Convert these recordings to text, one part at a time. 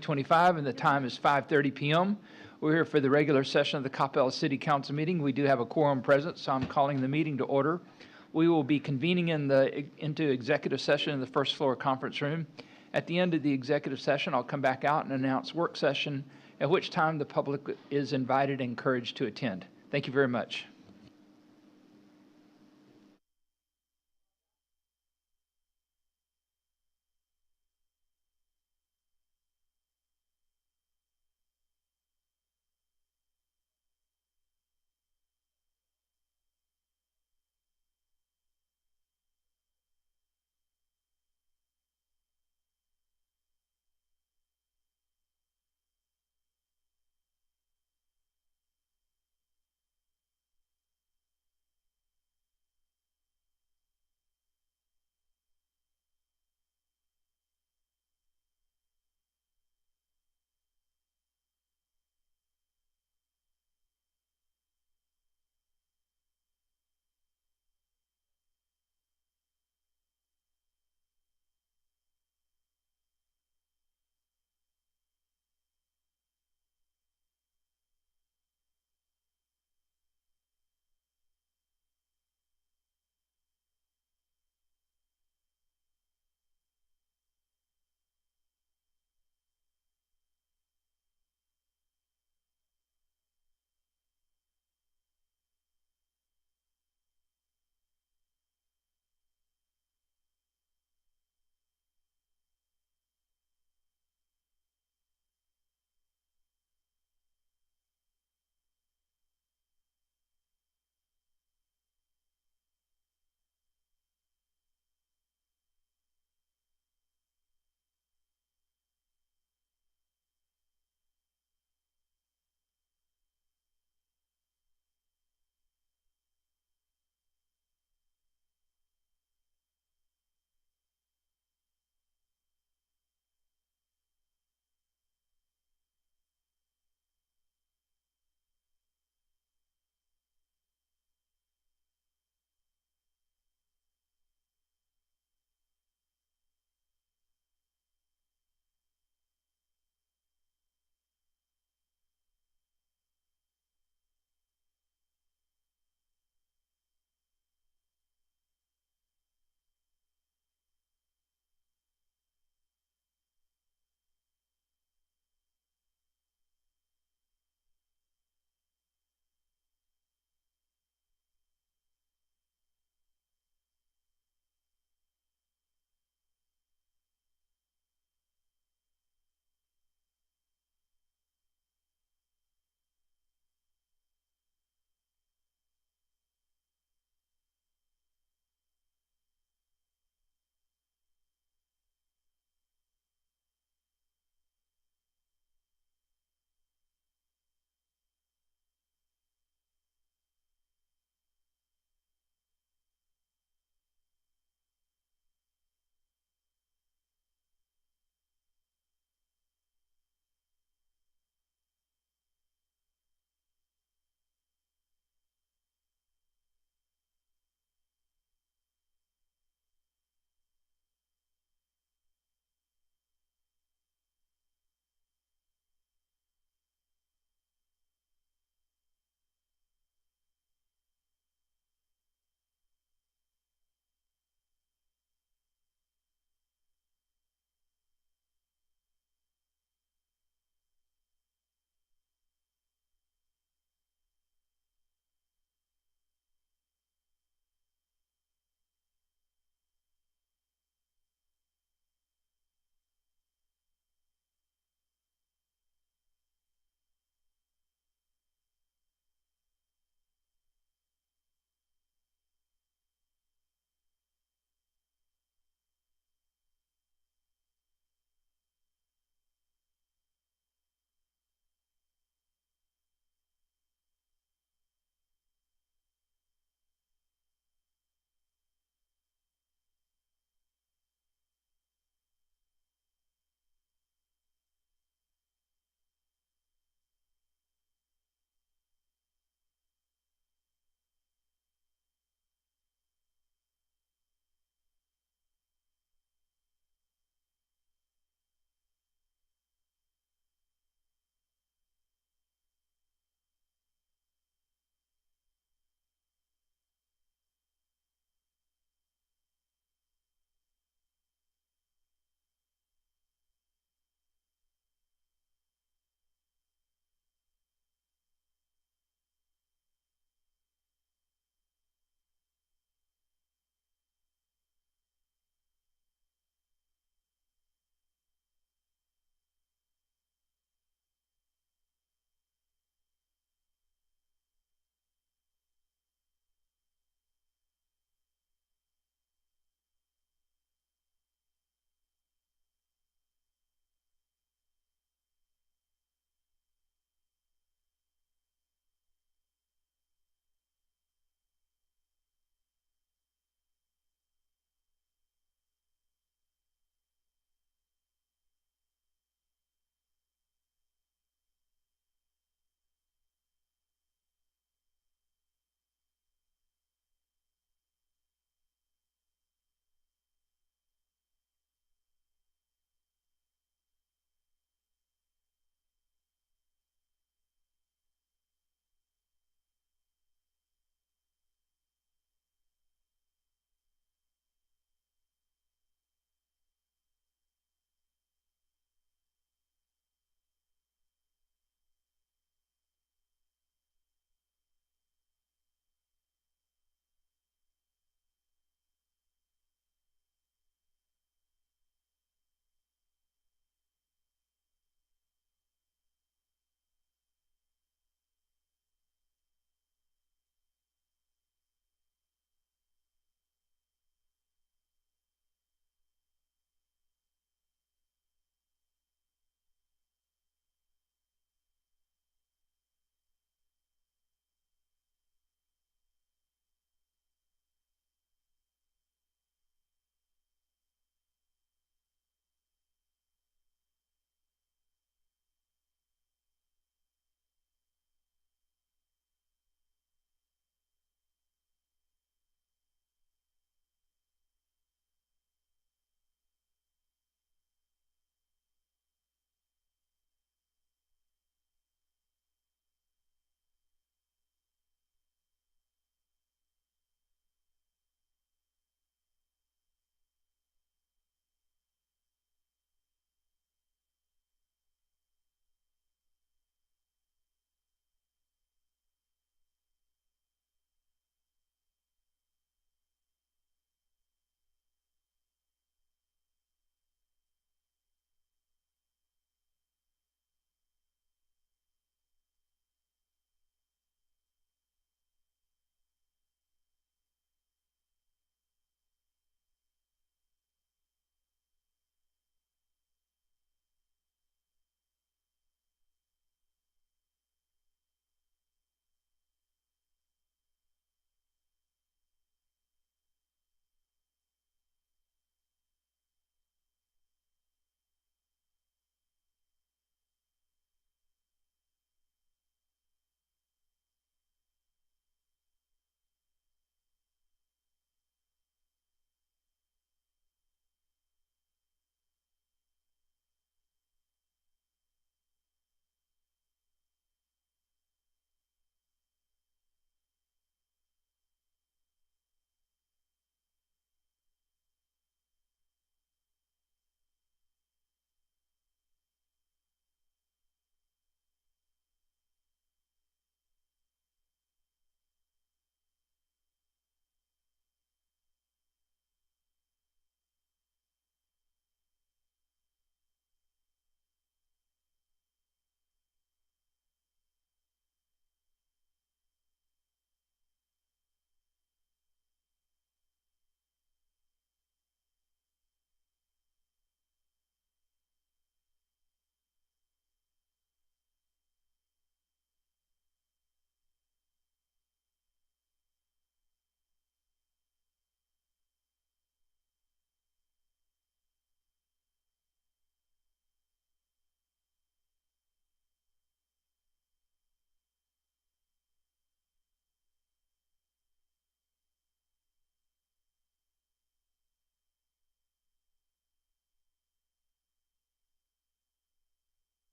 2025, and the time is 5:30 p.m. We're here for the regular session of the Coppell City Council meeting. We do have a quorum present, so I'm calling the meeting to order. We will be convening into executive session in the first floor conference room. At the end of the executive session, I'll come back out and announce work session, at which time the public is invited and encouraged to attend. Thank you very much.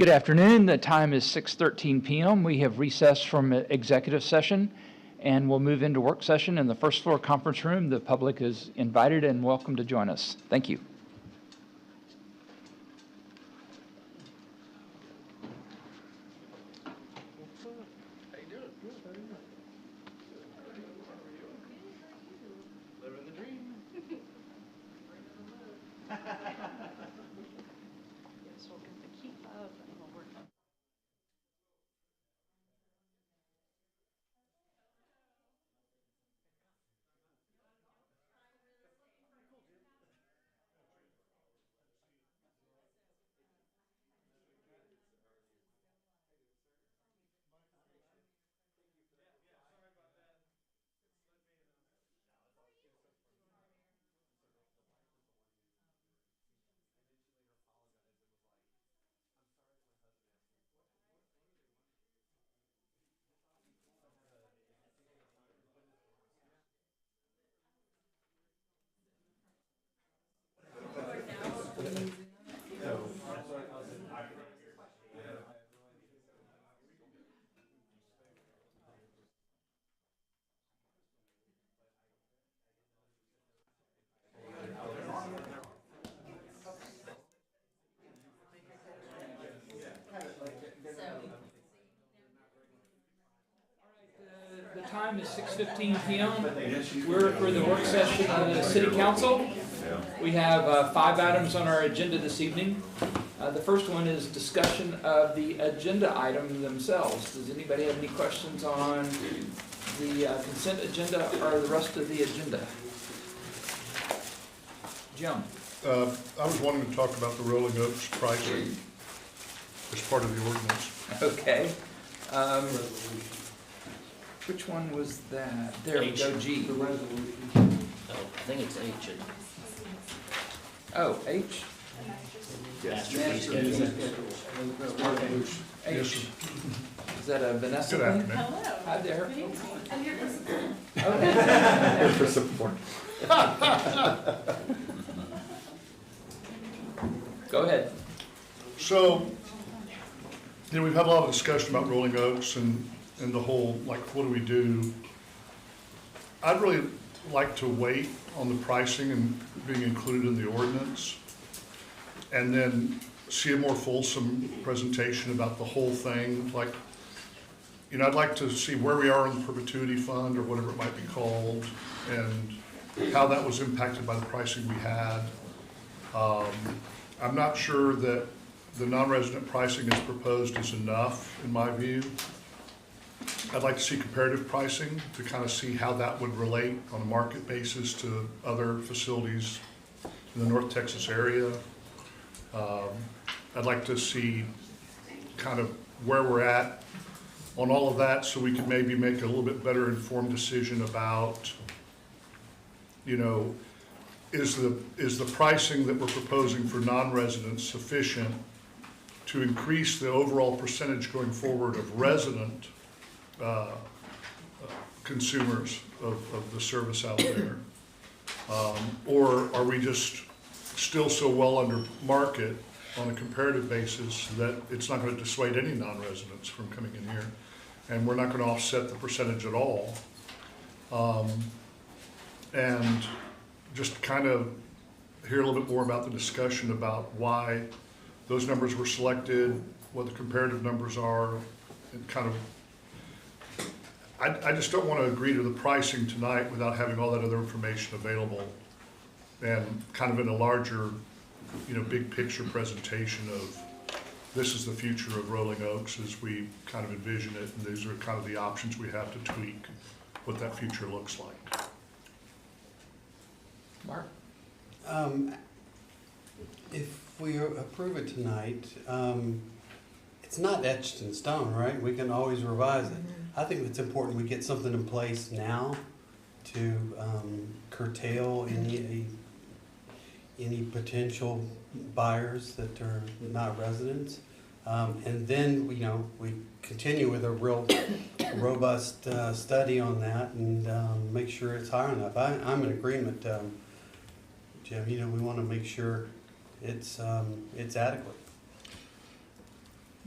Good afternoon. The time is 6:13 p.m. We have recessed from executive session and we'll move into work session in the first floor conference room. The public is invited and welcome to join us. Thank you. The time is 6:15 p.m. We're for the work session of the City Council. We have 5 items on our agenda this evening. The first one is discussion of the agenda item themselves. Does anybody have any questions on the consent agenda or the rest of the agenda? Jim? I was wanting to talk about the Rolling Oaks pricing as part of the ordinance. Okay. Which one was that? There we go, G. Oh, I think it's H. Oh, H? Masterpiece. H. Is that a Vanessa Good thing? afternoon. Hi there. I'm here for support. Okay. For support. Go ahead. So, we've had a lot of discussion about Rolling Oaks and the whole, like, what do we do? I'd really like to wait on the pricing and being included in the ordinance, and then see a more fulsome presentation about the whole thing. Like, you know, I'd like to see where we are in the perpetuity fund, or whatever it might be called, and how that was impacted by the pricing we had. I'm not sure that the non-resident pricing as proposed is enough, in my view. I'd like to see comparative pricing to kind of see how that would relate on a market basis to other facilities in the North Texas area. I'd like to see kind of where we're at on all of that, so we could maybe make a little bit better informed decision about, you know, is the pricing that we're proposing for non-residents sufficient to increase the overall percentage going forward of resident consumers of the service out there? Or are we just still so well under market on a comparative basis that it's not going to dissuade any non-residents from coming in here, and we're not going to offset the percentage at all? And just kind of hear a little bit more about the discussion about why those numbers were selected, what the comparative numbers are, and kind of, I just don't want to agree to the pricing tonight without having all that other information available, and kind of in a larger, you know, big picture presentation of this is the future of Rolling Oaks as we kind of envision it, and these are kind of the options we have to tweak what that future looks like. Mark? If we approve it tonight, it's not etched in stone, right? We can always revise it. I think it's important we get something in place now to curtail any potential buyers that are not residents. And then, you know, we continue with a real robust study on that and make sure it's high enough. I'm in agreement, Jim. You know, we want to make sure it's adequate.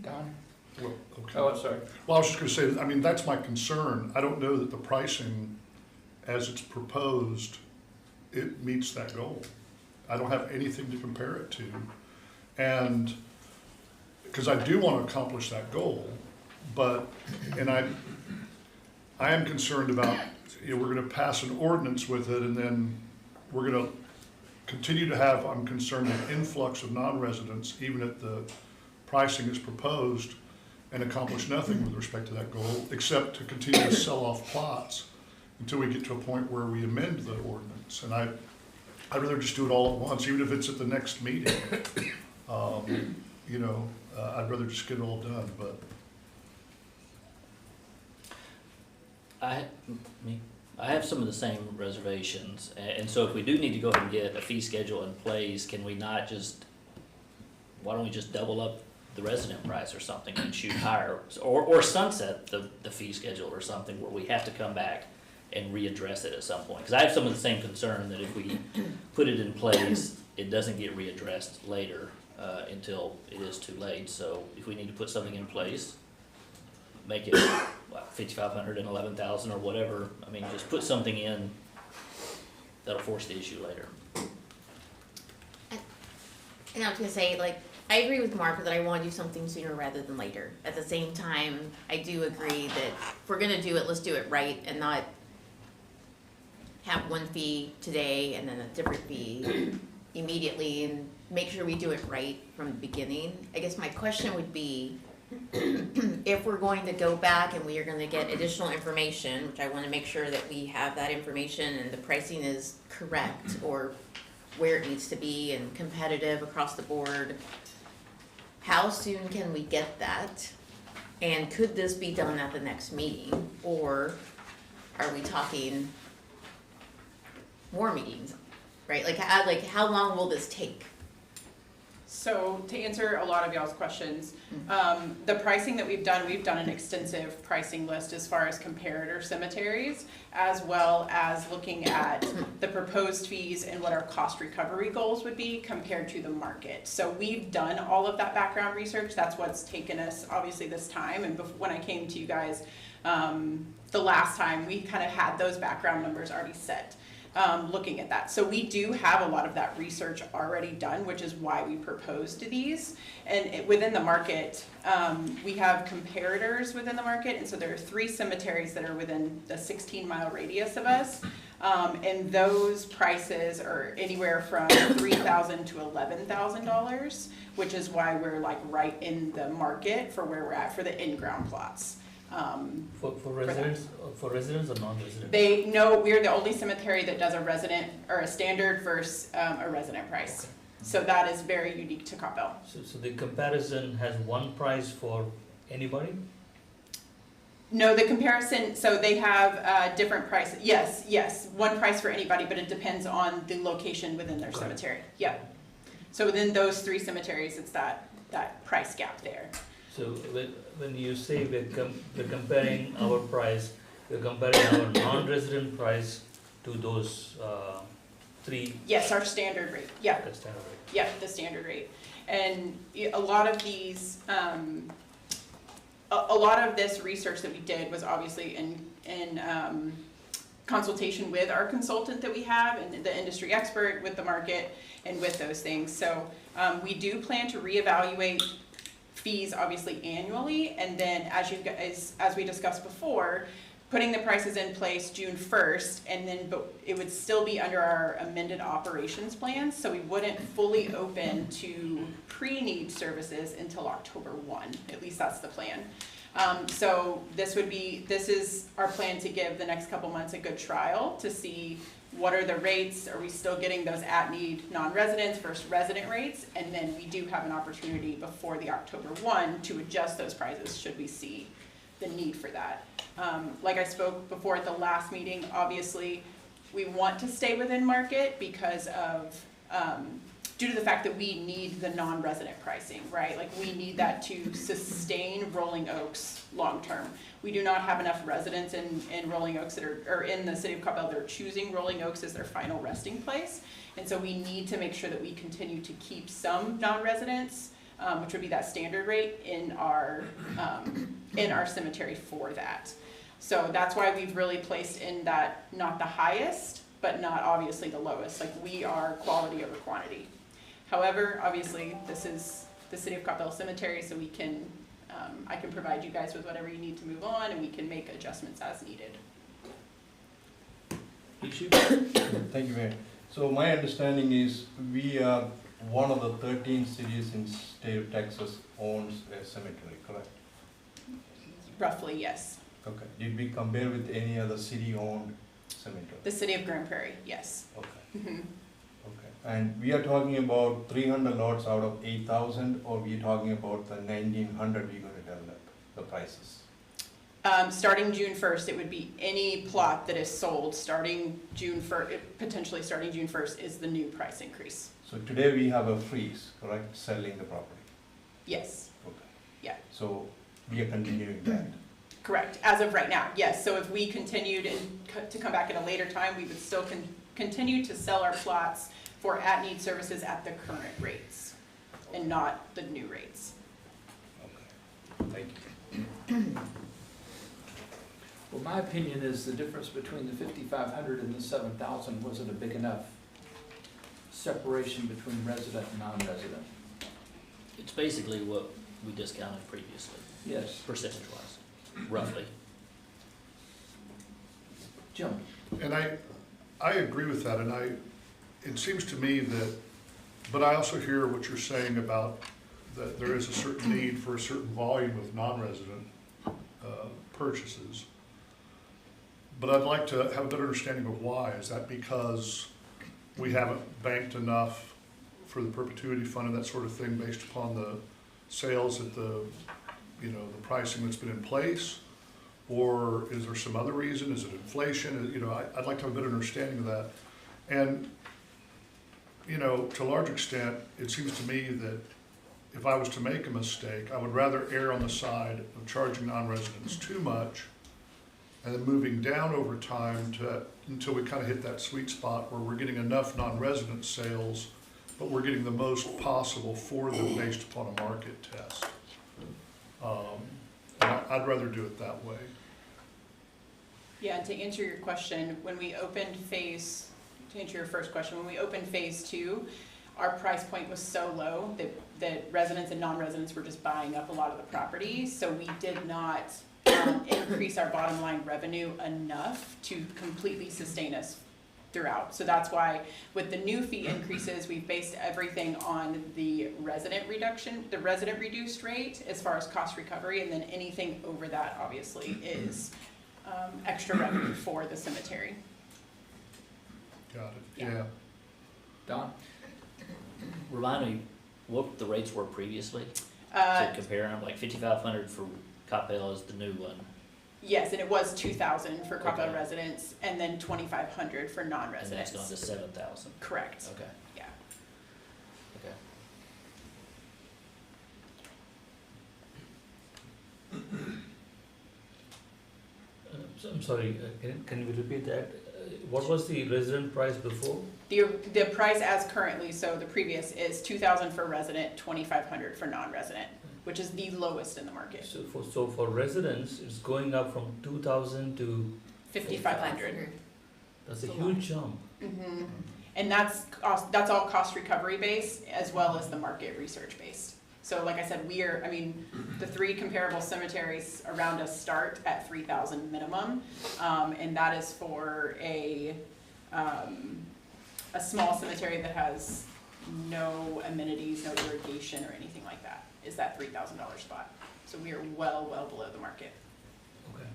Don? Well, okay. Oh, I'm sorry. Well, I was just gonna say, I mean, that's my concern. I don't know that the pricing, as it's proposed, it meets that goal. I don't have anything to compare it to. And, because I do want to accomplish that goal, but, and I am concerned about, you know, we're gonna pass an ordinance with it, and then we're gonna continue to have, I'm concerned, an influx of non-residents, even at the pricing is proposed, and accomplish nothing with respect to that goal, except to continue to sell off plots until we get to a point where we amend the ordinance. And I'd rather just do it all at once, even if it's at the next meeting. You know, I'd rather just get it all done, but. I have some of the same reservations, and so if we do need to go ahead and get a fee schedule in place, can we not just, why don't we just double up the resident price or something and shoot higher? Or sunset the fee schedule or something where we have to come back and readdress it at some point? Because I have some of the same concern that if we put it in place, it doesn't get readdressed later until it is too late. So if we need to put something in place, make it, well, 5,500 and 11,000 or whatever. I mean, just put something in that'll force the issue later. And I was gonna say, like, I agree with Mark that I wanna do something sooner rather than later. At the same time, I do agree that if we're gonna do it, let's do it right and not have one fee today and then a different fee immediately, and make sure we do it right from the beginning. I guess my question would be, if we're going to go back and we are gonna get additional information, which I wanna make sure that we have that information and the pricing is correct or where it needs to be and competitive across the board, how soon can we get that? And could this be done at the next meeting, or are we talking more meetings, right? Like how long will this take? So to answer a lot of y'all's questions, the pricing that we've done an extensive pricing list as far as comparator cemeteries, as well as looking at the proposed fees and what our cost recovery goals would be compared to the market. So we've done all of that background research. That's what's taken us obviously this time. And when I came to you guys the last time, we kind of had those background numbers already set. Looking at that. So we do have a lot of that research already done, which is why we proposed to these. And within the market, we have comparators within the market, and so there are 3 cemeteries that are within the 16-mile radius of us. And those prices are anywhere from $3,000 to $11,000, which is why we're like right in the market for where we're at for the in-ground plots. For residents or non-residents? They know we're the only cemetery that does a resident or a standard versus a resident price. Okay. So that is very unique to Coppell. So the comparison has one price for anybody? No, the comparison, so they have different prices. Yes, one price for anybody, but it depends on the location within their cemetery. Yeah. So within those 3 cemeteries, it's that price gap there. So when you say we're comparing our price, we're comparing our non-resident price to those 3. Yes, our standard rate. Yeah. The standard rate. Yeah, the standard rate. And a lot of these, a lot of this research that we did was obviously in consultation with our consultant that we have and the industry expert with the market and with those things. So we do plan to reevaluate fees obviously annually, and then as we discussed before, putting the prices in place June 1st, and then but it would still be under our amended operations plans, so we wouldn't fully open to pre-need services until October 1. At least that's the plan. So this is our plan to give the next couple months a good trial to see what are the rates, are we still getting those at-need non-residents versus resident rates, and then we do have an opportunity before the October 1 to adjust those prices should we see the need for that. Like I spoke before at the last meeting, obviously we want to stay within market because of due to the fact that we need the non-resident pricing, right? Like we need that to sustain Rolling Oaks long-term. We do not have enough residents in Rolling Oaks or in the city of Coppell that are choosing Rolling Oaks as their final resting place. And so we need to make sure that we continue to keep some non-residents which would be that standard rate in our cemetery for that. So that's why we've really placed in that, not the highest, but not obviously the lowest. Like, we are quality over quantity. However, obviously, this is the City of Coppell Cemetery, so we can, I can provide you guys with whatever you need to move on, and we can make adjustments as needed. Thank you, Mayor. So my understanding is we are one of the 13 cities in state of Texas owns a cemetery, correct? Roughly, yes. Okay. Did we compare with any other city-owned cemetery? The City of Grand Prairie, yes. Okay, Mhm. okay. And we are talking about 300 lots out of 8,000, or we are talking about the 1,900 we're going to develop, the prices? Starting June 1st, it would be any plot that is sold starting June 1st, potentially starting June 1st is the new price increase. So today we have a freeze, correct, selling the property? Yes, Okay. Yeah. So we are continuing that? correct, as of right now, yes. So if we continued to come back at a later time, we would still continue to sell our plots for at-need services at the current rates and not the new rates. Okay. Thank you. Well, my opinion is the difference between the 5,500 and the 7,000 wasn't a big enough separation between resident and non-resident. It's basically what we discounted previously, Yes. percentage-wise, roughly. Jim? And I agree with that, and it seems to me that, but I also hear what you're saying about that there is a certain need for a certain volume of non-resident purchases. But I'd like to have a better understanding of why. Is that because we haven't banked enough for the perpetuity fund and that sort of thing based upon the sales at the, the pricing that's been in place? Or is there some other reason? Is it inflation? I'd like to have a better understanding of that. And, to a large extent, it seems to me that if I was to make a mistake, I would rather err on the side of charging non-residents too much and then moving down over time until we kind of hit that sweet spot where we're getting enough non-resident sales, but we're getting the most possible for them based upon a market test. I'd rather do it that way. Yeah, and to answer your question, when we opened to answer your first question, when we opened phase 2, our price point was so low that residents and non-residents were just buying up a lot of the property. So we did not increase our bottom line revenue enough to completely sustain us throughout. So that's why with the new fee increases, we've based everything on the resident reduced rate as far as cost recovery, and then anything over that obviously is extra revenue for the cemetery. Got it, Yeah. yeah. Don? Remind me what the rates were previously, Uh, to compare them, like 5,500 for Coppell is the new one. Yes, and it was 2,000 for Coppell Okay. residents, and then 2,500 for And non-residents. that's gone to 7,000. Correct. Okay, Yeah. okay. I'm sorry, can you repeat that? What was the resident price before? The price as currently, so the previous is 2,000 for resident, 2,500 for non-resident, which is the lowest in the market. So for residents, it's going up from 2,000 to, 5,500. that's a huge jump. Mhm. And that's all cost recovery based as well as the market research based. So like I said, the 3 comparable cemeteries around us start at 3,000 minimum. And that is for a small cemetery that has no amenities, no irrigation or anything like that, is that $3,000 spot. So we are well below the market. Okay.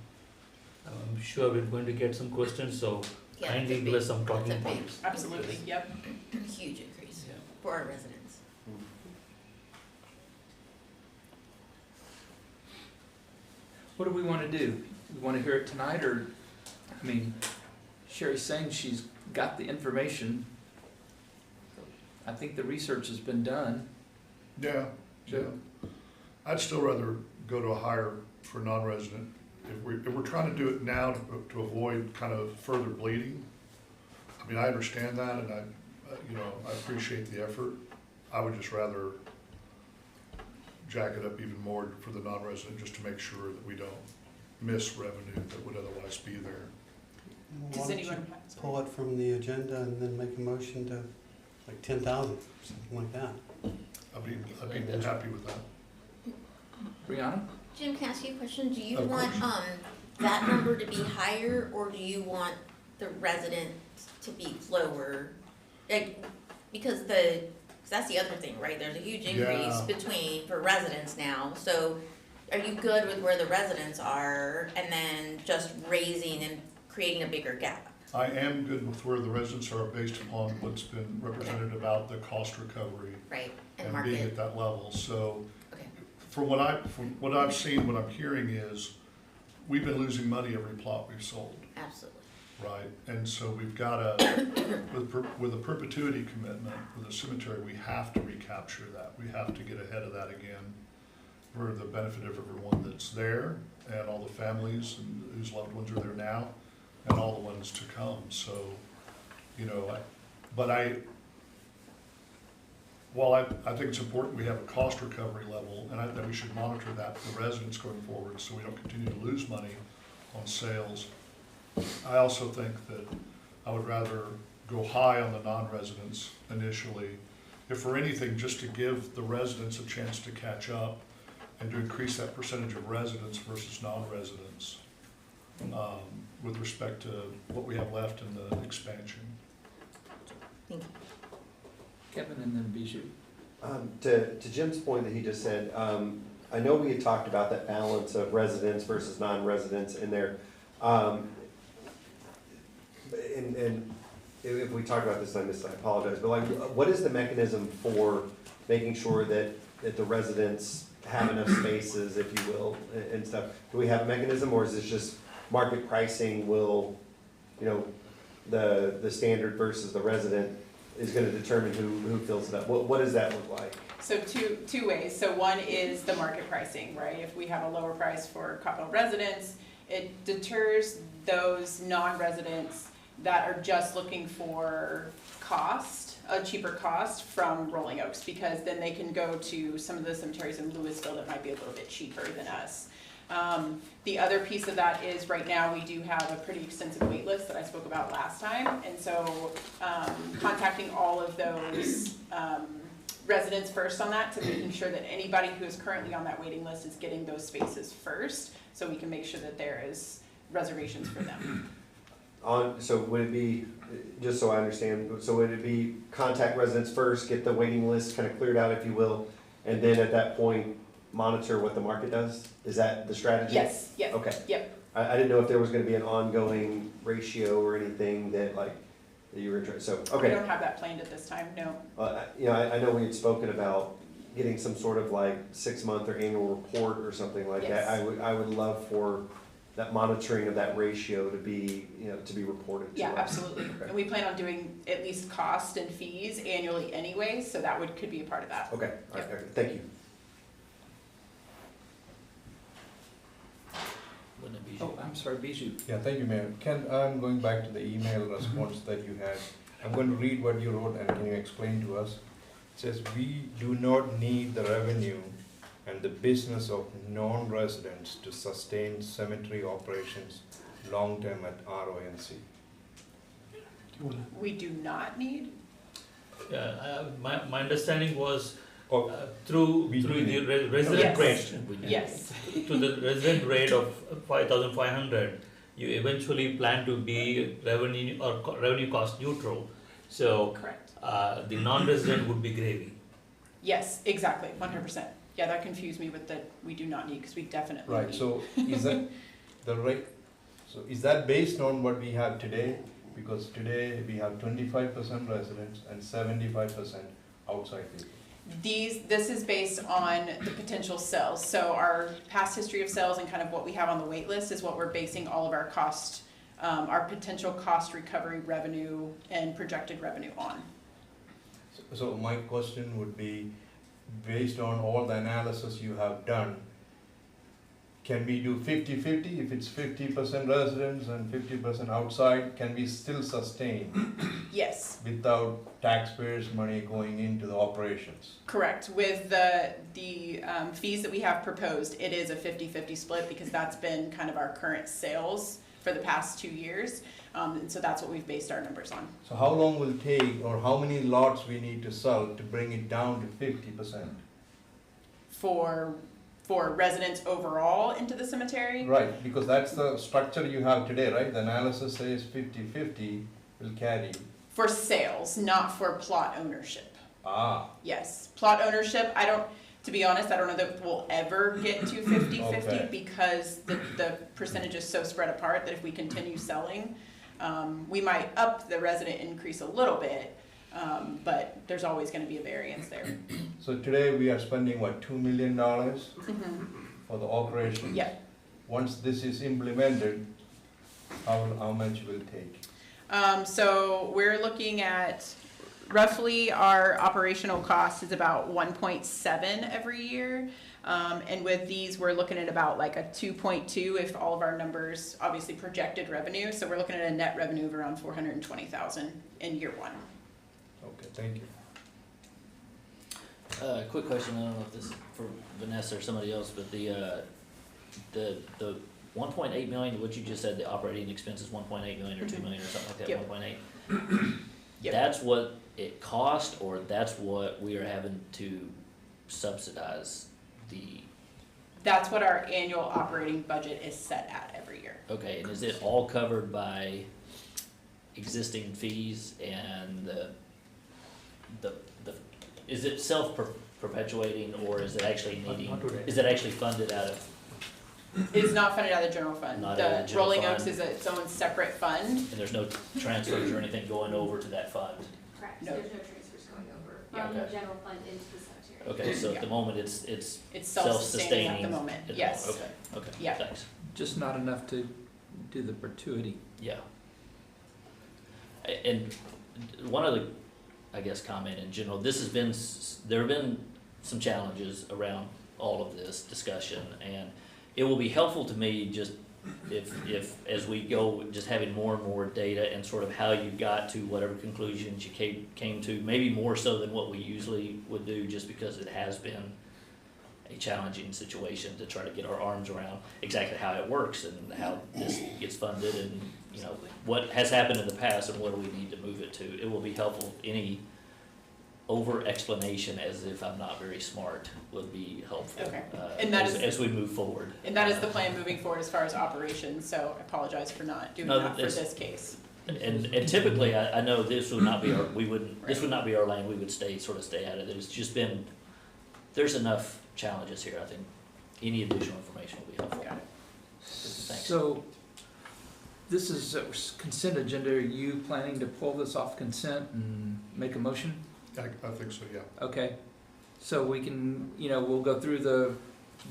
I'm sure we're going to get some questions, so Yeah, kindly it's a give us some big- talking it's a big- points. Absolutely, yep. Huge increase Yeah. for our residents. What do we want to do? We want to hear it tonight, or, Sherry's saying she's got the information. I think the research has been done. Yeah, yeah. I'd still rather go to a higher for non-resident. If we're trying to do it now to avoid kind of further bleeding, I understand that, and I appreciate the effort. I would just rather jack it up even more for the non-resident, just to make sure that we don't miss revenue that would otherwise be there. Why Does don't you anyone? pull it from the agenda and then make a motion to, like, 10,000, something like that? I'd be happy with that. Brianna? Jim, can I ask you a question? Do you Of want, course. that number to be higher, or do you want the resident to be lower? Like, because that's the other thing, right? There's a huge increase Yeah. for residents now, so are you good with where the residents are and then just raising and creating a bigger gap? I am good with where the residents are based upon what's been represented about the cost recovery Right, and and being market, at that level. So okay, from what I've seen, what I'm hearing is, we've been losing money every plot we've sold, absolutely. right? And so we've got with a perpetuity commitment with a cemetery, we have to recapture that. We have to get ahead of that again for the benefit of everyone that's there and all the families and whose loved ones are there now and all the ones to come. So, you know, while I think it's important we have a cost recovery level, and that we should monitor that for the residents going forward so we don't continue to lose money on sales, I also think that I would rather go high on the non-residents initially, if for anything, just to give the residents a chance to catch up and to increase that percentage of residents versus non-residents with respect to what we have left in the expansion. Thank you. Kevin and then Bijou. To Jim's point that he just said, I know we had talked about that balance of residents versus non-residents in there. And if we talk about this, I apologize, but like, what is the mechanism for making sure that the residents have enough spaces, if you will, and stuff? Do we have a mechanism, or is this just market pricing will, you know, the standard versus the resident is gonna determine who fills it up? What does that look like? So two ways. So one is the market pricing, right? If we have a lower price for Coppell residents, it deters those non-residents that are just looking for a cheaper cost from Rolling Oaks, because then they can go to some of the cemeteries in Louisville that might be a little bit cheaper than us. The other piece of that is, right now, we do have a pretty extensive wait list that I spoke about last time, and so contacting all of those residents first on that, to making sure that anybody who is currently on that waiting list is getting those spaces first, so we can make sure that there is reservations for them. So would it be, just so I understand, so would it be contact residents first, get the waiting list kind of cleared out, if you will, and then at that point, monitor what the market does? Is that the strategy? Yes, yes, Okay. yep. I didn't know if there was gonna be an ongoing ratio or anything that like, that you were interested, so, We okay. don't have that planned at this time, no. You know, I know we had spoken about getting some sort of like 6-month or annual report or something like that. Yes. I would love for that monitoring of that ratio to be, you know, to be reported to Yeah, us. absolutely. And we plan on doing at least cost and fees annually anyway, so that could be a part of that. Okay, all right, okay, thank you. Wouldn't it be? Oh, I'm sorry, Bijou. Yeah, thank you, Mayor. Ken, I'm going back to the email response that you had. I'm going to read what you wrote, and can you explain to us? It says, "We do not need the revenue and the business of non-residents to sustain cemetery operations long-term at RONC." We do not need, Yeah, my understanding was Or through We do the need- resident Yes. rate, We do. yes, to the resident rate of 5,500, you eventually plan to be revenue or revenue cost neutral. So correct. the non-resident would be gravy. Yes, exactly, 100%. Yeah, that confused me with the we do not need, because we definitely need. Right, so is that the rate, so is that based on what we have today? Because today we have 25% residents and 75% outside people. This is based on the potential sales. So our past history of sales and kind of what we have on the wait list is what we're basing all of our cost, our potential cost recovery revenue and projected revenue on. So my question would be, based on all the analysis you have done, can we do 50-50? If it's 50% residents and 50% outside, can we still sustain Yes, without taxpayers' money going into the operations? correct. With the fees that we have proposed, it is a 50-50 split because that's been kind of our current sales for the past 2 years. And so that's what we've based our numbers on. So how long will it take, or how many lots we need to sell to bring it down to 50%? For residents overall into the cemetery? Right, because that's the structure you have today, right? The analysis says 50-50 will carry. For sales, not for plot ownership. Ah, Yes, plot ownership, to be honest, I don't know that we'll ever get to 50-50 Okay. because the percentage is so spread apart that if we continue selling, we might up the resident increase a little bit, but there's always gonna be a variance there. so today we are spending, what, $2 million for the operation? Yeah. Once this is implemented, how much will it take? So we're looking at roughly our operational cost is about 1.7 every year. And with these, we're looking at about like a 2.2 if all of our numbers, obviously projected revenue. So we're looking at a net revenue of around 420,000 in year one. Okay, thank you. Quick question, I don't know if this is for Vanessa or somebody else, but the 1.8 million, what you just said, the operating expense is 1.8 million or 2 million or something like that, Yep. 1.8? Yep. That's what it cost, or that's what we are having to subsidize the, That's what our annual operating budget is set at every year. okay, and is it all covered by existing fees and the, is it self-perpetuating, or is it actually needing, is it actually funded out of, It is not funded out of the general fund. Not out of the The general Rolling fund. Oaks is its own separate fund. and there's no transfers or anything going over to that fund? Correct, No. there's no transfers going over Yeah, from the okay. general fund into the cemetery. Okay, so at Yeah. the moment, it's It's self-sustaining self-sustaining. at the moment, at the yes. moment. Okay, Yeah. thanks, Just not enough to do the perpetuity. yeah. And one other, I guess, comment in general, this has been, there have been some challenges around all of this discussion, and it will be helpful to me just if, as we go, just having more and more data and sort of how you got to whatever conclusions you came to, maybe more so than what we usually would do, just because it has been a challenging situation to try to get our arms around exactly how it works and how this gets funded and, you know, what has happened in the past and what do we need to move it to. It will be helpful, any over explanation as if I'm not very smart would be helpful. Okay. And that as we move forward. And that is the plan moving forward as far as operations, so I apologize for not doing No, that for it's- this case. And typically, I know this would not be our, this would not be our lane, we would stay out of it. It's just been, there's enough challenges here, I think any additional information will be helpful. Got it. Thanks. So, this is a consent agenda. Are you planning to pull this off consent and make a motion? I think so, yeah. Okay, so we can, we'll go through the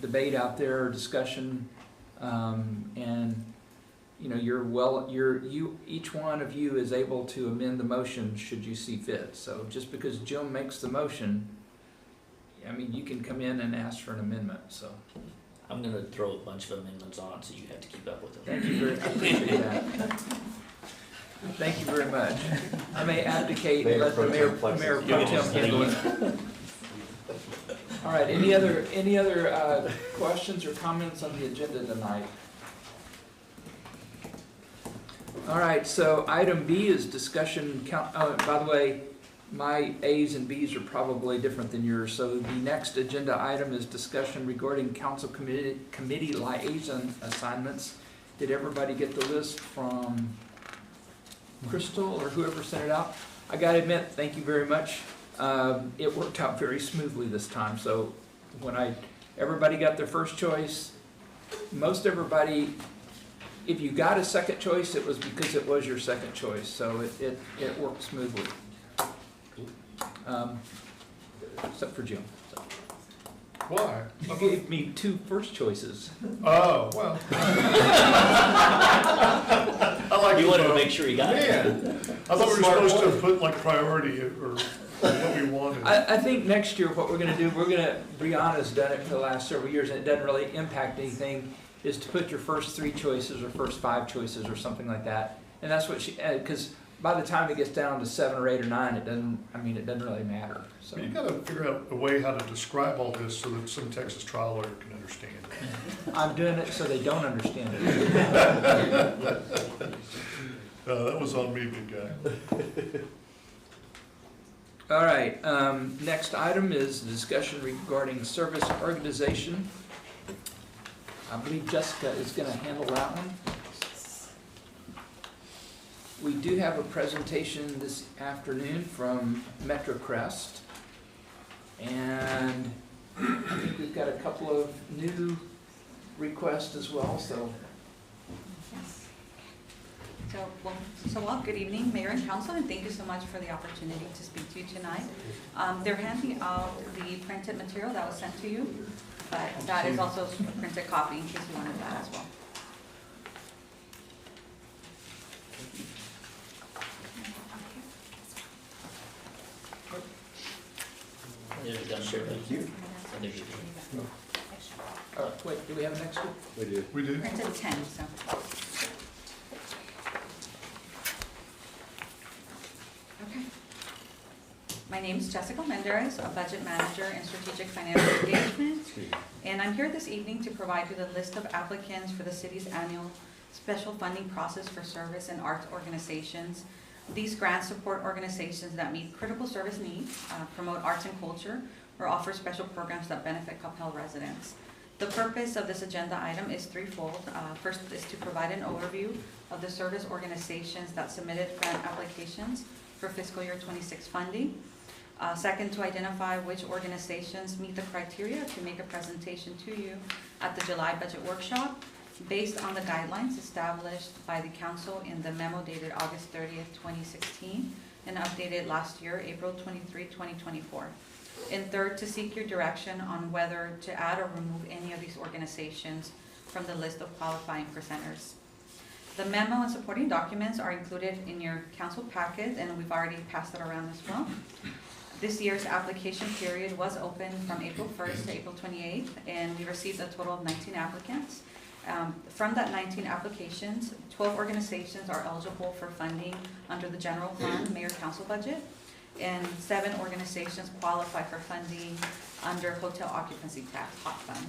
debate out there, discussion, and, each one of you is able to amend the motion should you see fit. So just because Jim makes the motion, you can come in and ask for an amendment, so. I'm gonna throw a bunch of amendments on, so you have to keep up with them. Thank you very, I appreciate that. Thank you very much. I may abdicate and let the Mayor Pro Tem handle it. All right, any other questions or comments on the agenda tonight? All right, so item B is discussion, by the way, my A's and B's are probably different than yours, so the next agenda item is discussion regarding council committee liaison assignments. Did everybody get the list from Crystal or whoever sent it out? I gotta admit, thank you very much. It worked out very smoothly this time, so when everybody got their first choice, most everybody, if you got a second choice, it was because it was your second choice, so it worked smoothly. Except for Jim. So. Why? You gave me two first choices. Oh, well. I like You it, wanted to though. make sure you got it. Man, I thought we were supposed to put like priority or what we wanted. I think next year what we're gonna do, Brianna's done it for the last several years, and it doesn't really impact anything, is to put your first 3 choices or first 5 choices or something like that. And that's what she, because by the time it gets down to 7 or 8 or 9, it doesn't really matter, so. So you gotta figure out a way how to describe all this so that some Texas trial lawyer can understand. I'm doing it so they don't understand it. That was on me, big guy. All right, next item is discussion regarding service organization. I believe Jessica is gonna handle that one. We do have a presentation this afternoon from MetroCrest. And I think we've got a couple of new requests as well, so. Well, good evening, Mayor and Council, and thank you so much for the opportunity to speak to you tonight. They're handing out the printed material that was sent to you, but that is also a printed copy in case you wanted that as well. There's a done survey. Thank you. And there's a- Wait, do we have a next one? We do. We do? Printed 10, so. Okay. My name is Jessica Mendez, a budget manager in strategic financial engagement. And I'm here this evening to provide you the list of applicants for the city's annual special funding process for service and arts organizations. These grants support organizations that meet critical service needs, promote arts and culture, or offer special programs that benefit Coppell residents. The purpose of this agenda item is threefold. First is to provide an overview of the service organizations that submitted grant applications for fiscal year 26 funding. Second, to identify which organizations meet the criteria to make a presentation to you at the July budget workshop based on the guidelines established by the council in the memo dated August 30th, 2016 and updated last year, April 23, 2024. And third, to seek your direction on whether to add or remove any of these organizations from the list of qualifying presenters. The memo and supporting documents are included in your council packet, and we've already passed it around as well. This year's application period was open from April 1st to April 28th, and we received a total of 19 applicants. From that 19 applications, 12 organizations are eligible for funding under the general fund mayor council budget, and 7 organizations qualify for funding under hotel occupancy tax hot fund.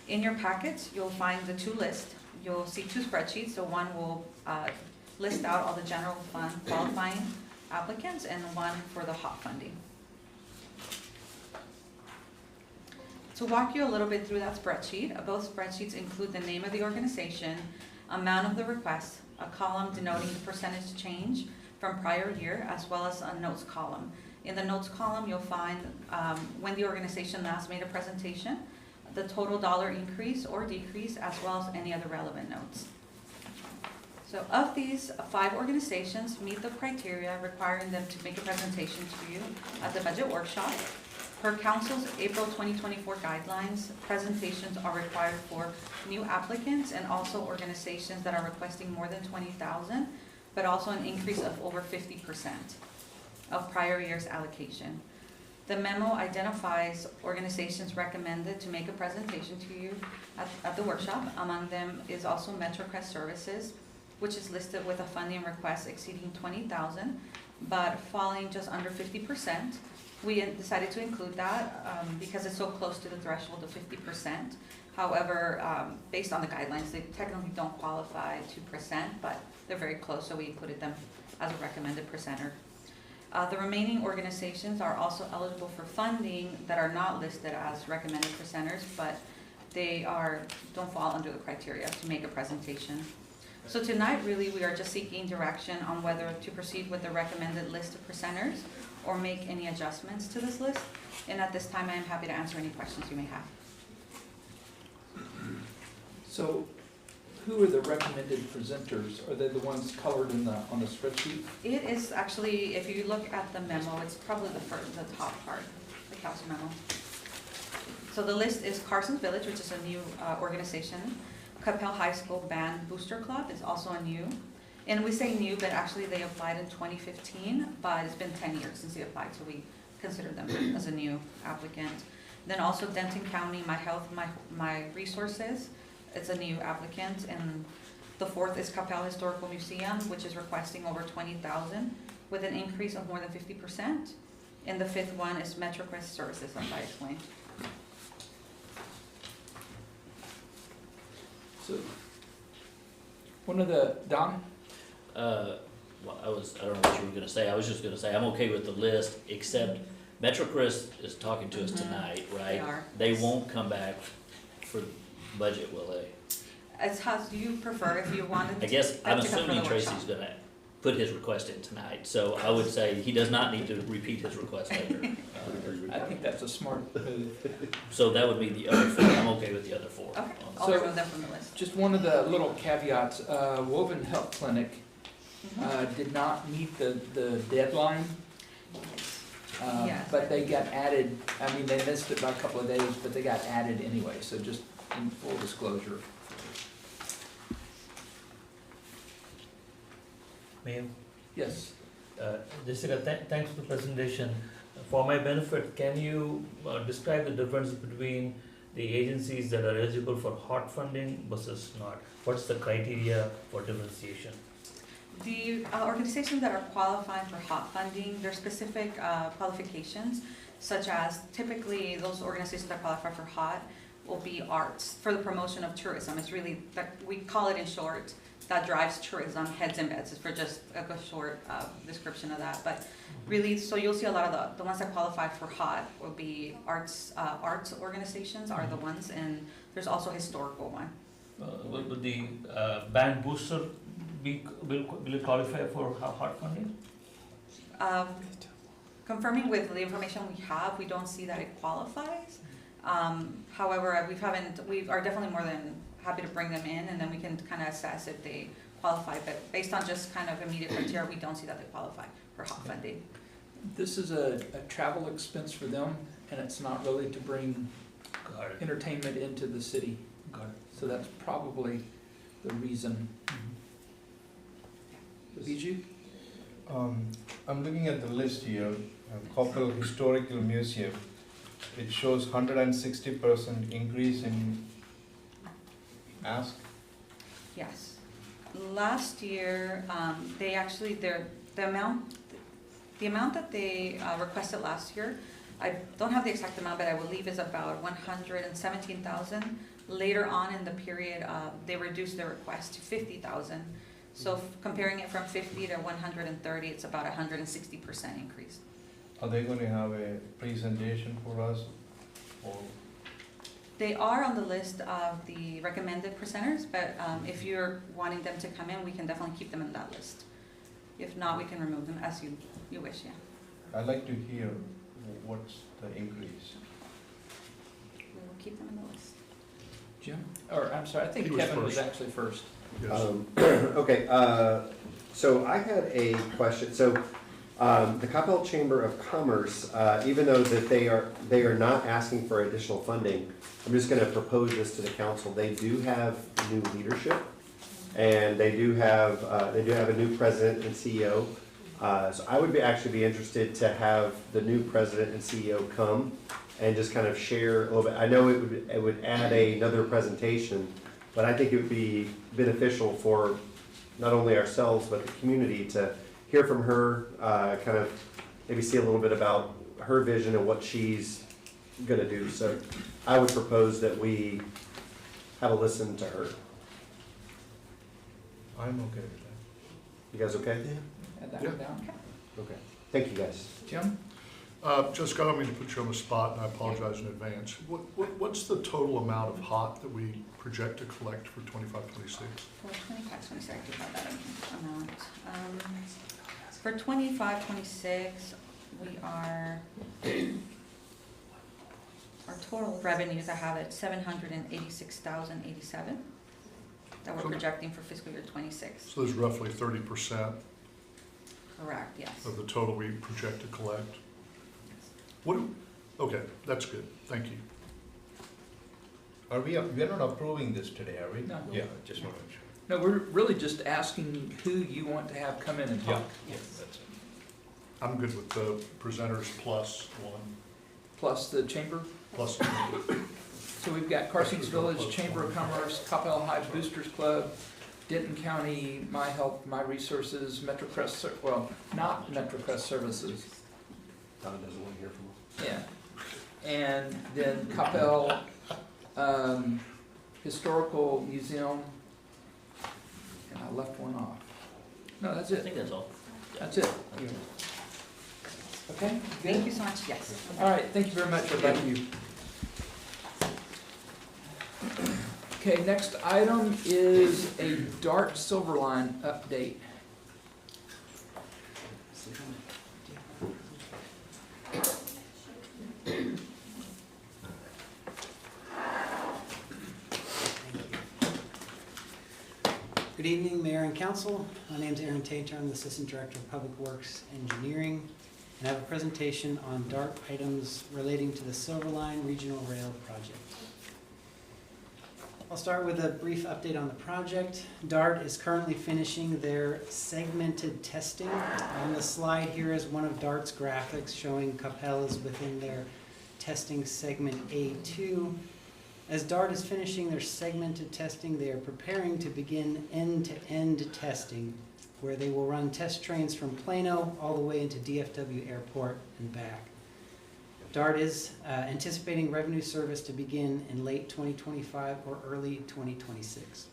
In your packets, you'll find the 2 lists. You'll see 2 spreadsheets. So one will list out all the general fund qualifying applicants and one for the hot funding. To walk you a little bit through that spreadsheet, both spreadsheets include the name of the organization, amount of the request, a column denoting the percentage change from prior year, as well as a notes column. In the notes column, you'll find when the organization last made a presentation, the total dollar increase or decrease, as well as any other relevant notes. So of these, 5 organizations meet the criteria requiring them to make a presentation to you at the budget workshop. Per Council's April 2024 guidelines, presentations are required for new applicants and also organizations that are requesting more than $20,000, but also an increase of over 50% of prior year's allocation. The memo identifies organizations recommended to make a presentation to you at the workshop. Among them is also MetroCrest Services, which is listed with a funding request exceeding $20,000, but falling just under 50%. We decided to include that because it's so close to the threshold of 50%. However, based on the guidelines, they technically don't qualify to present, but they're very close, so we included them as a recommended presenter. The remaining organizations are also eligible for funding that are not listed as recommended presenters, but they don't fall under the criteria to make a presentation. So tonight, really, we are just seeking direction on whether to proceed with the recommended list of presenters or make any adjustments to this list. And at this time, I am happy to answer any questions you may have. So who are the recommended presenters? Are they the ones colored on the spreadsheet? It is actually, if you look at the memo, it's probably the top part, the council memo. So the list is Carson's Village, which is a new organization. Coppell High School Band Booster Club is also a new. And we say new, but actually they applied in 2015, but it's been 10 years since they applied, so we consider them as a new applicant. Then also Denton County, My Health, My Resources, It's a new applicant, and the fourth is Coppell Historical Museum, which is requesting over 20,000 with an increase of more than 50%. And the fifth one is MetroQuest Services, as I explained. So, one of the, Don? Well, I don't know what you were gonna say, I was just gonna say, I'm okay with the list, except MetroCrest is talking to us tonight, right? They are. They won't come back for budget, will they? As how do you prefer, if you wanted I guess, I'm them to come for assuming the Tracy's workshop? gonna put his request in tonight, so I would say he does not need to repeat his request later. I think that's a smart move. So that would be the other four, I'm okay with the other four. Okay, on I'll So- remove them from the list. Just one of the little caveats, Woven Health Clinic Mhm. did not meet the deadline, Yes. but they got added, I mean, they missed it by a couple of days, but they got added anyway, so just in full disclosure. Mayor, Yes, Jessica, thanks for the presentation. For my benefit, can you describe the difference between the agencies that are eligible for hot funding versus not? What's the criteria for differentiation? The organizations that are qualifying for hot funding, their specific qualifications, such as typically those organizations that qualify for hot will be arts for the promotion of tourism. It's really, we call it in short, that drives tourism, heads and beds, is for just a good short description of that. But really, so you'll see a lot of the ones that qualify for hot will be arts organizations are the ones, and there's also historical one. Will the band booster will it qualify for hot funding? Confirming with the information we have, we don't see that it qualifies. However, we are definitely more than happy to bring them in, and then we can kind of assess if they qualify. But based on just kind of immediate criteria, we don't see that they qualify for hot funding. this is a travel expense for them, and it's not really to bring Got it. entertainment into the city. Got it. So that's probably the reason. Bijou? I'm looking at the list here, Coppell Historical Museum. It shows 160% increase in ask. Yes. Last year, they actually, the amount that they requested last year, I don't have the exact amount, but I believe is about 117,000. Later on in the period, they reduced their request to 50,000. So comparing it from 50 to 130, it's about 160% increase. Are they going to have a presentation for us? Or They are on the list of the recommended presenters, but if you're wanting them to come in, we can definitely keep them in that list. If not, we can remove them as you wish, yeah. I'd like to hear what's the increase. We will keep them in the list. Jim? Or, I'm sorry, I think He was Kevin was first. actually first. Yes. Okay, so I had a question. So, the Coppell Chamber of Commerce, even though that they are not asking for additional funding, I'm just gonna propose this to the council. They do have new leadership, and they do have a new president and CEO. So I would actually be interested to have the new president and CEO come and just kind of share a little bit. I know it would add another presentation, but I think it would be beneficial for not only ourselves, but the community to hear from her, kind of maybe see a little bit about her vision and what she's gonna do. So I would propose that we have a listen to her. I'm okay with that. You guys okay? Add that Yeah. one down. Okay. Thank you, guys. Jim? Jessica, I don't mean to put you on the spot, and I apologize in advance. What's the total amount of hot that we project to collect for 25-26? For 25, 26, I do have that amount. For 25, 26, we are, our total revenues, I have it 786,087 that we're So- projecting for fiscal year 26. So there's roughly 30% Correct, yes. of the total we project to collect. Okay, that's good, thank you. We are not approving this today, are we? No. Yeah, just want to make sure. No, we're really just asking who you want to have come in and talk. Yes, that's it. I'm good with the presenters plus one, Plus the chamber? plus. So we've got Carson's Village, Chamber of Commerce, Coppell High Boosters Club, Denton County, My Health, My Resources, MetroCrest, well, not MetroCrest Services, Don doesn't want to hear from us. yeah. And then Coppell, Historical Museum, and I left one off. No, that's I it, think that's all. that's it. Okay, Thank good? you so much, yes. All right, thank you very much, everybody. Okay, next item is a Dart Silverline update. Good evening, Mayor and Council. My name is Aaron Tater. I'm the Assistant Director of Public Works Engineering, and I have a presentation on DART items relating to the Silverline Regional Rail Project. I'll start with a brief update on the project. DART is currently finishing their segmented testing. On the slide here is one of DART's graphics showing Coppell is within their testing segment A2. As DART is finishing their segmented testing, they are preparing to begin end-to-end testing, where they will run test trains from Plano all the way into DFW Airport and back. DART is anticipating revenue service to begin in late 2025 or early 2026.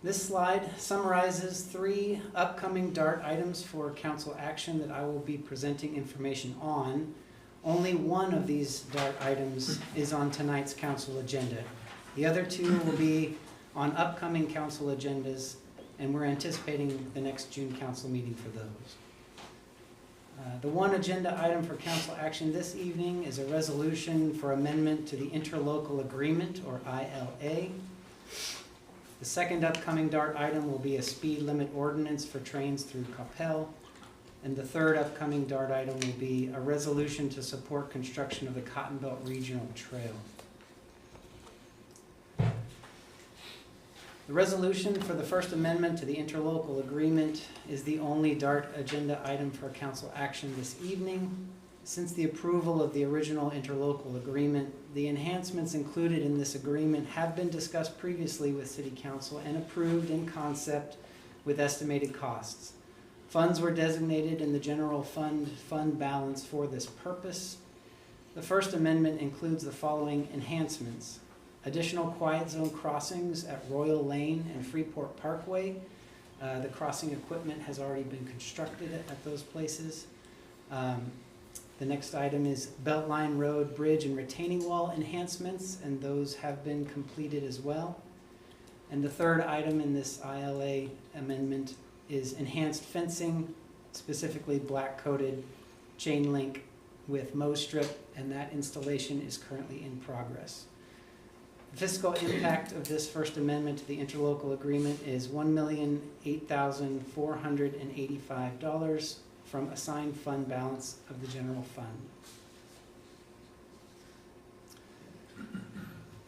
This slide summarizes 3 upcoming DART items for council action that I will be presenting information on. Only one of these DART items is on tonight's council agenda. The other 2 will be on upcoming council agendas, and we're anticipating the next June council meeting for those. The one agenda item for council action this evening is a resolution for amendment to the interlocal agreement, or ILA. The second upcoming DART item will be a speed limit ordinance for trains through Coppell. And the third upcoming DART item will be a resolution to support construction of the Cotton Belt Regional Trail. The resolution for the First Amendment to the interlocal agreement is the only DART agenda item for council action this evening. Since the approval of the original interlocal agreement, the enhancements included in this agreement have been discussed previously with City Council and approved in concept with estimated costs. Funds were designated in the general fund balance for this purpose. The First Amendment includes the following enhancements: additional quiet zone crossings at Royal Lane and Freeport Parkway. The crossing equipment has already been constructed at those places. The next item is Beltline Road Bridge and retaining wall enhancements, and those have been completed as well. And the third item in this ILA amendment is enhanced fencing, specifically black-coated chain link with mow strip, and that installation is currently in progress. The fiscal impact of this First Amendment to the interlocal agreement is $1,008,485 from assigned fund balance of the general fund.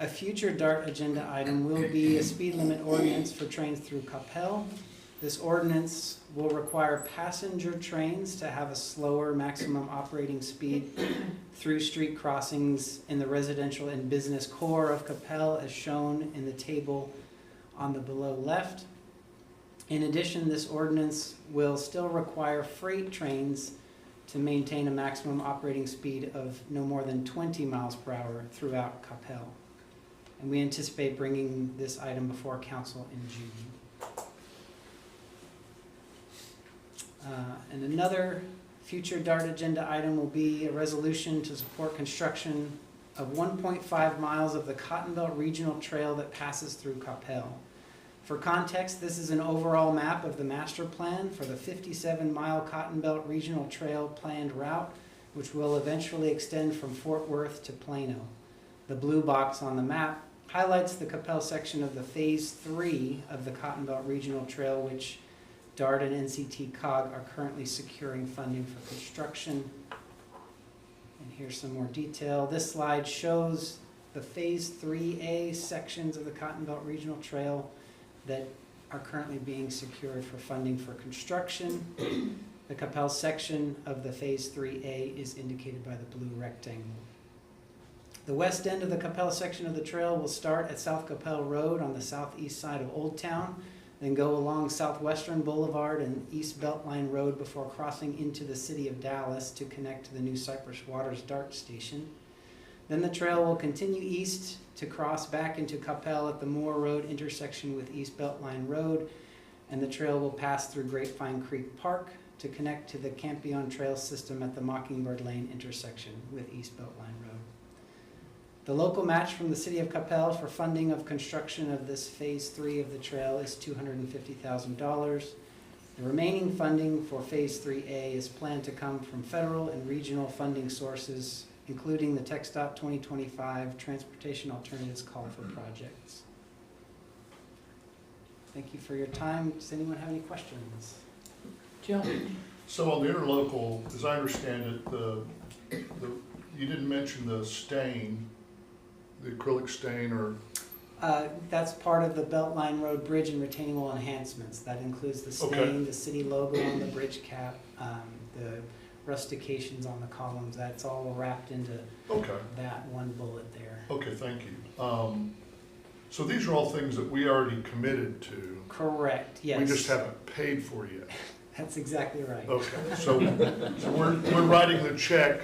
A future DART agenda item will be a speed limit ordinance for trains through Coppell. This ordinance will require passenger trains to have a slower maximum operating speed through street crossings in the residential and business core of Coppell, as shown in the table on the below left. In addition, this ordinance will still require freight trains to maintain a maximum operating speed of no more than 20 miles per hour throughout Coppell. And we anticipate bringing this item before council in June. And another future DART agenda item will be a resolution to support construction of 1.5 miles of the Cotton Belt Regional Trail that passes through Coppell. For context, this is an overall map of the master plan for the 57-mile Cotton Belt Regional Trail planned route, which will eventually extend from Fort Worth to Plano. The blue box on the map highlights the Coppell section of the Phase 3 of the Cotton Belt Regional Trail, which DART and NCT COG are currently securing funding for construction. And here's some more detail. This slide shows the Phase 3A sections of the Cotton Belt Regional Trail that are currently being secured for funding for construction. The Coppell section of the Phase 3A is indicated by the blue rectangle. The west end of the Coppell section of the trail will start at South Coppell Road on the southeast side of Old Town, then go along Southwestern Boulevard and East Beltline Road before crossing into the city of Dallas to connect to the new Cypress Waters DART station. Then the trail will continue east to cross back into Coppell at the Moore Road intersection with East Beltline Road, and the trail will pass through Grapevine Creek Park to connect to the Campion Trail system at the Mockingbird Lane intersection with East Beltline Road. The local match from the city of Coppell for funding of construction of this phase 3 of the trail is $250,000. The remaining funding for phase 3A is planned to come from federal and regional funding sources, including the TxDOT 2025 Transportation Alternatives Call for Projects. Thank you for your time. Does anyone have any questions? Jim? So on the interlocal, as I understand it, you didn't mention the stain, the acrylic stain or, That's part of the Beltline Road Bridge and retaining wall enhancements. That includes the stain, Okay. the city logo on the bridge cap, the rustications on the columns. That's all wrapped into okay, that one bullet there. okay, thank you. So these are all things that we already committed to. Correct, yes. We just haven't paid for yet. That's exactly right. Okay, so we're writing the check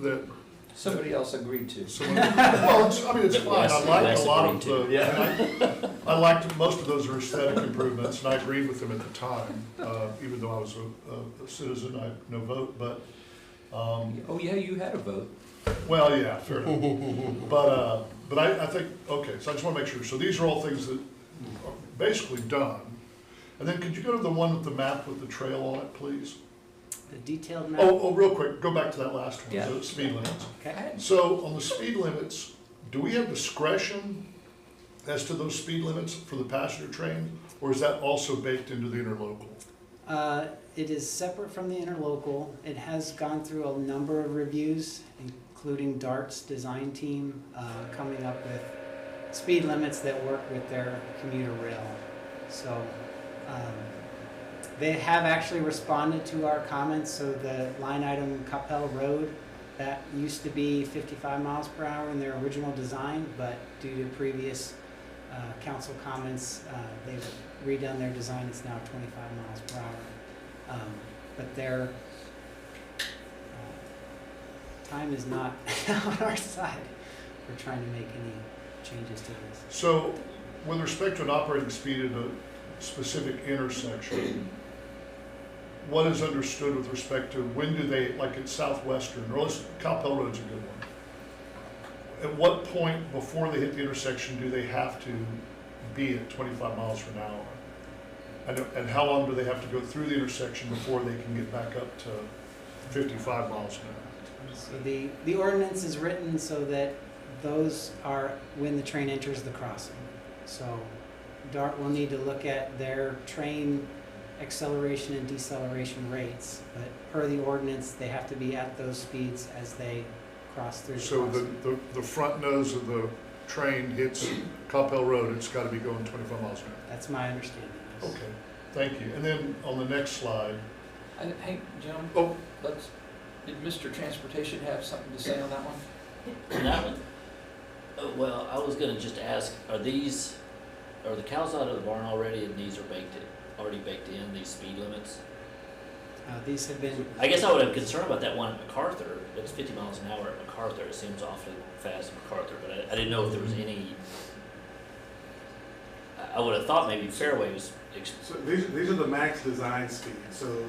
that Somebody else agreed to. someone, well, it's, I mean, it's That fine. I Wes- liked Wes a lot of agreed to. the, I liked, most of those are aesthetic improvements, and I agreed with them at the time, even though I was a citizen, I had no vote, but, Oh, yeah, you had a vote. well, yeah, fair enough. But I think, okay, so I just wanna make sure, so these are all things that are basically done. And then could you go to the one with the map with the trail on it, please? The detailed map. Oh, real quick, go back to that last one, Yeah. the speed limits. Okay. So on the speed limits, do we have discretion as to those speed limits for the passenger train? Or is that also baked into the interlocal? It is separate from the interlocal. It has gone through a number of reviews, including DART's design team, coming up with speed limits that work with their commuter rail. So they have actually responded to our comments. So the line item Coppell Road, that used to be 55 miles per hour in their original design, but due to previous council comments, they've redone their design. It's now 25 miles per hour. But their time is not on our side. We're trying to make any changes to this. So with respect to an operating speed at a specific intersection, what is understood with respect to when do they, like at Southwestern, or Coppell Road's a good one. At what point before they hit the intersection do they have to be at 25 miles per hour? And how long do they have to go through the intersection before they can get back up to 55 miles an hour? So the ordinance is written so that those are when the train enters the crossing. So DART will need to look at their train acceleration and deceleration rates, but per the ordinance, they have to be at those speeds as they cross through the So crossing. the front nose of the train hits Coppell Road, it's gotta be going 25 miles an hour. That's my understanding. Yes. Okay, thank you. And then on the next slide, Hey, Jim, oh, did Mr. Transportation have something to say on that one? On that one, well, I was gonna just ask, are the cows out of the barn already and these are already baked in, these speed limits? These have been, I guess I would have concern about that one at MacArthur. It's 50 miles an hour at MacArthur. It seems awfully fast at MacArthur, but I didn't know if there was any. I would have thought maybe Fairway was. So these are the max design speed, so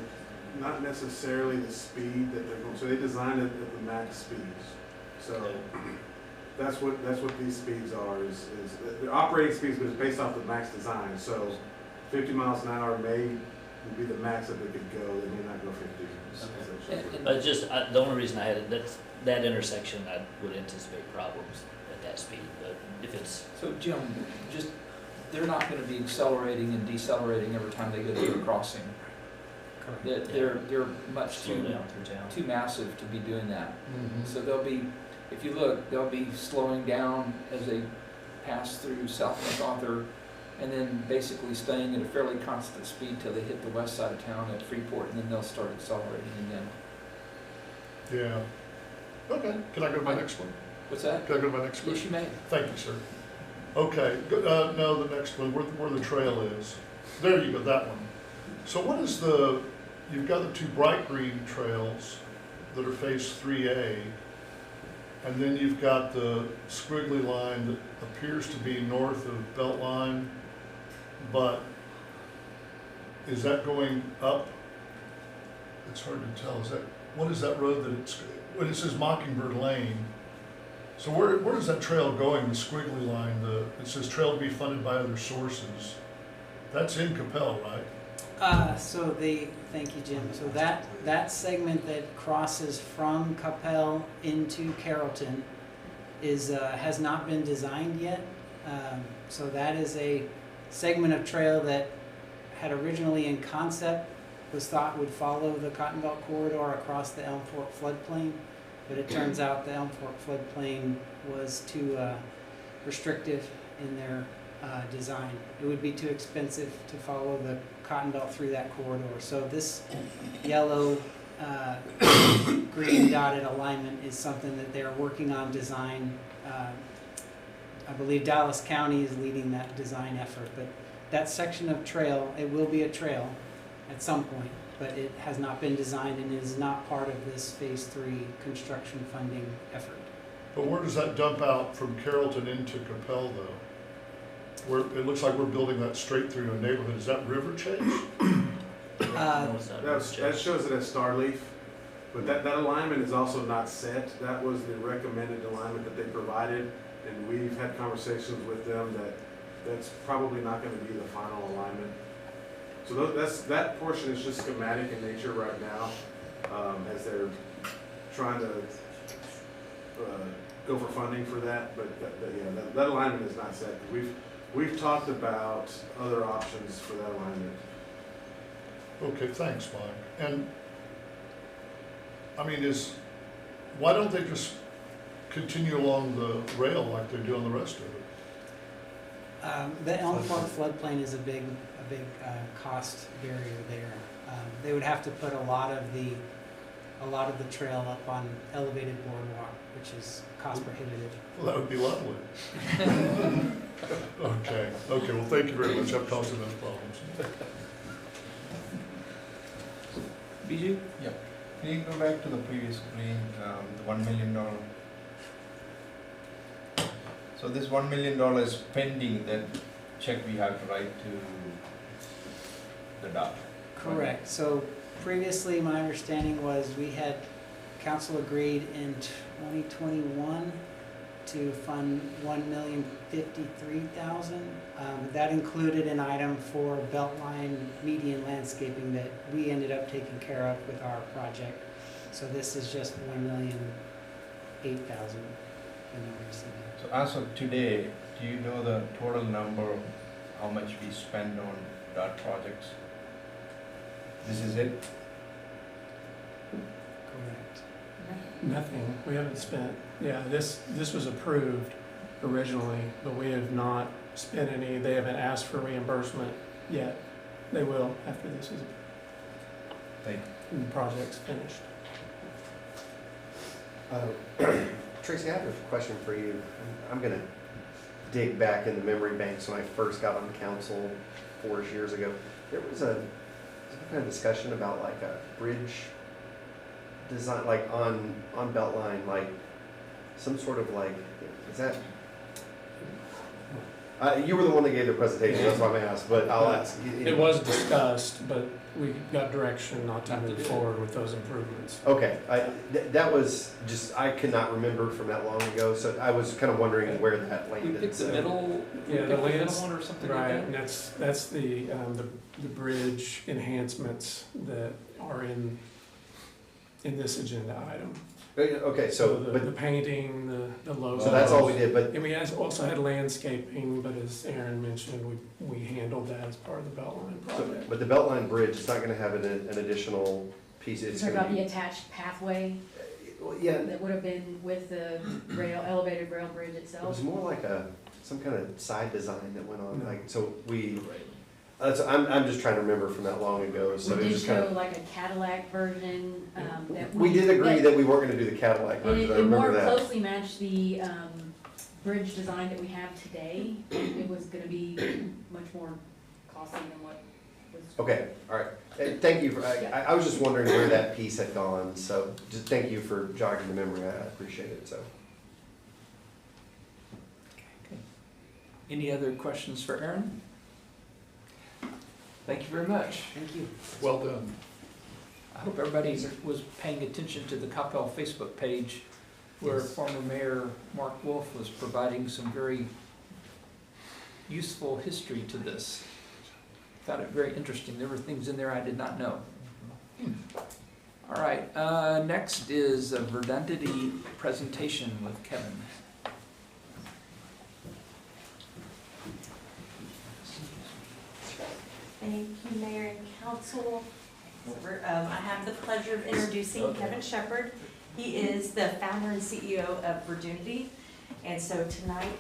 not necessarily the speed that they're going, so they designed it at the max speeds. So that's what these speeds are, is the operating speeds is based off the max design. So 50 miles an hour would be the max that they could go, they may not go 50. But just the only reason I had it, that intersection, I would anticipate problems at that speed. But if it's So Jim, they're not gonna be accelerating and decelerating every time they go through a crossing. correct. They're much slow too down through town. too massive to be doing that. mm-hmm. So if you look, they'll be slowing down as they pass through South MacArthur, and then basically staying at a fairly constant speed till they hit the west side of town at Freeport, and then they'll start accelerating again. Yeah. Okay, can I go to my next one? What's that? Can I go to my next Yes, question? you may. Thank you, sir. Okay, no, the next one, where the trail is. There you go, that one. So what is you've got the two bright green trails that are phase 3A, and then you've got the squiggly line that appears to be north of Beltline, but is that going up? It's hard to tell. What is that road when it says Mockingbird Lane? So where is that trail going, the squiggly line, it says trail to be funded by other sources? That's in Coppell, right? Thank you, Jim. So that segment that crosses from Coppell into Carrollton has not been designed yet. So that is a segment of trail that had originally in concept was thought would follow the Cotton Belt corridor across the Elm Fork floodplain, but it turns out the Elm Fork floodplain was too restrictive in their design. It would be too expensive to follow the Cotton Belt through that corridor. So this yellow green dotted alignment is something that they're working on design. I believe Dallas County is leading that design effort, but that section of trail, it will be a trail at some point, but it has not been designed and is not part of this phase 3 construction funding effort. But where does that dump out from Carrollton into Coppell, though? Where it looks like we're building that straight through a neighborhood. Is that River Chase? That shows it as Starleaf, but that alignment is also not set. That was the recommended alignment that they provided, and we've had conversations with them that's probably not gonna be the final alignment. So that portion is just schematic in nature right now, as they're trying to go for funding for that, but that alignment is not set. We've talked about other options for that alignment. Okay, thanks, Mike. And, I mean, why don't they just continue along the rail like they do on the rest of it? The Elm Fork floodplain is a big cost barrier there. They would have to put a lot of the trail up on elevated boardwalk, which is cost prohibitive. Well, that would be lovely. Okay, well, thank you very much. I've caused enough problems. Bijou? Yep. Can you go back to the previous screen, the $1 million? So this $1 million is pending that check we have to write to the DOT. Correct. So previously, my understanding was council agreed in 2021 to fund $1,053,000. That included an item for Beltline median landscaping that we ended up taking care of with our project. So this is just $1,008,000. So as of today, do you know the total number of how much we spend on DOT projects? This is it? Correct. Nothing, we haven't spent, this was approved originally, but we have not spent any, they haven't asked for reimbursement yet. They will after this is, Thank you. and the project's finished. Tracy, I have a question for you. I'm gonna dig back in the memory banks when I first got on council 4 years ago. There was some kind of discussion about like a bridge design, like on Beltline, like some sort of like, is that? You were the one that gave the presentation, that's why I'm asked, but I'll ask. It was discussed, but we got direction not to move forward with those improvements. Okay, that was just, I could not remember from that long ago, so I was kind of wondering where that We landed. picked the so. middle, Yeah, the lands, one or something like right, that? and that's the bridge enhancements that are in this agenda item. Okay, so, the but, painting, the logo. so that's all we did, but, And we also had landscaping, but as Aaron mentioned, we handled that as part of the Beltline project. but the Beltline Bridge is not gonna have an additional piece, it's Talking gonna about the be. attached pathway Yeah, that would have been with the elevated rail bridge it itself. was more like some kind of side design that went on, like, so we, I'm just trying to remember from that long ago, so We it did just kind show of. like a Cadillac version, that. We did agree that we weren't gonna do the Cadillac And version, I it more remember that. closely matched the, bridge design that we have today. It was gonna be much more costly than what was. Okay, all right. Thank you. I was just wondering where that piece had gone, so just thank you for jogging the memory. I appreciate it, so. Any other questions for Aaron? Thank you very much. Thank you. Well done. I hope everybody was paying attention to the Coppell Facebook page where Yes. former Mayor Mark Wolf was providing some very useful history to this. Found it very interesting. There were things in there I did not know. All right, next is a Verdantity presentation with Kevin. Thank you, Mayor and Council. I have the pleasure of introducing Kevin Shepard. He is the founder and CEO of Verdunity. And so tonight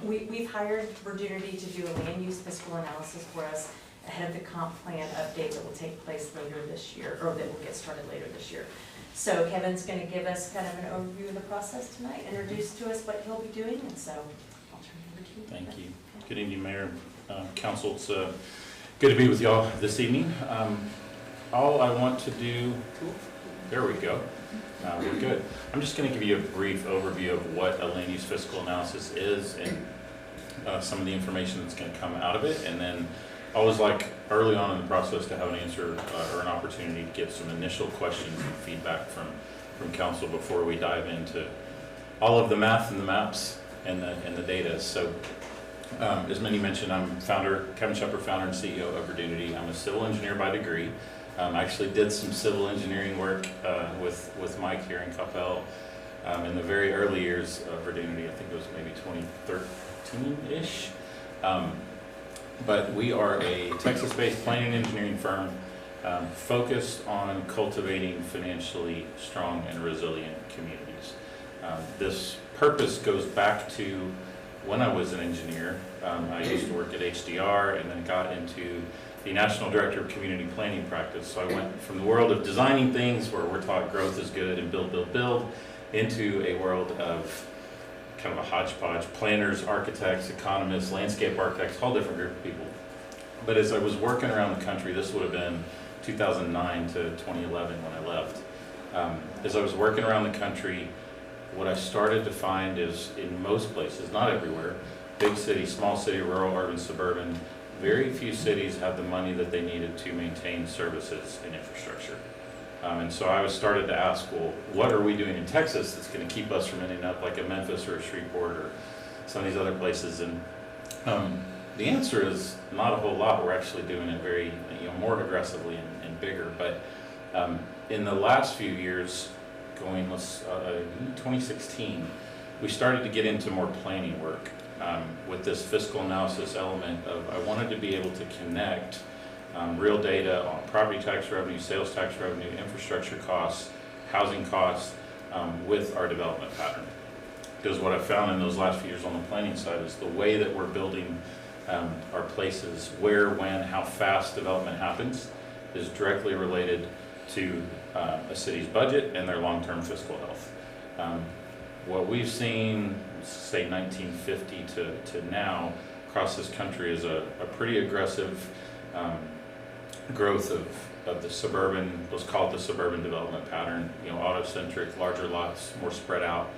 we've hired Verdunity to do a land use fiscal analysis for us ahead of the comp plan update that will take place later this year, or that will get started later this year. So Kevin's going to give us kind of an overview of the process tonight, introduce to us what he'll be doing, and so I'll turn it over to you. Thank you. Good evening, Mayor, Council. It's good to be with y'all this evening. All I want to do, there we go. We're good. I'm just going to give you a brief overview of what a land use fiscal analysis is and some of the information that's going to come out of it. And then I always like early on in the process to have an answer or an opportunity to get some initial questions and feedback from council before we dive into all of the math and the maps and the data. So as many mentioned, I'm Kevin Shepard, founder and CEO of Verdunity. I'm a civil engineer by degree. I actually did some civil engineering work with Mike here in Coppell in the very early years of Verdunity. I think it was maybe 2013-ish. But we are a Texas-based planning and engineering firm focused on cultivating financially strong and resilient communities. This purpose goes back to when I was an engineer. I used to work at HDR and then got into the National Director of Community Planning practice. So I went from the world of designing things where we're taught growth is good and build, build, build, into a world of kind of a hodgepodge, planners, architects, economists, landscape architects, a whole different group of people. But as I was working around the country, this would have been 2009 to 2011 when I left. As I was working around the country, what I started to find is in most places, not everywhere, big city, small city, rural, urban, suburban, very few cities have the money that they needed to maintain services and infrastructure. And so I was started to ask, well, what are we doing in Texas that's going to keep us from ending up like a Memphis or a Shreveport or some of these other places? And the answer is not a whole lot. We're actually doing it very, more aggressively and bigger. But in the last few years, going 2016, we started to get into more planning work with this fiscal analysis element of I wanted to be able to connect real data on property tax revenue, sales tax revenue, infrastructure costs, housing costs with our development pattern. Because what I found in those last few years on the planning side is the way that we're building our places, where, when, how fast development happens is directly related to a city's budget and their long-term fiscal health. What we've seen, say 1950 to now across this country is a pretty aggressive growth of the suburban, let's call it the suburban development pattern, auto-centric, larger lots, more spread out.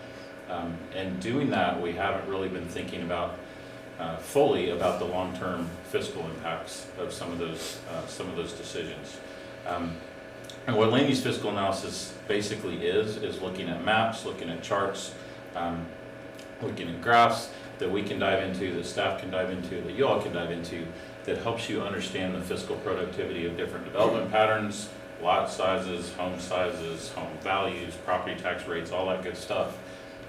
And doing that, we haven't really been thinking about fully about the long-term fiscal impacts of some of those decisions. And what land use fiscal analysis basically is looking at maps, looking at charts, looking at graphs that we can dive into, that staff can dive into, that you all can dive into, that helps you understand the fiscal productivity of different development patterns, lot sizes, home values, property tax rates, all that good stuff.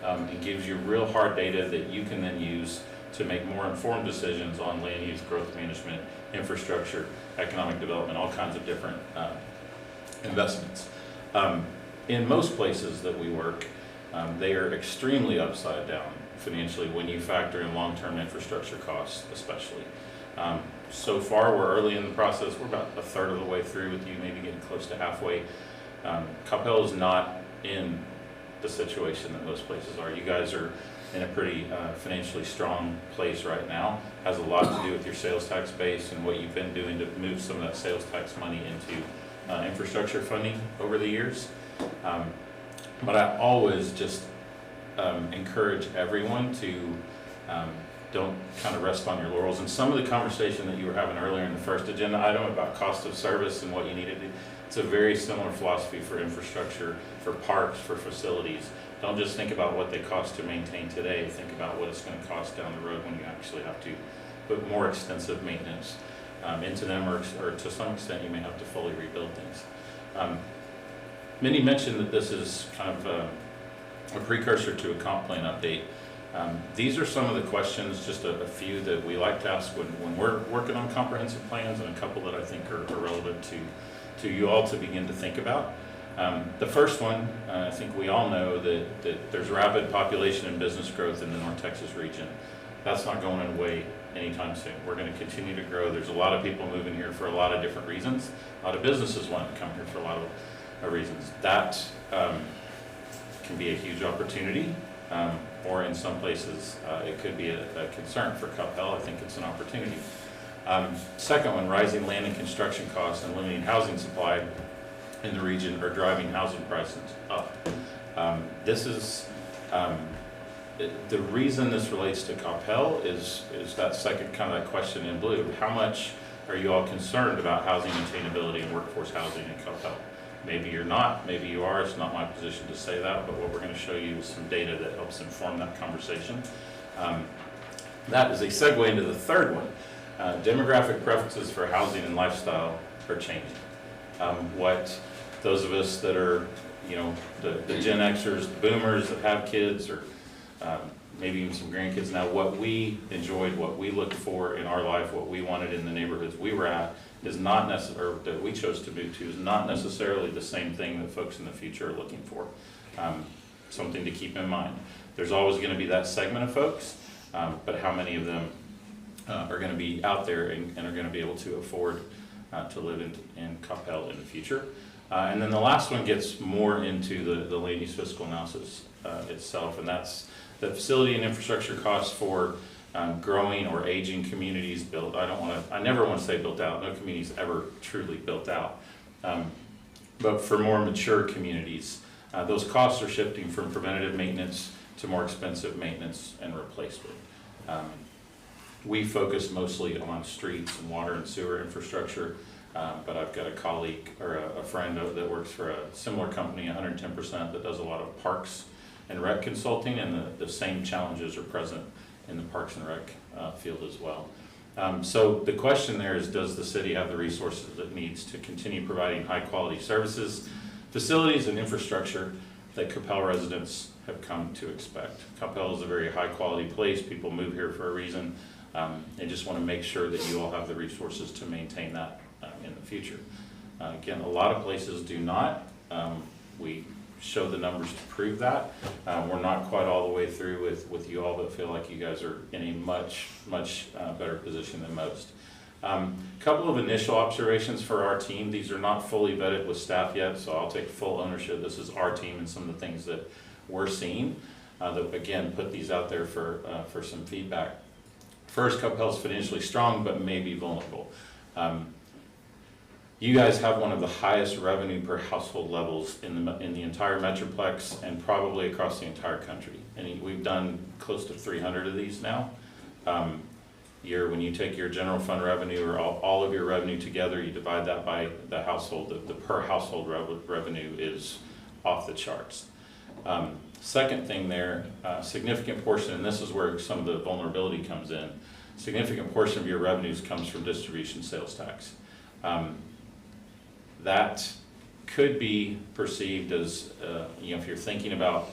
It gives you real hard data that you can then use to make more informed decisions on land use, growth management, infrastructure, economic development, all kinds of different investments. In most places that we work, they are extremely upside down financially when you factor in long-term infrastructure costs, especially. so far, we're early in the process. We're about a third of the way through with you, maybe getting close to halfway. Coppell is not in the situation that most places are. You guys are in a pretty financially strong place right now. Has a lot to do with your sales tax base and what you've been doing to move some of that sales tax money into infrastructure funding over the years. But I always just encourage everyone to don't kind of rest on your laurels. And some of the conversation that you were having earlier in the first agenda item about cost of service and what you needed to do, it's a very similar philosophy for infrastructure, for parks, for facilities. Don't just think about what they cost to maintain today, think about what it's going to cost down the road when you actually have to put more extensive maintenance into them, or to some extent you may have to fully rebuild things. Many mentioned that this is kind of a precursor to a comp plan update. These are some of the questions, just a few that we like to ask when we're working on comprehensive plans, and a couple that I think are relevant to you all to begin to think about. The first one, I think we all know that there's rapid population and business growth in the North Texas region. That's not going away anytime soon. We're going to continue to grow. There's a lot of people moving here for a lot of different reasons. A lot of businesses want to come here for a lot of reasons. That can be a huge opportunity, or in some places it could be a concern. For Coppell, I think it's an opportunity. Second one, rising land and construction costs and limiting housing supply in the region are driving housing prices up. This is the reason this relates to Coppell is that second kind of that question in blue. How much are you all concerned about housing attainability and workforce housing in Coppell? Maybe you're not, maybe you are. It's not my position to say that, but what we're going to show you is some data that helps inform that conversation. That is a segue into the third one. Demographic preferences for housing and lifestyle are changing. What those of us that are, the Gen Xers, the boomers that have kids, or maybe even some grandkids now, what we enjoyed, what we looked for in our life, what we wanted in the neighborhoods we were at, is not necessarily, or that we chose to move to, is not necessarily the same thing that folks in the future are looking for. Something to keep in mind. There's always going to be that segment of folks, but how many of them are going to be out there and are going to be able to afford to live in Coppell in the future. And then the last one gets more into the land use fiscal analysis itself, and that's the facility and infrastructure costs for growing or aging communities built. I never want to say built out. No community is ever truly built out. But for more mature communities, those costs are shifting from preventative maintenance to more expensive maintenance and replacement. We focus mostly on streets and water and sewer infrastructure, but I've got a colleague or a friend that works for a similar company, 110%, that does a lot of parks and rec consulting, and the same challenges are present in the parks and rec field as well. So the question there is, does the city have the resources it needs to continue providing high quality services, facilities, and infrastructure that Coppell residents have come to expect? Coppell is a very high quality place. People move here for a reason. They just want to make sure that you all have the resources to maintain that in the future. Again, a lot of places do not. We show the numbers to prove that. We're not quite all the way through with you all, but feel like you guys are in a much better position than most. Couple of initial observations for our team. These are not fully vetted with staff yet, so I'll take full ownership. This is our team and some of the things that we're seeing that, again, put these out there for some feedback. First, Coppell's financially strong, but may be vulnerable. You guys have one of the highest revenue per household levels in the entire Metroplex and probably across the entire country. And we've done close to 300 of these now. When you take your general fund revenue or all of your revenue together, you divide that by the household, the per household revenue is off the charts. Second thing there, significant portion, and this is where some of the vulnerability comes in, significant portion of your revenues comes from distribution sales tax. That could be perceived as, if you're thinking about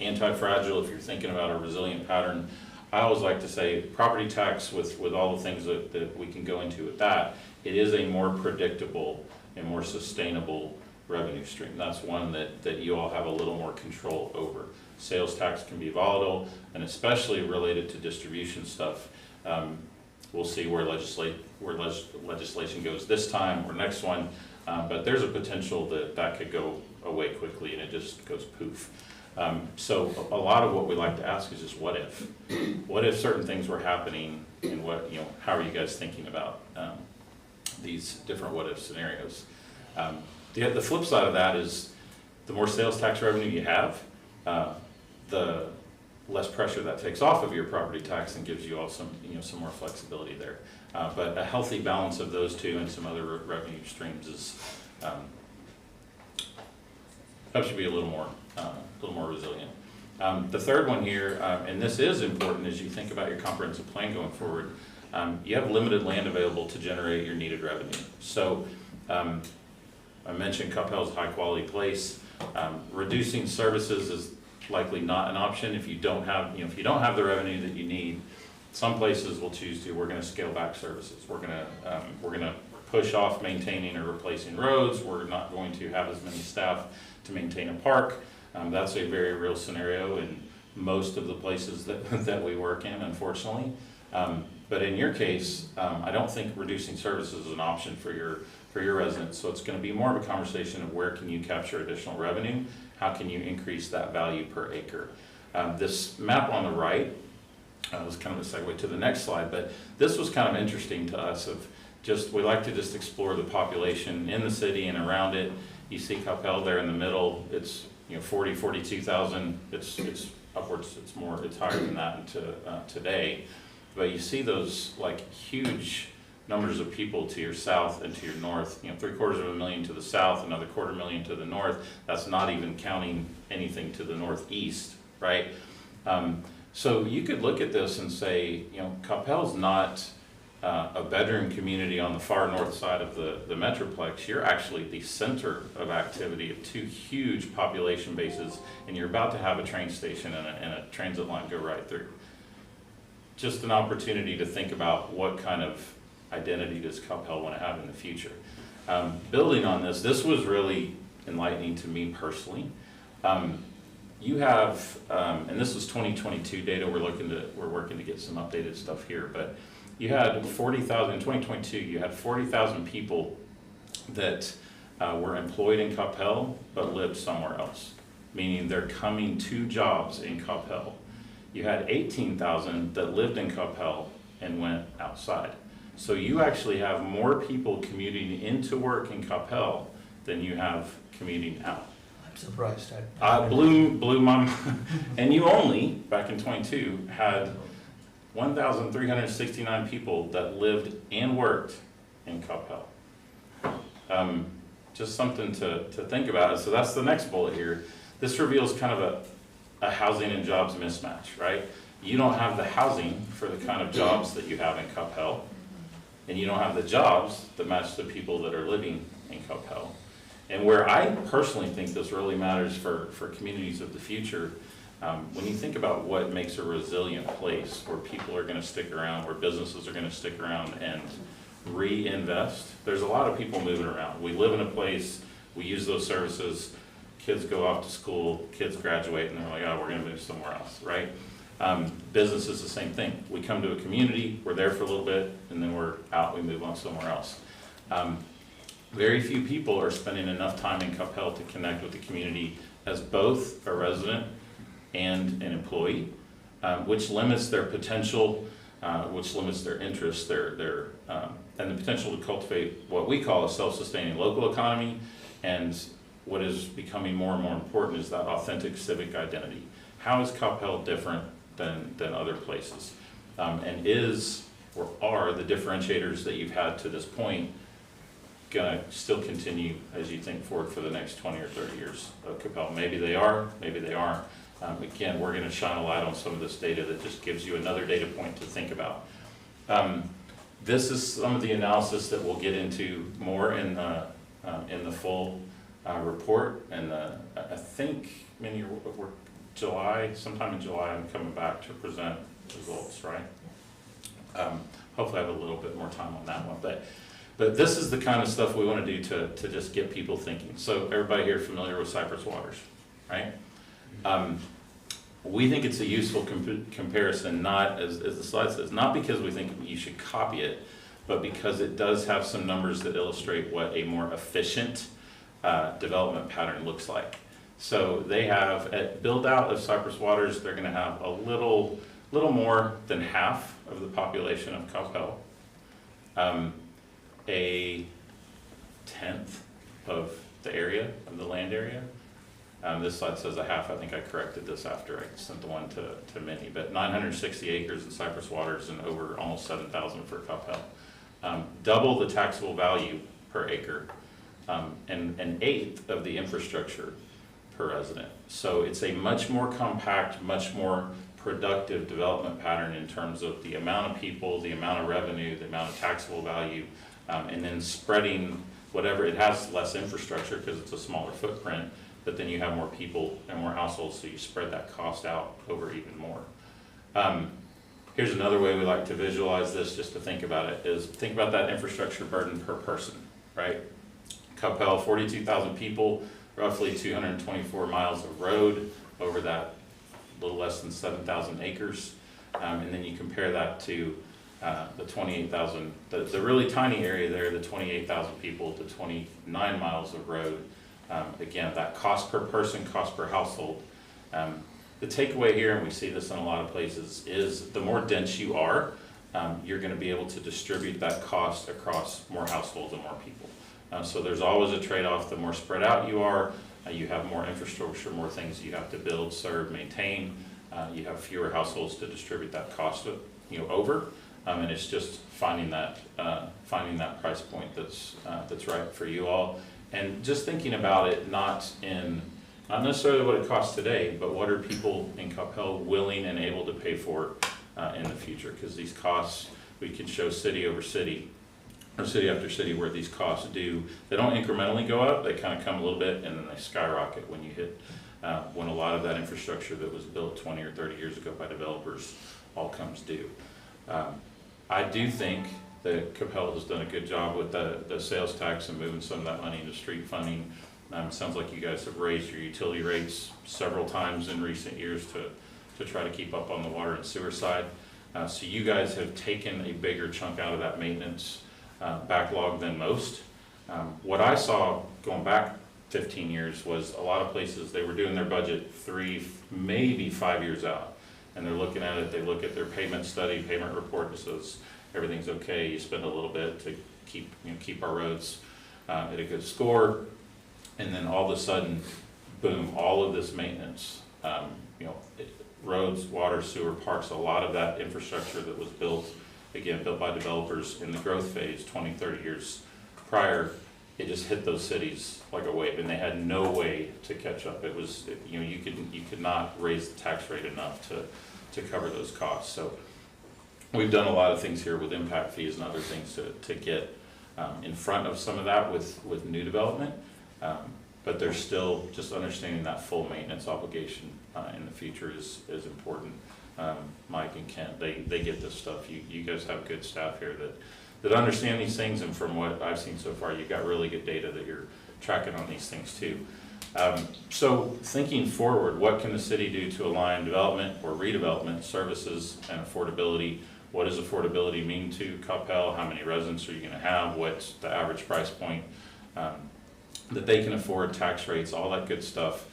anti-fragile, if you're thinking about a resilient pattern, I always like to say property tax, with all the things that we can go into with that, it is a more predictable and more sustainable revenue stream. That's one that you all have a little more control over. Sales tax can be volatile, and especially related to distribution stuff. We'll see where legislation goes this time or next one, but there's a potential that that could go away quickly and it just goes poof. So a lot of what we like to ask is just what if? What if certain things were happening, and what, you know, how are you guys thinking about these different what if scenarios? The flip side of that is the more sales tax revenue you have, the less pressure that takes off of your property tax and gives you all some, you know, some more flexibility there. But a healthy balance of those two and some other revenue streams is helps you be a little more resilient. The third one here, and this is important as you think about your comprehensive plan going forward, you have limited land available to generate your needed revenue. So I mentioned Coppell's a high quality place. Reducing services is likely not an option if you don't have, if you don't have the revenue that you need. Some places will choose to, we're going to scale back services. We're going to push off maintaining or replacing roads. We're not going to have as many staff to maintain a park. That's a very real scenario in most of the places that we work in, unfortunately. But in your case, I don't think reducing services is an option for your residents. So it's going to be more of a conversation of where can you capture additional revenue? How can you increase that value per acre? This map on the right was kind of a segue to the next slide, but this was kind of interesting to us. We like to just explore the population in the city and around it. You see Coppell there in the middle. It's 42,000. It's upwards. It's higher than that today. But you see those like huge numbers of people to your south and to your north. 750,000 to the south, another 250,000 to the north. That's not even counting anything to the northeast, right? So you could look at this and say, Coppell's not a bedroom community on the far north side of the Metroplex. You're actually the center of activity of two huge population bases, and you're about to have a train station and a transit line go right through. Just an opportunity to think about what kind of identity does Coppell want to have in the future. Building on this was really enlightening to me personally. You have, and this is 2022 data, we're working to get some updated stuff here, but you had 40,000, in 2022, you had 40,000 people that were employed in Coppell but lived somewhere else, meaning they're coming to jobs in Coppell. You had 18,000 that lived in Coppell and went outside. So you actually have more people commuting into work in Coppell than you have commuting out. I'm surprised. Blew my and you only, back in 22, had 1,369 people that lived and worked in Coppell. Just something to think about. So that's the next bullet here. This reveals kind of a housing and jobs mismatch, right? You don't have the housing for the kind of jobs that you have in Coppell, and you don't have the jobs that match the people that are living in Coppell. And where I personally think this really matters for communities of the future, when you think about what makes a resilient place where people are going to stick around, where businesses are going to stick around and reinvest, there's a lot of people moving around. We live in a place, we use those services, kids go off to school, kids graduate, and they're like, oh, we're going to move somewhere else, right? Business is the same thing. We come to a community, we're there for a little bit, and then we're out, we move on somewhere else. Very few people are spending enough time in Coppell to connect with the community as both a resident and an employee, which limits their potential, which limits their interests, and the potential to cultivate what we call a self-sustaining local economy. And what is becoming more and more important is that authentic civic identity. How is Coppell different than other places? And is or are the differentiators that you've had to this point going to still continue as you think forward for the next 20 or 30 years of Coppell? Maybe they are, maybe they aren't. Again, we're going to shine a light on some of this data that just gives you another data point to think about. This is some of the analysis that we'll get into more in the full report. And I think we're sometime in July, I'm coming back to present results, right? Hopefully I have a little bit more time on that one. But this is the kind of stuff we want to do to just get people thinking. So everybody here familiar with Cypress Waters, right? We think it's a useful comparison, not, as the slide says, not because we think you should copy it, but because it does have some numbers that illustrate what a more efficient development pattern looks like. So they have, at build out of Cypress Waters, they're gonna have a little more than half of the population of Coppell, a tenth of the area, of the land area. This slide says a half. I think I corrected this after I sent the one to Minnie, but 960 acres in Cypress Waters and over almost 7,000 for Coppell. Double the taxable value per acre, and an eighth of the infrastructure per resident. So it's a much more compact, much more productive development pattern in terms of the amount of people, the amount of revenue, the amount of taxable value, and then spreading whatever. It has less infrastructure because it's a smaller footprint, but then you have more people and more households, so you spread that cost out over even more. Here's another way we like to visualize this, just to think about it, is think about that infrastructure burden per person, right? Coppell, 42,000 people, roughly 224 miles of road over that little less than 7,000 acres. And then you compare that to the 28,000, the really tiny area there, the 28,000 people to 29 miles of road. Again, that cost per person, cost per household. The takeaway here, and we see this in a lot of places, is the more dense you are, you're going to be able to distribute that cost across more households and more people. So there's always a trade-off. The more spread out you are, you have more infrastructure, more things you have to build, serve, maintain. You have fewer households to distribute that cost over, and it's just finding that price point that's right for you all. And just thinking about it, not necessarily what it costs today, but what are people in Coppell willing and able to pay for in the future? Because these costs, we can show city over city, or city after city, where these costs they don't incrementally go up, they kind of come a little bit and then they skyrocket when you hit, when a lot of that infrastructure that was built 20 or 30 years ago by developers all comes due. I do think that Coppell has done a good job with the sales tax and moving some of that money into street funding. Sounds like you guys have raised your utility rates several times in recent years to try to keep up on the water and sewer side. So you guys have taken a bigger chunk out of that maintenance backlog than most. What I saw going back 15 years was a lot of places, they were doing their budget 3, maybe 5 years out. And they're looking at it, they look at their payment study, payment report, and says everything's okay, you spend a little bit to keep our roads at a good score. And then all of a sudden, boom, all of this maintenance, roads, water, sewer, parks, a lot of that infrastructure that was built by developers in the growth phase 20, 30 years prior, it just hit those cities like a wave, and they had no way to catch up. It was, you could not raise the tax rate enough to cover those costs. So we've done a lot of things here with impact fees and other things to get in front of some of that with new development. But there's still just understanding that full maintenance obligation in the future is important. Mike and Kent, they get this stuff. You guys have good staff here that understand these things, and from what I've seen so far, you've got really good data that you're tracking on these things too. So thinking forward, what can the city do to align development or redevelopment services and affordability? What does affordability mean to Coppell? How many residents are you going to have? What's the average price point that they can afford, tax rates, all that good stuff.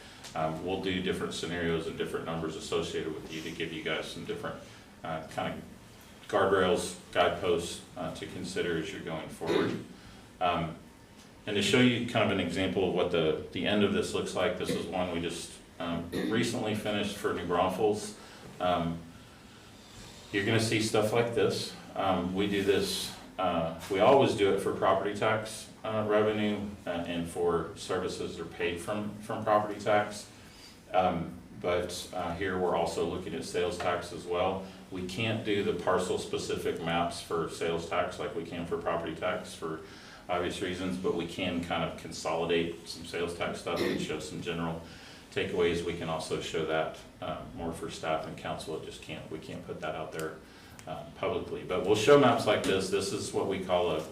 We'll do different scenarios and different numbers associated with you to give you guys some different kind of guardrails, guideposts to consider as you're going forward. And to show you kind of an example of what the end of this looks like, this is one we just recently finished for New Braunfels. You're going to see stuff like this. We do this, we always do it for property tax revenue and for services that are paid from property tax. But here we're also looking at sales tax as well. We can't do the parcel specific maps for sales tax like we can for property tax for obvious reasons, but we can kind of consolidate some sales tax stuff and show some general takeaways. We can also show that more for staff and council. We can't put that out there publicly, but we'll show maps like this. This is what we call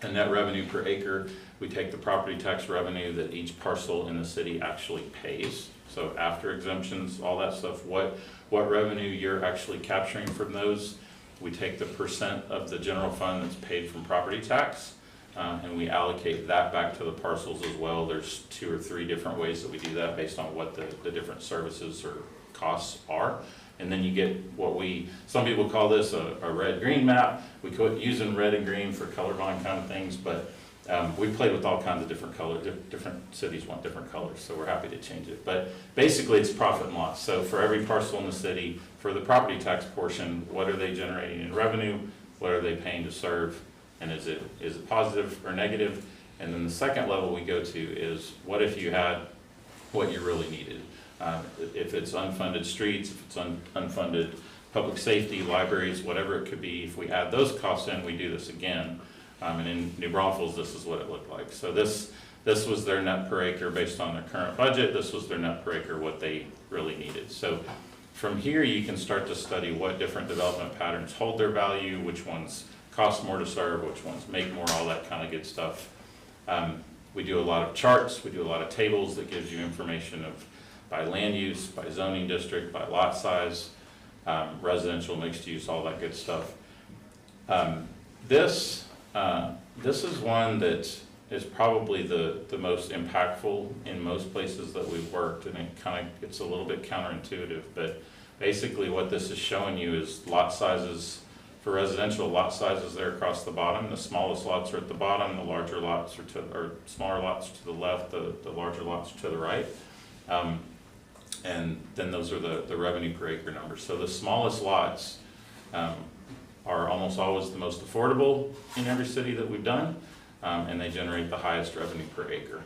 And net revenue per acre, we take the property tax revenue that each parcel in the city actually pays. So after exemptions, all that stuff, what revenue you're actually capturing from those, we take the percent of the general fund that's paid from property tax, and we allocate that back to the parcels as well. There's 2 or 3 different ways that we do that based on what the different services or costs are. And then you get what some people call this a red-green map. We quit using red and green for colorblind kind of things, but we played with all kinds of different colors. Different cities want different colors, so we're happy to change it. But basically, it's profit and loss. So for every parcel in the city, for the property tax portion, what are they generating in revenue? What are they paying to serve? And is it positive or negative? And then the second level we go to is, what if you had what you really needed? If it's unfunded streets, if it's unfunded public safety, libraries, whatever it could be, if we add those costs in, we do this again. And in New Braunfels, this is what it looked like. So this was their net per acre based on their current budget. This was their net per acre, what they really needed. So from here, you can start to study what different development patterns hold their value, which ones cost more to serve, which ones make more, all that kind of good stuff. We do a lot of charts. We do a lot of tables that gives you information of by land use, by zoning district, by lot size, residential, mixed use, all that good stuff. This is one that is probably the most impactful in most places that we've worked, and it's a little bit counterintuitive, but basically what this is showing you is lot sizes. For residential, lot sizes there across the bottom. The smallest lots are at the bottom, the larger lots are smaller lots to the left, the larger lots to the right. And then those are the revenue per acre numbers. So the smallest lots are almost always the most affordable in every city that we've done, and they generate the highest revenue per acre.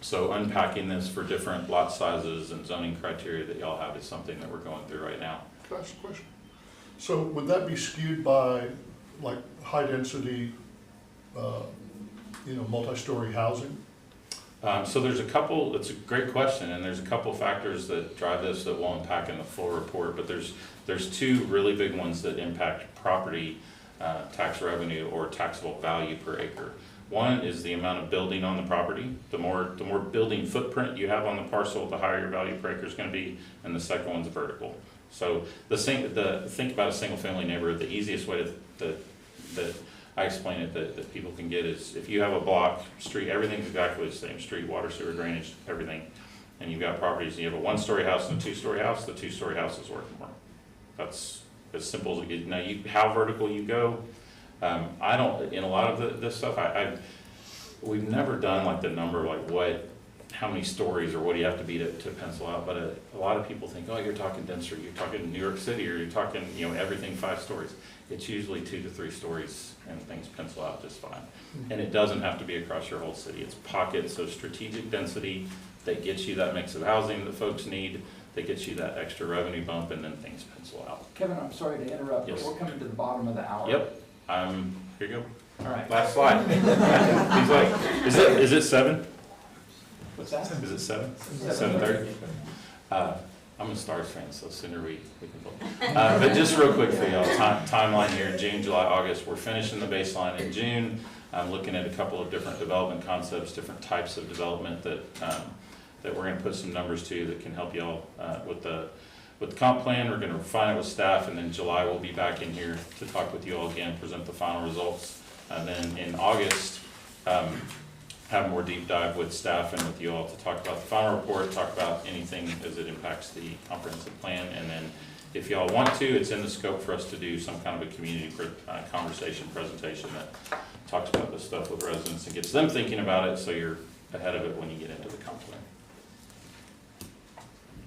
So unpacking this for different lot sizes and zoning criteria that y'all have is something that we're going through right now. Can I ask a question? So would that be skewed by like high density, multi-story housing? So there's a couple, it's a great question, and there's a couple factors that drive this that we'll unpack in the full report, but there's 2 really big ones that impact property tax revenue or taxable value per acre. One is the amount of building on the property. The more building footprint you have on the parcel, the higher your value per acre is going to be, and the second one's vertical. So think about a single family neighborhood. The easiest way that I explain it that people can get is if you have a block, street, everything's exactly the same, street, water, sewer, drainage, everything, and you've got properties, and you have a 1-story house and a 2-story house, the 2-story house is worth more. That's as simple as it gets. Now, how vertical you go, I don't, in a lot of this stuff, we've never done like the number, like how many stories or what do you have to be to pencil out, but a lot of people think, oh, you're talking denser, you're talking New York City, or you're talking, everything 5 stories. It's usually 2 to 3 stories and things pencil out just fine. And it doesn't have to be across your whole city. It's pockets of strategic density that gets you that mix of housing that folks need, that gets you that extra revenue bump, and then things pencil out. Kevin, I'm sorry to interrupt, Yes. but we're coming to the bottom of the hour. Yep, here you go. All right. Last slide. He's like, is it 7? What's that? Is it 7? 7:30? I'm a Stars fan, so sooner we can vote. But just real quick for y'all, timeline here, June, July, August, we're finishing the baseline in June. I'm looking at a couple of different development concepts, different types of development that we're gonna put some numbers to that can help y'all with the comp plan. We're gonna refine it with staff, and then July we'll be back in here to talk with you all again, present the final results. And then in August, have more deep dive with staff and with you all to talk about the final report, talk about anything as it impacts the comprehensive plan. And then if y'all want to, it's in the scope for us to do some kind of a community conversation presentation that talks about this stuff with residents and gets them thinking about it, so you're ahead of it when you get into the comp plan.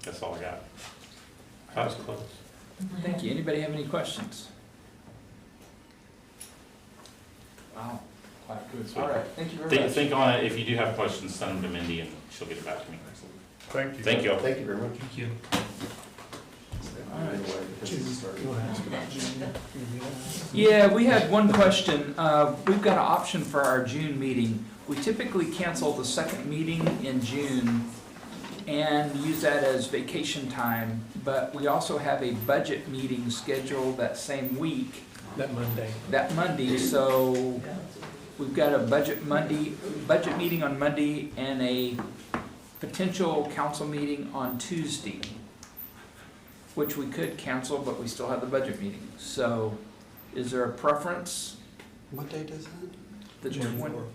That's all I got. That was close. Thank you. Anybody have any questions? Wow. Quite good. All right, thank you very much. Think on it. If you do have questions, send them to Mindy and she'll get it back to me. Thank you. Thank you all. Thank you very much. Thank you. Yeah, we had one question. We've got an option for our June meeting. We typically cancel the second meeting in June and use that as vacation time, but we also have a budget meeting scheduled that same week. that Monday. that Monday, so we've got a budget meeting on Monday and a potential council meeting on Tuesday, which we could cancel, but we still have the budget meeting. So is there a preference? What date is that? The 24th,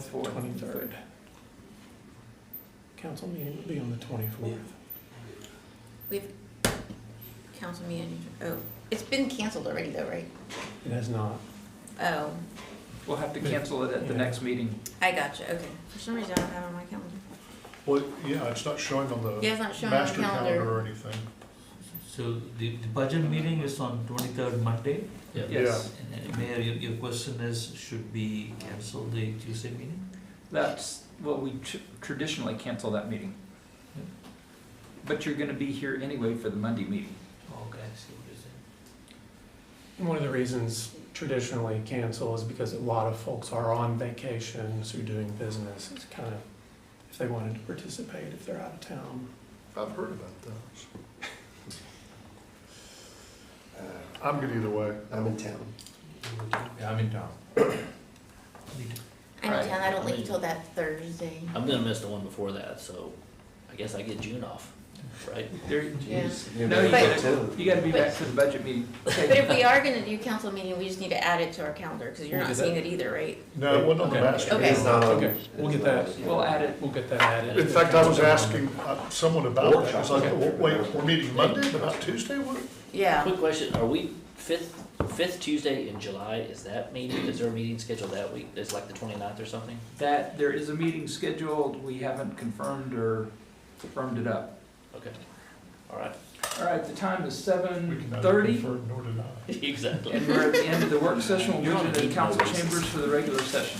23rd. Council meeting will be on the 24th. We've, council meeting, oh, it's been canceled already though, right? It has not. Oh, We'll have to cancel it at the next meeting. I gotcha, okay. For some reason I don't have it on my calendar. Well, yeah, it's not showing on the Yeah, it's not showing on the master calendar. calendar or anything. So the budget meeting is on 23rd Monday? Yes. And Mayor, your question is, should we cancel the Tuesday meeting? That's what we traditionally cancel that meeting. But you're gonna be here anyway for the Monday meeting. Okay, I see what you're saying. And one of the reasons traditionally cancel is because a lot of folks are on vacations or doing business. It's kind of, if they wanted to participate, if they're out of town. I've heard about those. I'm good either way. I'm in town. Yeah, I'm in town. I'm in Right. town, I don't leave till that Thursday. I'm gonna miss the one before that, so I guess I get June off, right? There, Yeah. no, you But- gotta be back to the budget meeting. But if we are gonna do council meeting, we just need to add it to our calendar, because you're We'll not do that. seeing it either, right? No, it wasn't on the Okay. master. Okay. It's not on. Okay, we'll get that. We'll add it. We'll get that added. In fact, I was asking someone about that. I was like, Okay. wait, we're meeting Monday, but not Tuesday? What? Yeah. Quick question, are we fifth Tuesday in July, is there a meeting scheduled that week? It's like the 29th or something? That, there is a meeting scheduled, we haven't confirmed or firmed it up. Okay, all right. All right, the time is We can neither 7:30, confirm nor deny. Exactly. and we're at the end of the work session. We'll move into the council chambers for the regular session.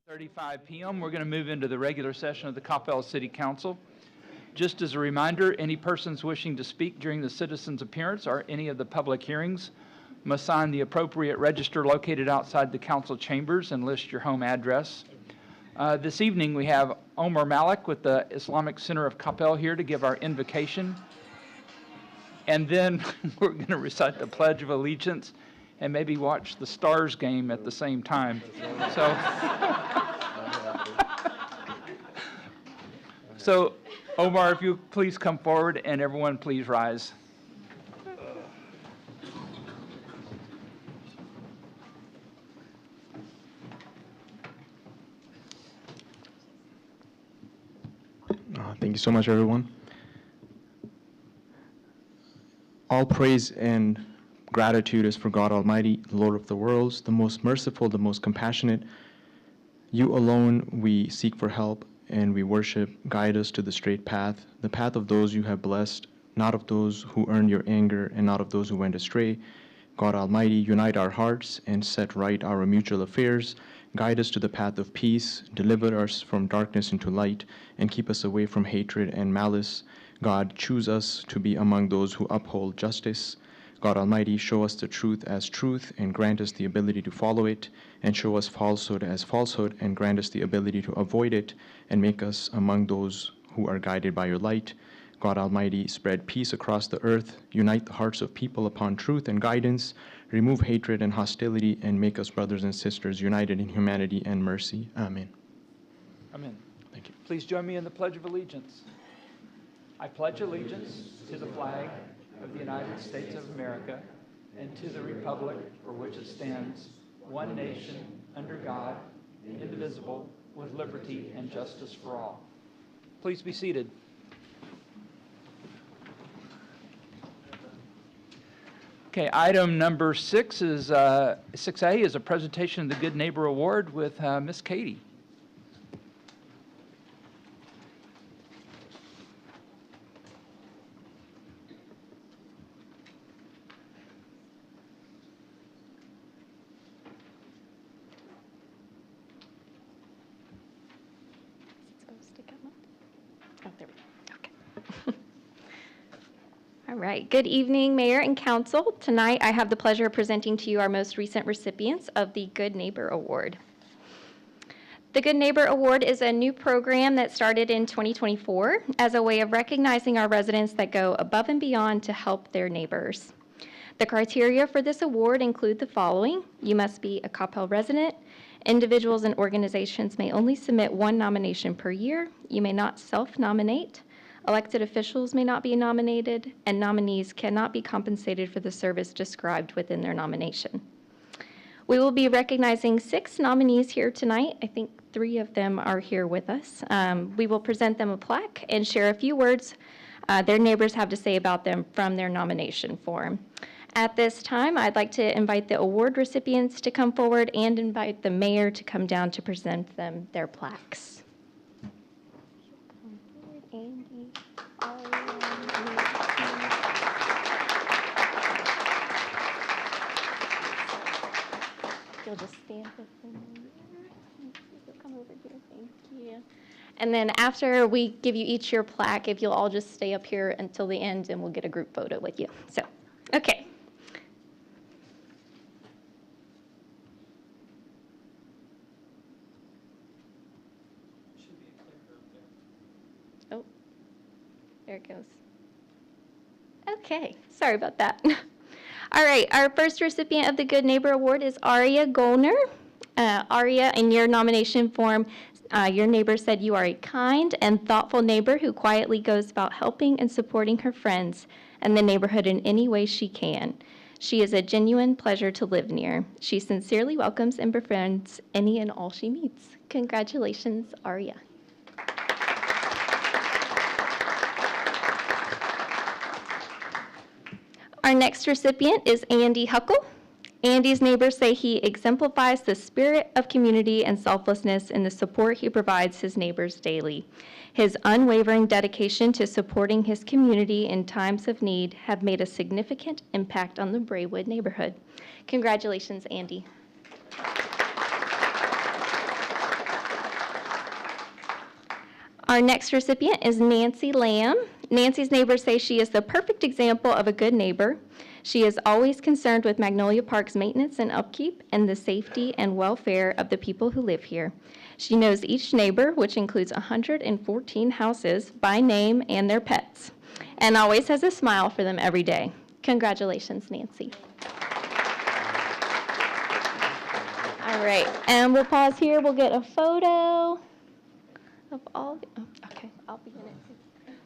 7:35 p.m. We're going to move into the regular session of the Coppell City Council. Just as a reminder, any persons wishing to speak during the citizens' appearance or any of the public hearings must sign the appropriate register located outside the council chambers and list your home address. This evening, we have Omar Malik with the Islamic Center of Coppell here to give our invocation. And then we're going to recite the Pledge of Allegiance and maybe watch the Stars game at the same time. So, Omar, if you please come forward, and everyone please rise. Thank you so much, everyone. All praise and gratitude is for God Almighty, the Lord of the worlds, the most merciful, the most compassionate. You alone we seek for help, and we worship. Guide us to the straight path, the path of those you have blessed, not of those who earned your anger, and not of those who went astray. God Almighty, unite our hearts and set right our mutual affairs. Guide us to the path of peace, deliver us from darkness into light, and keep us away from hatred and malice. God, choose us to be among those who uphold justice. God Almighty, show us the truth as truth and grant us the ability to follow it, and show us falsehood as falsehood and grant us the ability to avoid it, and make us among those who are guided by your light. God Almighty, spread peace across the earth, unite the hearts of people upon truth and guidance, remove hatred and hostility, and make us brothers and sisters united in humanity and mercy. Amen. Amen. Thank you. Please join me in the Pledge of Allegiance. I pledge allegiance to the flag of the United States of America and to the republic for which it stands, one nation, under God, indivisible, with liberty and justice for all. Please be seated. Okay, item number 6 is 6A is a presentation of the Good Neighbor Award with Miss Katie. All right. Good evening, Mayor and Council. Tonight, I have the pleasure of presenting to you our most recent recipients of the Good Neighbor Award. The Good Neighbor Award is a new program that started in 2024 as a way of recognizing our residents that go above and beyond to help their neighbors. The criteria for this award include the following. You must be a Coppell resident. Individuals and organizations may only submit one nomination per year. You may not self-nominate. Elected officials may not be nominated, and nominees cannot be compensated for the service described within their nomination. We will be recognizing 6 nominees here tonight. I think 3 of them are here with us. We will present them a plaque and share a few words their neighbors have to say about them from their nomination form. At this time, I'd like to invite the award recipients to come forward and invite the mayor to come down to present them their plaques. Andy, you'll just stand with them. You'll come over here. Thank you. And then after we give you each your plaque, if you'll all just stay up here until the end, and we'll get a group photo with you. So, okay. Oh, there it goes. Okay, sorry about that. All right, our first recipient of the Good Neighbor Award is Aria Golner. Aria, in your nomination form, your neighbor said you are a kind and thoughtful neighbor who quietly goes about helping and supporting her friends and the neighborhood in any way she can. She is a genuine pleasure to live near. She sincerely welcomes and befriends any and all she meets. Congratulations, Aria. Our next recipient is Andy Huckle. Andy's neighbors say he exemplifies the spirit of community and selflessness in the support he provides his neighbors daily. His unwavering dedication to supporting his community in times of need have made a significant impact on the Braywood neighborhood. Congratulations, Andy. Our next recipient is Nancy Lamb. Nancy's neighbors say she is the perfect example of a good neighbor. She is always concerned with Magnolia Park's maintenance and upkeep and the safety and welfare of the people who live here. She knows each neighbor, which includes 114 houses, by name and their pets, and always has a smile for them every day. Congratulations, Nancy. All right, and we'll pause here. We'll get a photo of all. Okay, I'll be in it.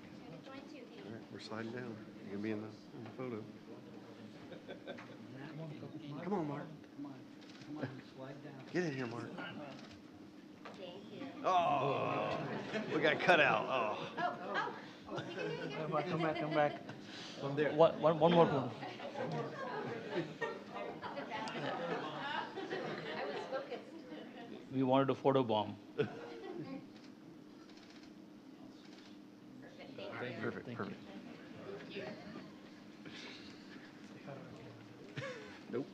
We're sliding down. You're gonna be in the photo. Come on, Mark. Come on, slide down. Get in here, Mark. Oh, we got cut out. Oh. Come back. From there. One more photo. We wanted a photo bomb. Perfect. Nope.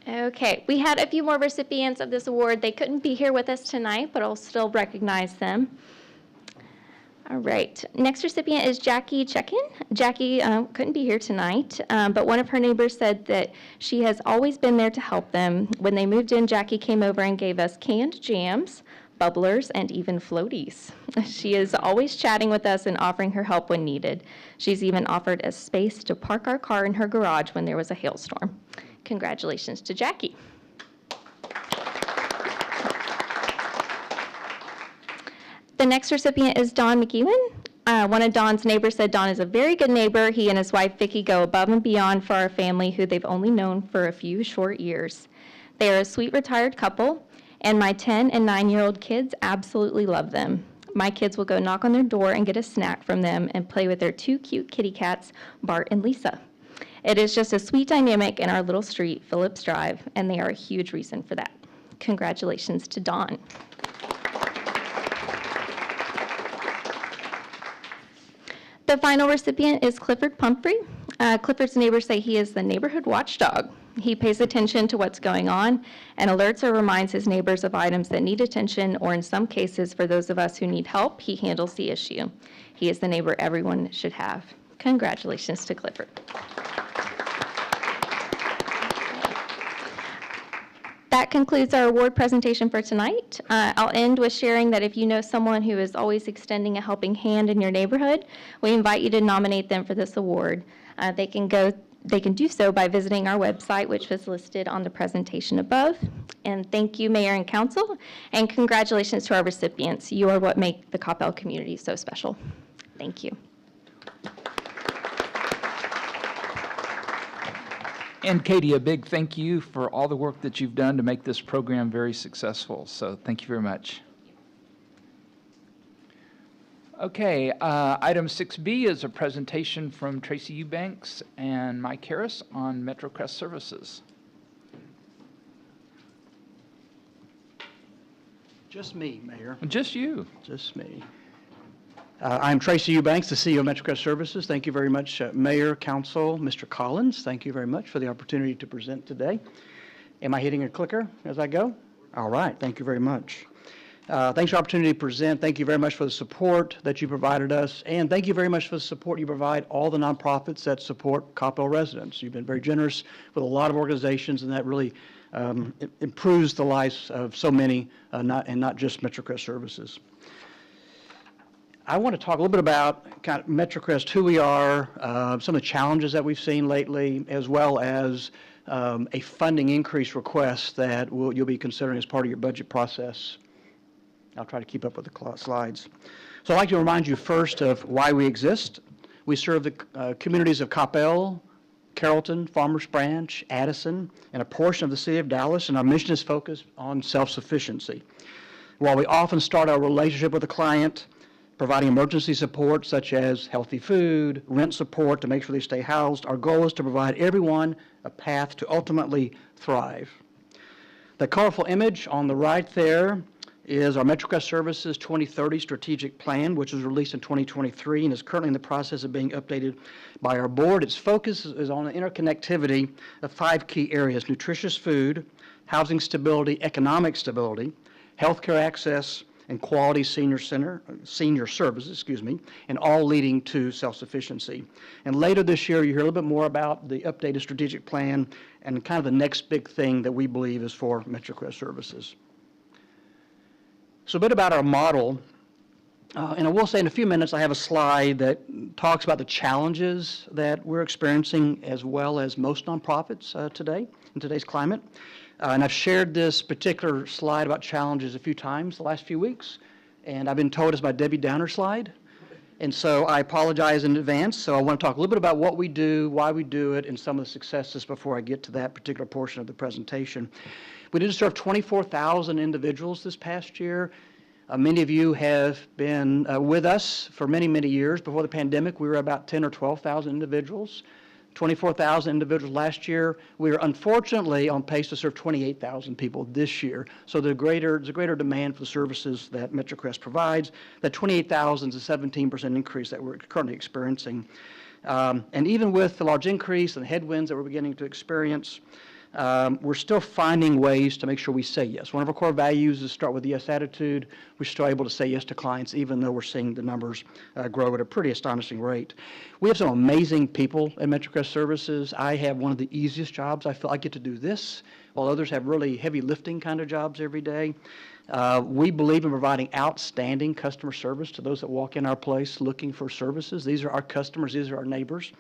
Okay, we had a few more recipients of this award. They couldn't be here with us tonight, but I'll still recognize them. All right, next recipient is Jackie Checkin. Jackie couldn't be here tonight, but one of her neighbors said that she has always been there to help them. When they moved in, Jackie came over and gave us canned jams, bubblers, and even floaties. She is always chatting with us and offering her help when needed. She's even offered us space to park our car in her garage when there was a hailstorm. Congratulations to Jackie. The next recipient is Don McEwen. One of Don's neighbors said Don is a very good neighbor. He and his wife Vicki go above and beyond for our family, who they've only known for a few short years. They are a sweet retired couple, and my 10 and 9-year-old kids absolutely love them. My kids will go knock on their door and get a snack from them and play with their 2 cute kitty cats, Bart and Lisa. It is just a sweet dynamic in our little street, Phillips Drive, and they are a huge reason for that. Congratulations to Don. The final recipient is Clifford Pumphrey. Clifford's neighbors say he is the neighborhood watchdog. He pays attention to what's going on and alerts or reminds his neighbors of items that need attention, or in some cases, for those of us who need help, he handles the issue. He is the neighbor everyone should have. Congratulations to Clifford. That concludes our award presentation for tonight. I'll end with sharing that if you know someone who is always extending a helping hand in your neighborhood, we invite you to nominate them for this award. They can do so by visiting our website, which was listed on the presentation above. And thank you, Mayor and Council, and congratulations to our recipients. You are what make the Coppell community so special. Thank you. And Katie, a big thank you for all the work that you've done to make this program very successful. So thank you very much. Okay, item 6B is a presentation from Tracy Eubanks and Mike Harris on MetroCrest services. Just me, Mayor. Just you. Just me. I'm Tracy Eubanks, the CEO of MetroCrest Services. Thank you very much, Mayor, Council, Mr. Collins. Thank you very much for the opportunity to present today. Am I hitting a clicker as I go? All right, thank you very much. Thanks for the opportunity to present. Thank you very much for the support that you provided us, and thank you very much for the support you provide all the nonprofits that support Coppell residents. You've been very generous with a lot of organizations, and that really improves the lives of so many, not just MetroCrest Services. I want to talk a little bit about kind of MetroCrest, who we are, some of the challenges that we've seen lately, as well as a funding increase request that you'll be considering as part of your budget process. I'll try to keep up with the slides. So I'd like to remind you first of why we exist. We serve the communities of Coppell, Carrollton, Farmers Branch, Addison, and a portion of the city of Dallas, and our mission is focused on self-sufficiency. While we often start our relationship with a client providing emergency support such as healthy food, rent support to make sure they stay housed, our goal is to provide everyone a path to ultimately thrive. The colorful image on the right there is our MetroCrest Services 2030 strategic plan, which was released in 2023 and is currently in the process of being updated by our board. Its focus is on the interconnectivity of 5 key areas: nutritious food, housing stability, economic stability, healthcare access, and quality senior services, and all leading to self-sufficiency. And later this year, you hear a little bit more about the updated strategic plan and kind of the next big thing that we believe is for MetroCrest services. So a bit about our model. And I will say in a few minutes, I have a slide that talks about the challenges that we're experiencing as well as most nonprofits today, in today's climate. And I've shared this particular slide about challenges a few times the last few weeks, and I've been told it's my Debbie Downer slide. And so I apologize in advance. So I want to talk a little bit about what we do, why we do it, and some of the successes before I get to that particular portion of the presentation. We did serve 24,000 individuals this past year. Many of you have been with us for many, many years. Before the pandemic, we were about 10 or 12,000 individuals. 24,000 individuals last year. We are unfortunately on pace to serve 28,000 people this year. So there's a greater demand for the services that MetroCrest provides. That 28,000 is a 17% increase that we're currently experiencing. And even with the large increase and the headwinds that we're beginning to experience, we're still finding ways to make sure we say yes. One of our core values is start with the yes attitude. We're still able to say yes to clients even though we're seeing the numbers grow at a pretty astonishing rate. We have some amazing people at MetroCrest Services. I have one of the easiest jobs. I feel I get to do this while others have really heavy lifting kind of jobs every day. We believe in providing outstanding customer service to those that walk in our place looking for services. These are our customers. These are our neighbors.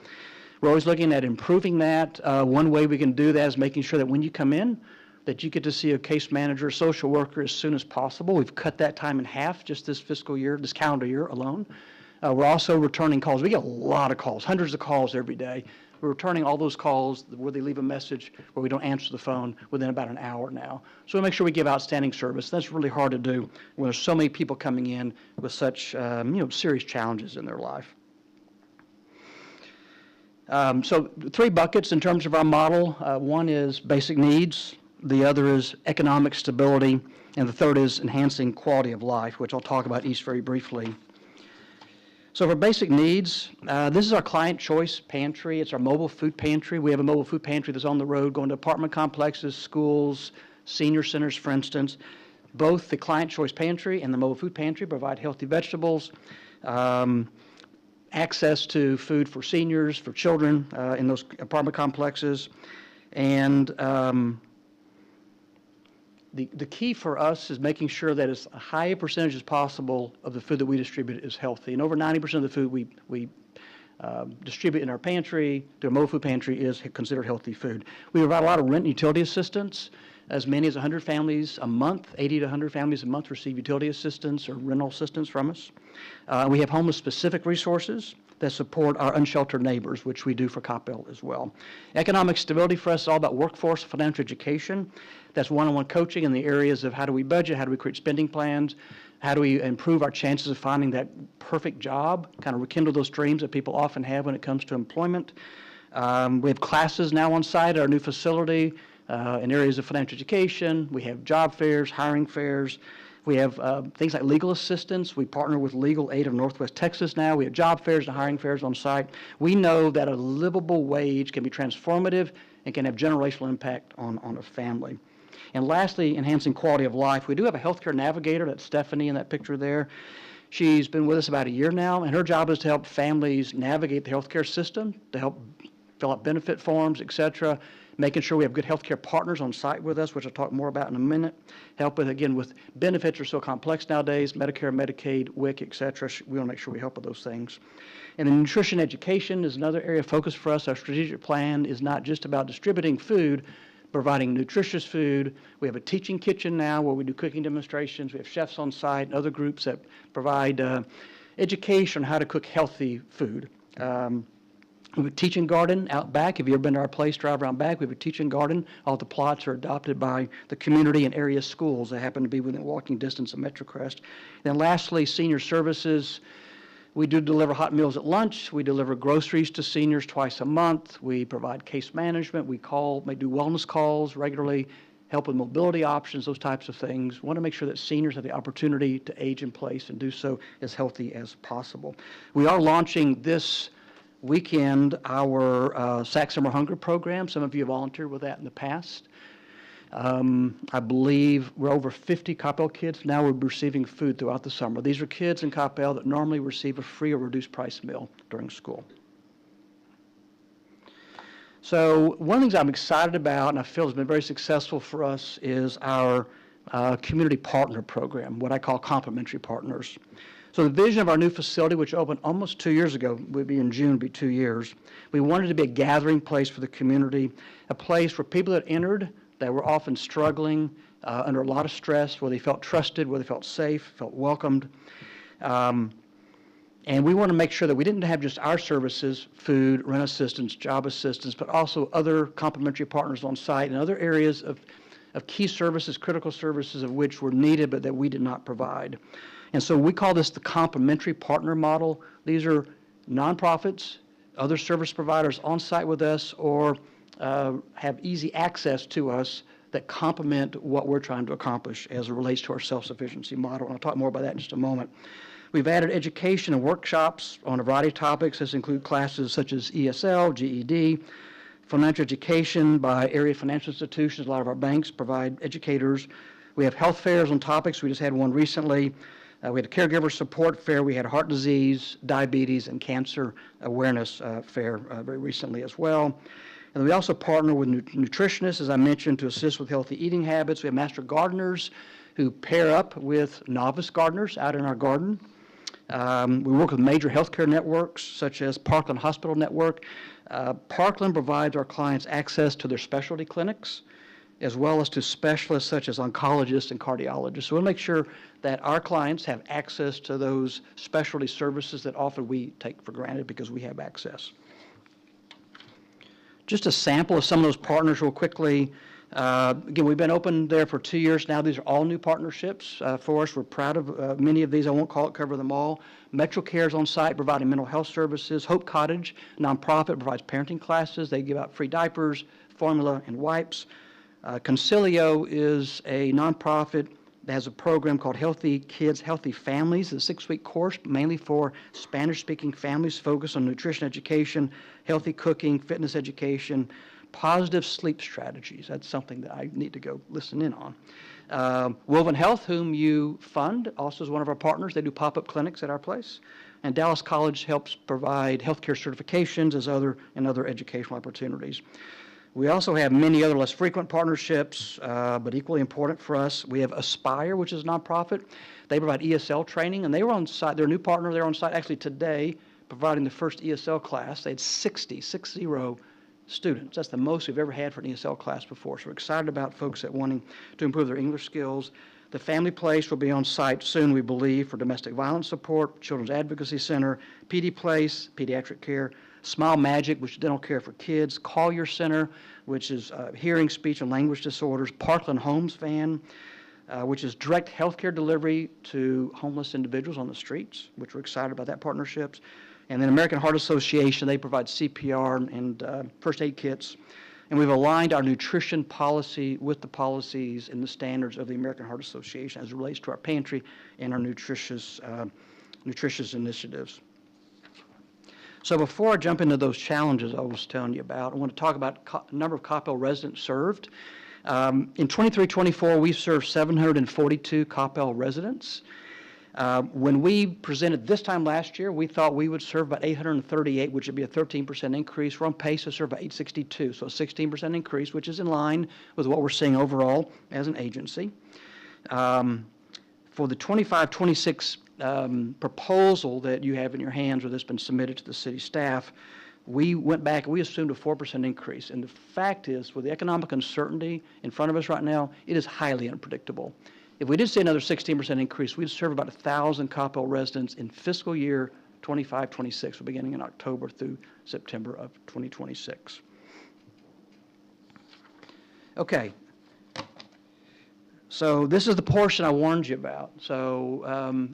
We're always looking at improving that. One way we can do that is making sure that when you come in, that you get to see a case manager, social worker as soon as possible. We've cut that time in half just this fiscal year, this calendar year alone. We're also returning calls. We get a lot of calls, hundreds of calls every day. We're returning all those calls where they leave a message where we don't answer the phone within about an hour now. So we make sure we give outstanding service. That's really hard to do when there's so many people coming in with such serious challenges in their life. So 3 buckets in terms of our model. One is basic needs, the other is economic stability, and the third is enhancing quality of life, which I'll talk about each very briefly. So for basic needs, this is our client choice pantry. It's our mobile food pantry. We have a mobile food pantry that's on the road going to apartment complexes, schools, senior centers, for instance. Both the client choice pantry and the mobile food pantry provide healthy vegetables, access to food for seniors, for children in those apartment complexes. And the key for us is making sure that as high a percentage as possible of the food that we distribute is healthy. And over 90% of the food we distribute in our pantry, to a mobile food pantry, is considered healthy food. We provide a lot of rent and utility assistance. As many as 100 families a month, 80 to 100 families a month receive utility assistance or rental assistance from us. We have homeless-specific resources that support our unsheltered neighbors, which we do for Coppell as well. Economic stability for us is all about workforce, financial education. That's one-on-one coaching in the areas of how do we budget, how do we create spending plans, how do we improve our chances of finding that perfect job, kind of rekindle those dreams that people often have when it comes to employment. We have classes now on site at our new facility in areas of financial education. We have job fairs, hiring fairs. We have things like legal assistance. We partner with Legal Aid of Northwest Texas now. We have job fairs and hiring fairs on site. We know that a livable wage can be transformative and can have generational impact on a family. And lastly, enhancing quality of life. We do have a healthcare navigator, that's Stephanie in that picture there. She's been with us about a year now, and her job is to help families navigate the healthcare system, to help fill out benefit forms, et cetera, making sure we have good healthcare partners on site with us, which I'll talk more about in a minute. Help with, again, with benefits are so complex nowadays, Medicare, Medicaid, WIC, et cetera. We want to make sure we help with those things. And then nutrition education is another area of focus for us. Our strategic plan is not just about distributing food, providing nutritious food. We have a teaching kitchen now where we do cooking demonstrations. We have chefs on site and other groups that provide education on how to cook healthy food. We have a teaching garden out back. If you've ever been to our place, drive around back, we have a teaching garden. All the plots are adopted by the community and area schools that happen to be within walking distance of MetroCrest. And lastly, senior services. We do deliver hot meals at lunch. We deliver groceries to seniors twice a month. We provide case management. We do wellness calls regularly, help with mobility options, those types of things. We want to make sure that seniors have the opportunity to age in place and do so as healthy as possible. We are launching this weekend our Sac Summer Hunger program. Some of you have volunteered with that in the past. I believe we're over 50 Coppell kids now will be receiving food throughout the summer. These are kids in Coppell that normally receive a free or reduced price meal during school. So one of the things I'm excited about and I feel has been very successful for us is our community partner program, what I call complementary partners. So the vision of our new facility, which opened almost 2 years ago, would be in June, would be 2 years. We wanted to be a gathering place for the community, a place where people that entered that were often struggling under a lot of stress, where they felt trusted, where they felt safe, felt welcomed. And we want to make sure that we didn't have just our services, food, rent assistance, job assistance, but also other complementary partners on site and other areas of key services, critical services of which were needed but that we did not provide. And so we call this the complementary partner model. These are nonprofits, other service providers on site with us, or have easy access to us that complement what we're trying to accomplish as it relates to our self-sufficiency model. And I'll talk more about that in just a moment. We've added education and workshops on a variety of topics. This include classes such as ESL, GED, financial education by area financial institutions. A lot of our banks provide educators. We have health fairs on topics. We just had one recently. We had a caregiver support fair. We had a heart disease, diabetes, and cancer awareness fair very recently as well. And we also partner with nutritionists, as I mentioned, to assist with healthy eating habits. We have master gardeners who pair up with novice gardeners out in our garden. We work with major healthcare networks such as Parkland Hospital Network. Parkland provides our clients access to their specialty clinics as well as to specialists such as oncologists and cardiologists. So we'll make sure that our clients have access to those specialty services that often we take for granted because we have access. Just a sample of some of those partners real quickly. Again, we've been open there for 2 years now. These are all new partnerships for us. We're proud of many of these. I won't cover them all. Metro Care's on site providing mental health services. Hope Cottage, nonprofit, provides parenting classes. They give out free diapers, formula, and wipes. Concilio is a nonprofit that has a program called Healthy Kids, Healthy Families. It's a 6-week course mainly for Spanish-speaking families focused on nutrition education, healthy cooking, fitness education, positive sleep strategies. That's something that I need to go listen in on. Woven Health, whom you fund, also is one of our partners. They do pop-up clinics at our place. And Dallas College helps provide healthcare certifications and other educational opportunities. We also have many other less frequent partnerships, but equally important for us. We have Aspire, which is a nonprofit. They provide ESL training, and they were on site. They're a new partner. They're on site actually today, providing the first ESL class. They had 60 students. That's the most we've ever had for an ESL class before. So we're excited about folks that wanting to improve their English skills. The Family Place will be on site soon, we believe, for domestic violence support, Children's Advocacy Center, PD Place, pediatric care, Smile Magic, which is dental care for kids, Collier Center, which is hearing, speech, and language disorders, Parkland Homes Van, which is direct health care delivery to homeless individuals on the streets, which we're excited about that partnerships. And then American Heart Association, they provide CPR and first aid kits. And we've aligned our nutrition policy with the policies and the standards of the American Heart Association as it relates to our pantry and our nutritious initiatives. So before I jump into those challenges I was telling you about, I want to talk about the number of Coppell residents served. In 23-24, we served 742 Coppell residents. When we presented this time last year, we thought we would serve about 838, which would be a 13% increase. We're on pace to serve about 862, so a 16% increase, which is in line with what we're seeing overall as an agency. For the 25-26 proposal that you have in your hands or that's been submitted to the city staff, we went back and we assumed a 4% increase. And the fact is, with the economic uncertainty in front of us right now, it is highly unpredictable. If we did see another 16% increase, we'd serve about 1,000 Coppell residents in fiscal year 25-26, beginning in October through September of 2026. Okay. So this is the portion I warned you about. So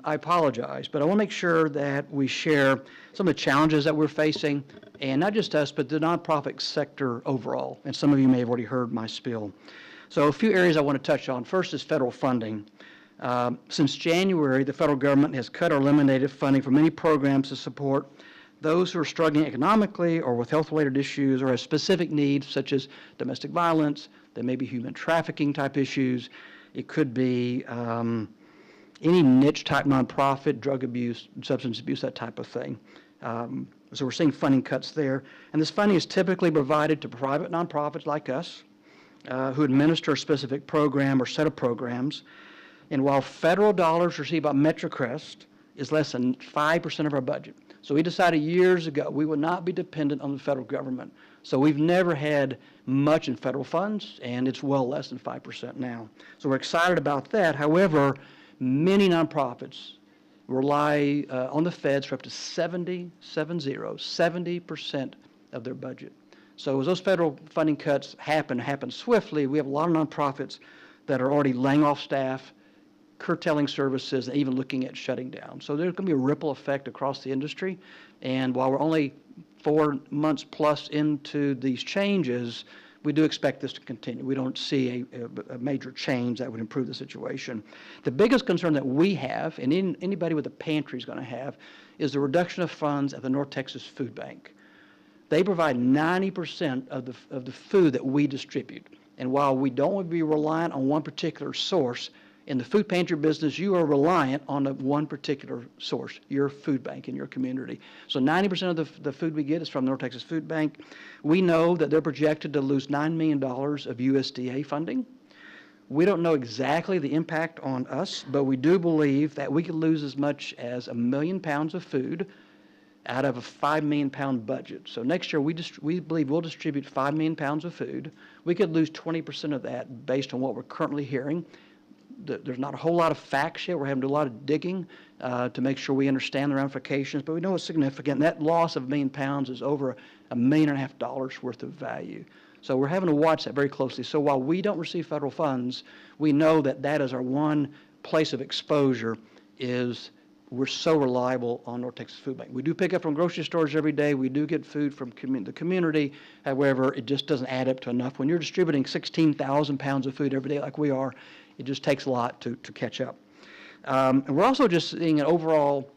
I apologize, but I want to make sure that we share some of the challenges that we're facing, and not just us, but the nonprofit sector overall. And some of you may have already heard my spiel. So a few areas I want to touch on. First is federal funding. Since January, the federal government has cut or eliminated funding for many programs to support those who are struggling economically or with health-related issues or have specific needs such as domestic violence, there may be human trafficking type issues, it could be any niche type nonprofit, drug abuse, substance abuse, that type of thing. So we're seeing funding cuts there. And this funding is typically provided to private nonprofits like us who administer a specific program or set of programs. And while federal dollars received by MetroCrest is less than 5% of our budget. So we decided years ago we would not be dependent on the federal government. So we've never had much in federal funds, and it's well less than 5% now. So we're excited about that. However, many nonprofits rely on the feds for up to 70% of their budget. So as those federal funding cuts happen swiftly, we have a lot of nonprofits that are already laying off staff, curtailing services, and even looking at shutting down. So there's going to be a ripple effect across the industry. And while we're only 4 months plus into these changes, we do expect this to continue. We don't see a major change that would improve the situation. The biggest concern that we have, and anybody with a pantry is going to have, is the reduction of funds at the North Texas Food Bank. They provide 90% of the food that we distribute. And while we don't want to be reliant on one particular source, in the food pantry business, you are reliant on one particular source, your food bank in your community. So 90% of the food we get is from the North Texas Food Bank. We know that they're projected to lose $9 million of USDA funding. We don't know exactly the impact on us, but we do believe that we could lose as much as 1 million pounds of food out of a 5 million pound budget. So next year, we believe we'll distribute 5 million pounds of food. We could lose 20% of that based on what we're currently hearing. There's not a whole lot of facts yet. We're having to do a lot of digging to make sure we understand the ramifications, but we know it's significant. That loss of 1 million pounds is over $1.5 million worth of value. So we're having to watch that very closely. So while we don't receive federal funds, we know that that is our one place of exposure is we're so reliable on North Texas Food Bank. We do pick up from grocery stores every day. We do get food from the community. However, it just doesn't add up to enough. When you're distributing 16,000 pounds of food every day like we are, it just takes a lot to catch up. And we're also just seeing an overall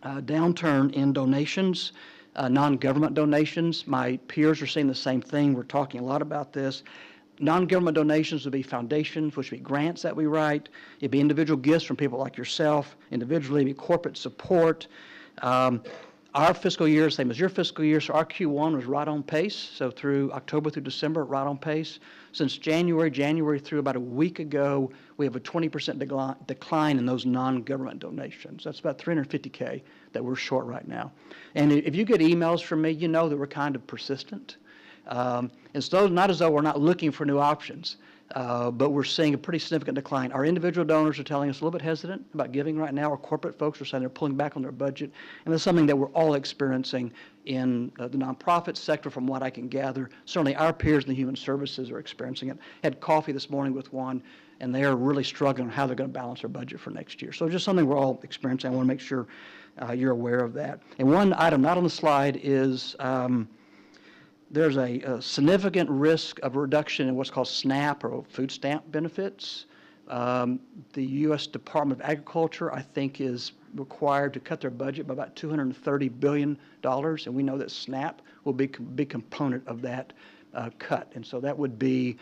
downturn in donations, non-government donations. My peers are seeing the same thing. We're talking a lot about this. Non-government donations would be foundations, which would be grants that we write. It'd be individual gifts from people like yourself, individually, it'd be corporate support. Our fiscal year, same as your fiscal year, so our Q1 was right on pace. So through October through December, right on pace. Since January through about a week ago, we have a 20% decline in those non-government donations. That's about $350K that we're short right now. And if you get emails from me, you know that we're kind of persistent. And so not as though we're not looking for new options, but we're seeing a pretty significant decline. Our individual donors are telling us a little bit hesitant about giving right now. Our corporate folks are saying they're pulling back on their budget. And that's something that we're all experiencing in the nonprofit sector from what I can gather. Certainly our peers in the human services are experiencing it. Had coffee this morning with one, and they are really struggling on how they're going to balance their budget for next year. So just something we're all experiencing. I want to make sure you're aware of that. And one item not on the slide is there's a significant risk of reduction in what's called SNAP or food stamp benefits. The U.S. Department of Agriculture, I think, is required to cut their budget by about $230 billion, and we know that SNAP will be a big component of that cut. And so that would be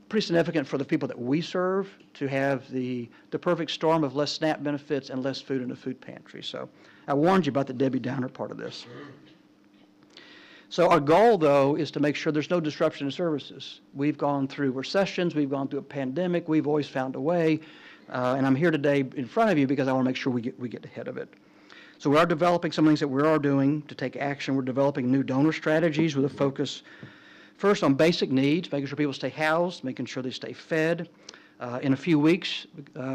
pretty significant for the people that we serve to have the perfect storm of less SNAP benefits and less food in the food pantry. So I warned you about the Debbie Downer part of this. So our goal, though, is to make sure there's no disruption in services. We've gone through recessions. We've gone through a pandemic. We've always found a way. And I'm here today in front of you because I want to make sure we get ahead of it. So we are developing some things that we are doing to take action. We're developing new donor strategies with a focus first on basic needs, making sure people stay housed, making sure they stay fed. In a few weeks,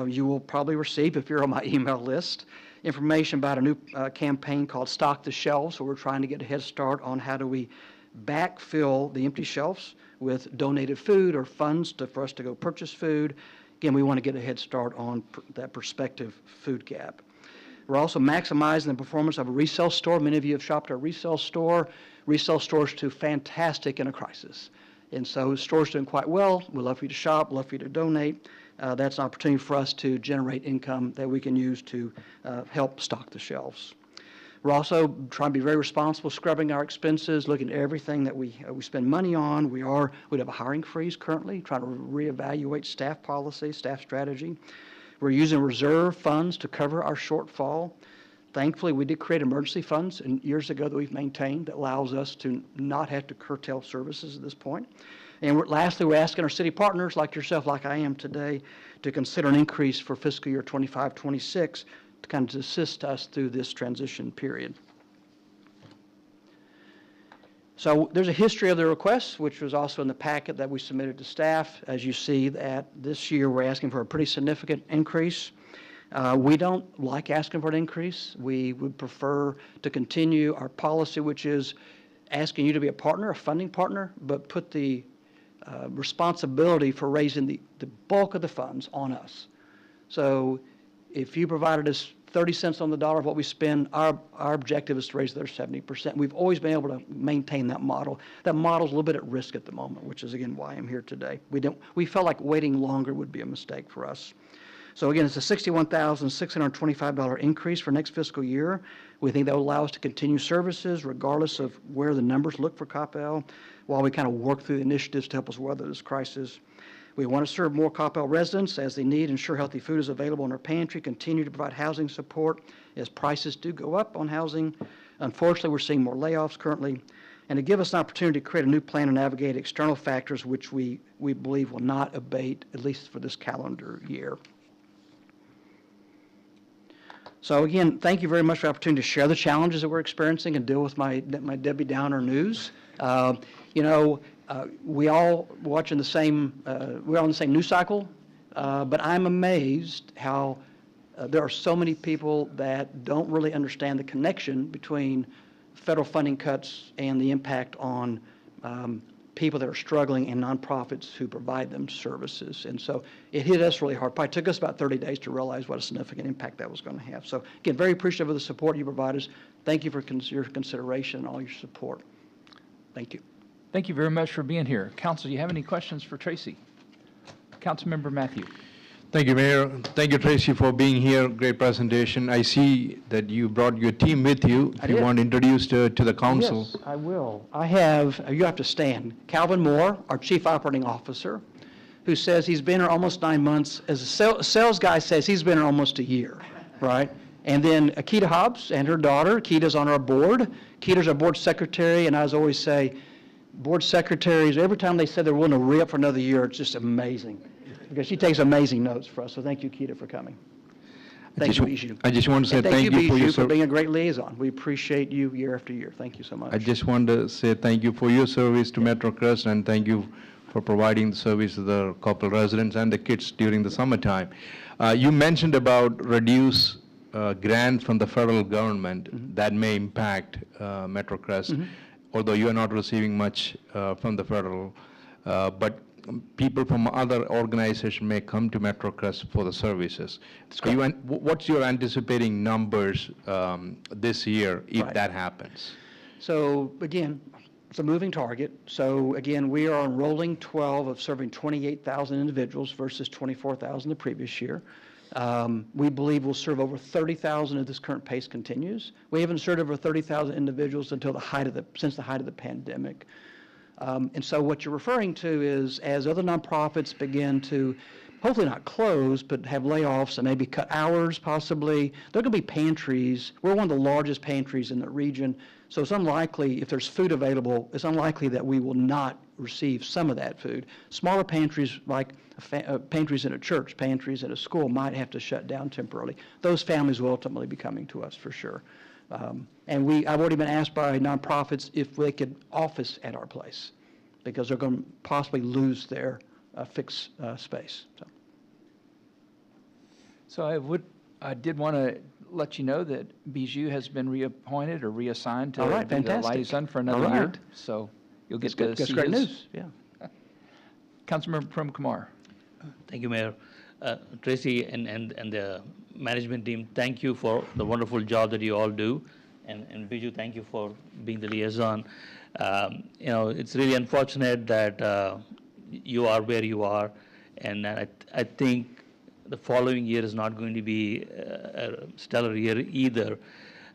you will probably receive, if you're on my email list, information about a new campaign called Stock the Shelves, where we're trying to get a head start on how do we backfill the empty shelves with donated food or funds for us to go purchase food. Again, we want to get a head start on that prospective food gap. We're also maximizing the performance of a resale store. Many of you have shopped at a resale store. Resale stores do fantastic in a crisis. And so stores doing quite well. We'd love for you to shop, love for you to donate. That's an opportunity for us to generate income that we can use to help stock the shelves. We're also trying to be very responsible, scrubbing our expenses, looking at everything that we spend money on. We have a hiring freeze currently, trying to reevaluate staff policy, staff strategy. We're using reserve funds to cover our shortfall. Thankfully, we did create emergency funds years ago that we've maintained that allows us to not have to curtail services at this point. And lastly, we're asking our city partners like yourself, like I am today, to consider an increase for fiscal year 25-26 to kind of assist us through this transition period. So there's a history of the requests, which was also in the packet that we submitted to staff. As you see, that this year we're asking for a pretty significant increase. We don't like asking for an increase. We would prefer to continue our policy, which is asking you to be a partner, a funding partner, but put the responsibility for raising the bulk of the funds on us. So if you provided us 30 cents on the dollar of what we spend, our objective is to raise their 70%. We've always been able to maintain that model. That model's a little bit at risk at the moment, which is, again, why I'm here today. We felt like waiting longer would be a mistake for us. So again, it's a $61,625 increase for next fiscal year. We think that will allow us to continue services regardless of where the numbers look for Coppell while we kind of work through the initiatives to help us weather this crisis. We want to serve more Coppell residents as they need, ensure healthy food is available in our pantry, continue to provide housing support as prices do go up on housing. Unfortunately, we're seeing more layoffs currently. And to give us an opportunity to create a new plan to navigate external factors which we believe will not abate, at least for this calendar year. So again, thank you very much for the opportunity to share the challenges that we're experiencing and deal with my Debbie Downer news. We all watching the same, we're on the same news cycle, but I'm amazed how there are so many people that don't really understand the connection between federal funding cuts and the impact on people that are struggling and nonprofits who provide them services. And so it hit us really hard. Probably took us about 30 days to realize what a significant impact that was going to have. So again, very appreciative of the support you provide us. Thank you for your consideration and all your support. Thank you. Thank you very much for being here. Council, do you have any questions for Tracy? Councilmember Matthew. Thank you, Mayor. Thank you, Tracy, for being here. Great presentation. I see that you brought your team with you. If you want to introduce to the council. Yes, I will. You have to stand. Calvin Moore, our Chief Operating Officer, who says he's been here almost 9 months. As a sales guy says, he's been here almost a year, right? And then Akita Hobbs and her daughter. Akita's on our board. Akita's our board secretary, and I always say, board secretaries, every time they say they're willing to re-up for another year, it's just amazing. Because she takes amazing notes for us. So thank you, Akita, for coming. Thank you, Bijou. I just want to say And thank you for your for being a great liaison. We appreciate you year after year. Thank you so much. I just want to say thank you for your service to Metro Crest, and thank you for providing the service to the Coppell residents and the kids during the summertime. You mentioned about reduce grants from the federal government that may impact Metro Crest, although you are not receiving much from the federal, but people from other organizations may come to Metro Crest for the services. What's your anticipating numbers this year if that happens? So again, it's a moving target. So again, we are on rolling 12 of serving 28,000 individuals versus 24,000 the previous year. We believe we'll serve over 30,000 if this current pace continues. We haven't served over 30,000 individuals since the height of the pandemic. And so what you're referring to is as other nonprofits begin to hopefully not close, but have layoffs and maybe cut hours possibly, there are going to be pantries. We're one of the largest pantries in the region. So it's unlikely, if there's food available, it's unlikely that we will not receive some of that food. Smaller pantries like pantries in a church, pantries in a school might have to shut down temporarily. Those families will ultimately be coming to us for sure. And I've already been asked by nonprofits if they could office at our place because they're going to possibly lose their fixed space. So I did want to let you know that Bijou has been reappointed or reassigned to be the liaison for another year. So you'll get to see That's great news. Yeah. Councilmember Prem Kumar. Thank you, Mayor. Tracy and the management team, thank you for the wonderful job that you all do. And Bijou, thank you for being the liaison. It's really unfortunate that you are where you are. And I think the following year is not going to be a stellar year either.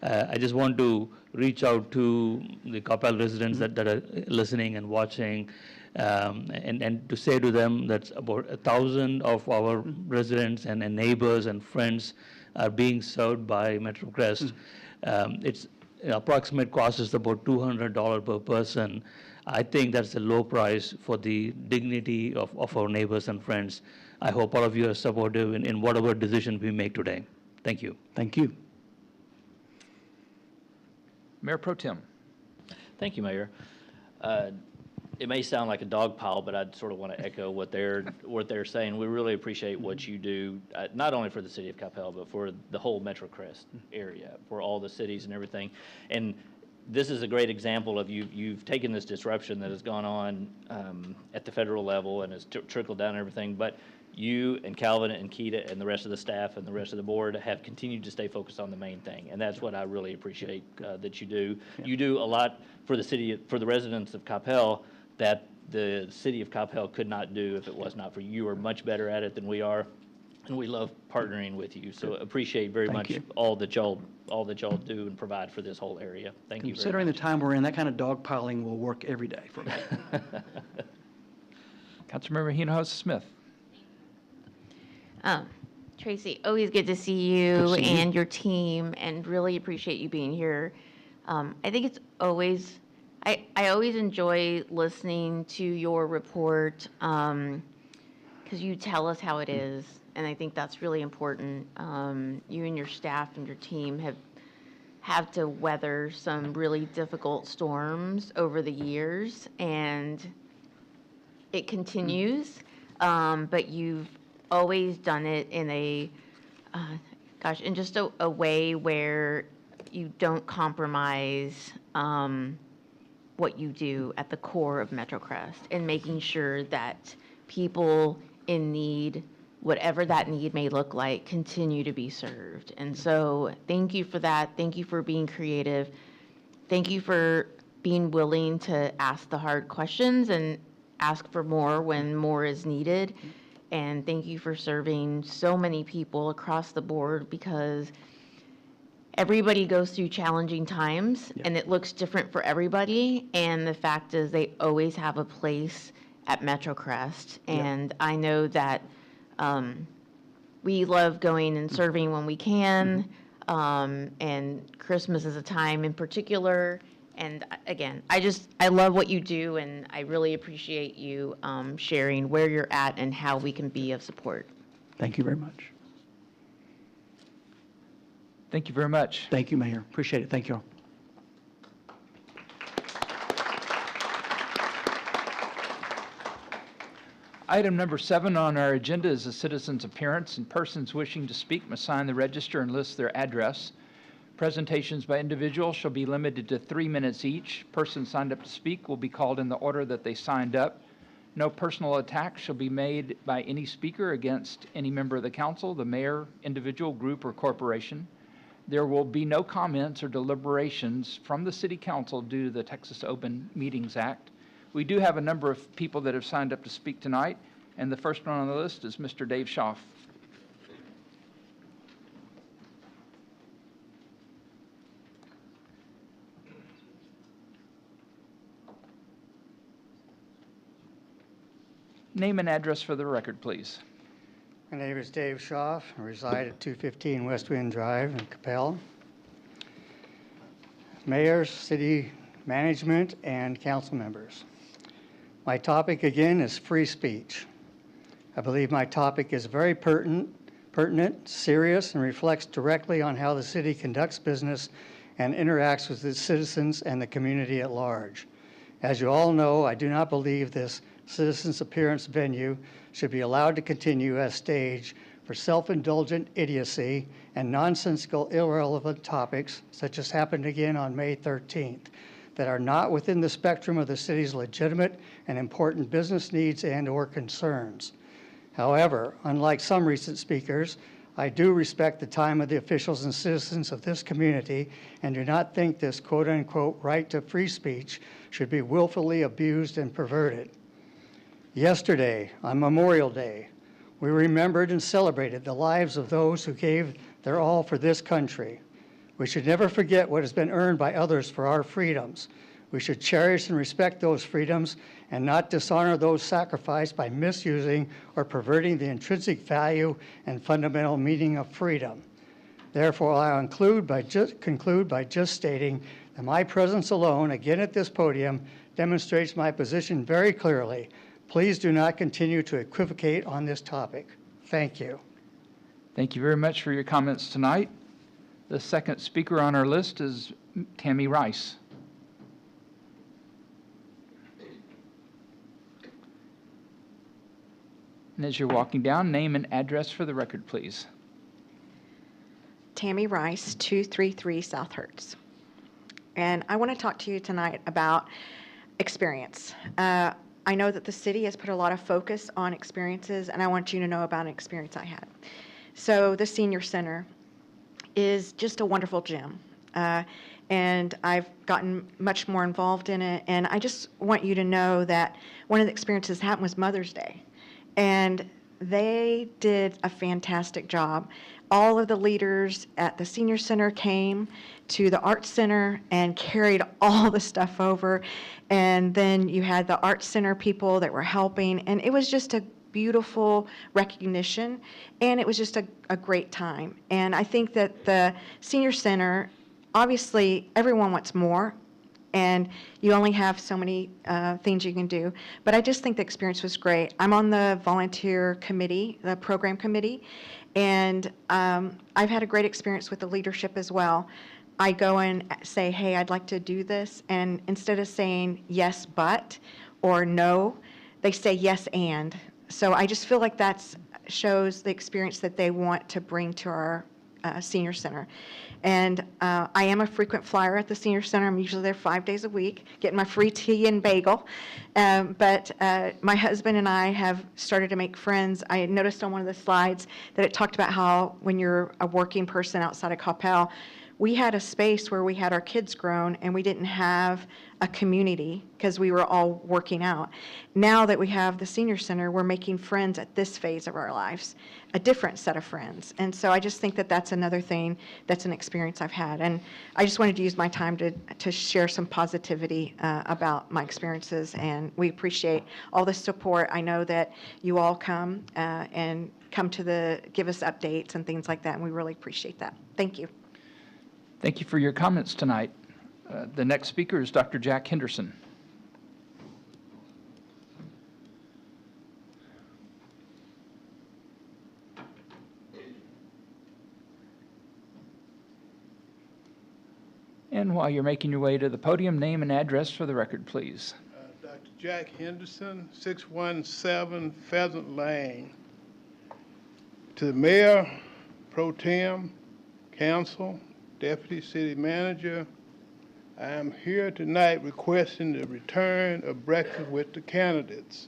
I just want to reach out to the Coppell residents that are listening and watching, and to say to them that about 1,000 of our residents and neighbors and friends are being served by MetroCrest. Its approximate cost is about $200 per person. I think that's a low price for the dignity of our neighbors and friends. I hope all of you are supportive in whatever decision we make today. Thank you. Thank you. Mayor Pro Tem. Thank you, Mayor. It may sound like a dog pile, but I sort of want to echo what they're saying. We really appreciate what you do, not only for the city of Coppell, but for the whole MetroCrest area, for all the cities and everything. And this is a great example of you've taken this disruption that has gone on at the federal level and has trickled down and everything, but you and Calvin and Keita and the rest of the staff and the rest of the board have continued to stay focused on the main thing, and that's what I really appreciate that you do. Yeah. You do a lot for the city, for the residents of Coppell that the city of Coppell could not do if it was not for you. You are much better at it than we are, and we love partnering with you. So appreciate very much all that y'all do and provide for this whole area. Thank you very much. Considering the time we're in, that kind of dogpiling will work every day for me. Councilmember Hinojosa Smith. Tracy, always good to see you and your team, and really appreciate you being here. I think it's always, I always enjoy listening to your report because you tell us how it is, and I think that's really important. You and your staff and your team have to weather some really difficult storms over the years, and it continues, but you've always done it in a, in just a way where you don't compromise what you do at the core of MetroCrest, and making sure that people in need, whatever that need may look like, continue to be served. And so thank you for that. Thank you for being creative. Thank you for being willing to ask the hard questions and ask for more when more is needed. And thank you for serving so many people across the board, because everybody goes through challenging times and it looks different for everybody. And the fact is they always have a place at MetroCrest. And I know that we love going and serving when we can. And Christmas is a time in particular. And again, I love what you do, and I really appreciate you sharing where you're at and how we can be of support. Thank you very much. Thank you very much. Thank you, Mayor. Appreciate it. Thank you all. Item number 7 on our agenda is a citizen's appearance, and persons wishing to speak must sign the register and list their address. Presentations by individuals shall be limited to 3 minutes each. Persons signed up to speak will be called in the order that they signed up. No personal attacks shall be made by any speaker against any member of the council, the mayor, individual, group, or corporation. There will be no comments or deliberations from the city council due to the Texas Open Meetings Act. We do have a number of people that have signed up to speak tonight, and the first one on the list is Mr. Dave Schaaf. Name and address for the record, please. My name is Dave Schaaf. I reside at 215 West Wind Drive in Coppell. Mayor, city management, and council members. My topic again is free speech. I believe my topic is very pertinent, serious, and reflects directly on how the city conducts business and interacts with its citizens and the community at large. As you all know, I do not believe this citizens' appearance venue should be allowed to continue as stage for self-indulgent idiocy and nonsensical, irrelevant topics, such as happened again on May 13th, that are not within the spectrum of the city's legitimate and important business needs and/or concerns. However, unlike some recent speakers, I do respect the time of the officials and citizens of this community and do not think this quote-unquote right to free speech should be willfully abused and perverted. Yesterday, on Memorial Day, we remembered and celebrated the lives of those who gave their all for this country. We should never forget what has been earned by others for our freedoms. We should cherish and respect those freedoms and not dishonor those sacrificed by misusing or perverting the intrinsic value and fundamental meaning of freedom. Therefore, I'll conclude by just stating that my presence alone, again at this podium, demonstrates my position very clearly. Please do not continue to equivocate on this topic. Thank you. Thank you very much for your comments tonight. The second speaker on our list is Tammy Rice. And as you're walking down, name and address for the record, please. Tammy Rice, 233 South Hertz. And I want to talk to you tonight about experience. I know that the city has put a lot of focus on experiences, and I want you to know about an experience I had. So the Senior Center is just a wonderful gym. And I've gotten much more involved in it, and I just want you to know that one of the experiences that happened was Mother's Day. And they did a fantastic job. All of the leaders at the Senior Center came to the Arts Center and carried all the stuff over. And then you had the Arts Center people that were helping. And it was just a beautiful recognition. And it was just a great time. And I think that the Senior Center, obviously, everyone wants more. And you only have so many things you can do. But I just think the experience was great. I'm on the volunteer committee, the program committee, and I've had a great experience with the leadership as well. I go and say, hey, I'd like to do this, and instead of saying yes, but, or no, they say yes, and. So I just feel like that shows the experience that they want to bring to our Senior Center. And I am a frequent flyer at the Senior Center. I'm usually there 5 days a week, getting my free tea and bagel. But my husband and I have started to make friends. I noticed on one of the slides that it talked about how when you're a working person outside of Coppell, we had a space where we had our kids grown and we didn't have a community because we were all working out. Now that we have the Senior Center, we're making friends at this phase of our lives, a different set of friends. And so I just think that that's another thing that's an experience I've had. And I just wanted to use my time to share some positivity about my experiences. And we appreciate all the support. I know that you all come and come to give us updates and things like that, and we really appreciate that. Thank you. Thank you for your comments tonight. The next speaker is Dr. Jack Henderson. And while you're making your way to the podium, name and address for the record, please. Dr. Jack Henderson, 617 Pheasant Lane. To the Mayor, Pro Tem, Council, Deputy City Manager, I am here tonight requesting the return of Breakfast with the Candidates.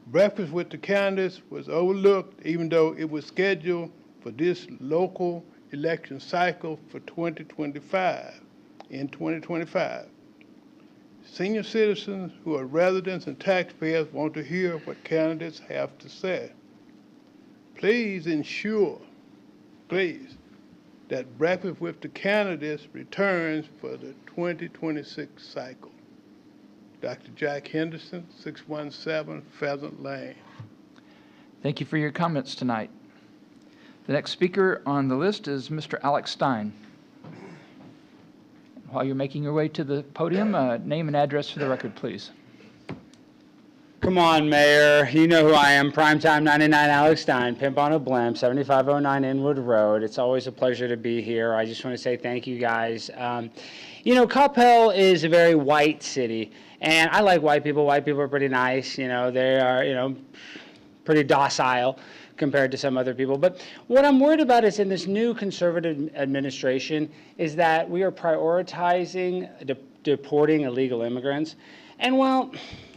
Breakfast with the Candidates was overlooked even though it was scheduled for this local election cycle for 2025, in 2025. Senior citizens who are residents and taxpayers want to hear what candidates have to say. Please ensure, please, that Breakfast with the Candidates returns for the 2026 cycle. Dr. Jack Henderson, 617 Pheasant Lane. Thank you for your comments tonight. The next speaker on the list is Mr. Alex Stein. While you're making your way to the podium, name and address for the record, please. Come on, Mayor. You know who I am. Primetime 99 Alex Stein, Pimp on a Blimp, 7509 Inwood Road. It's always a pleasure to be here. I just want to say thank you, guys. You know, Coppell is a very white city, and I like white people. White people are pretty nice. You know, they are, pretty docile compared to some other people. But what I'm worried about is in this new conservative administration is that we are prioritizing deporting illegal immigrants. And well,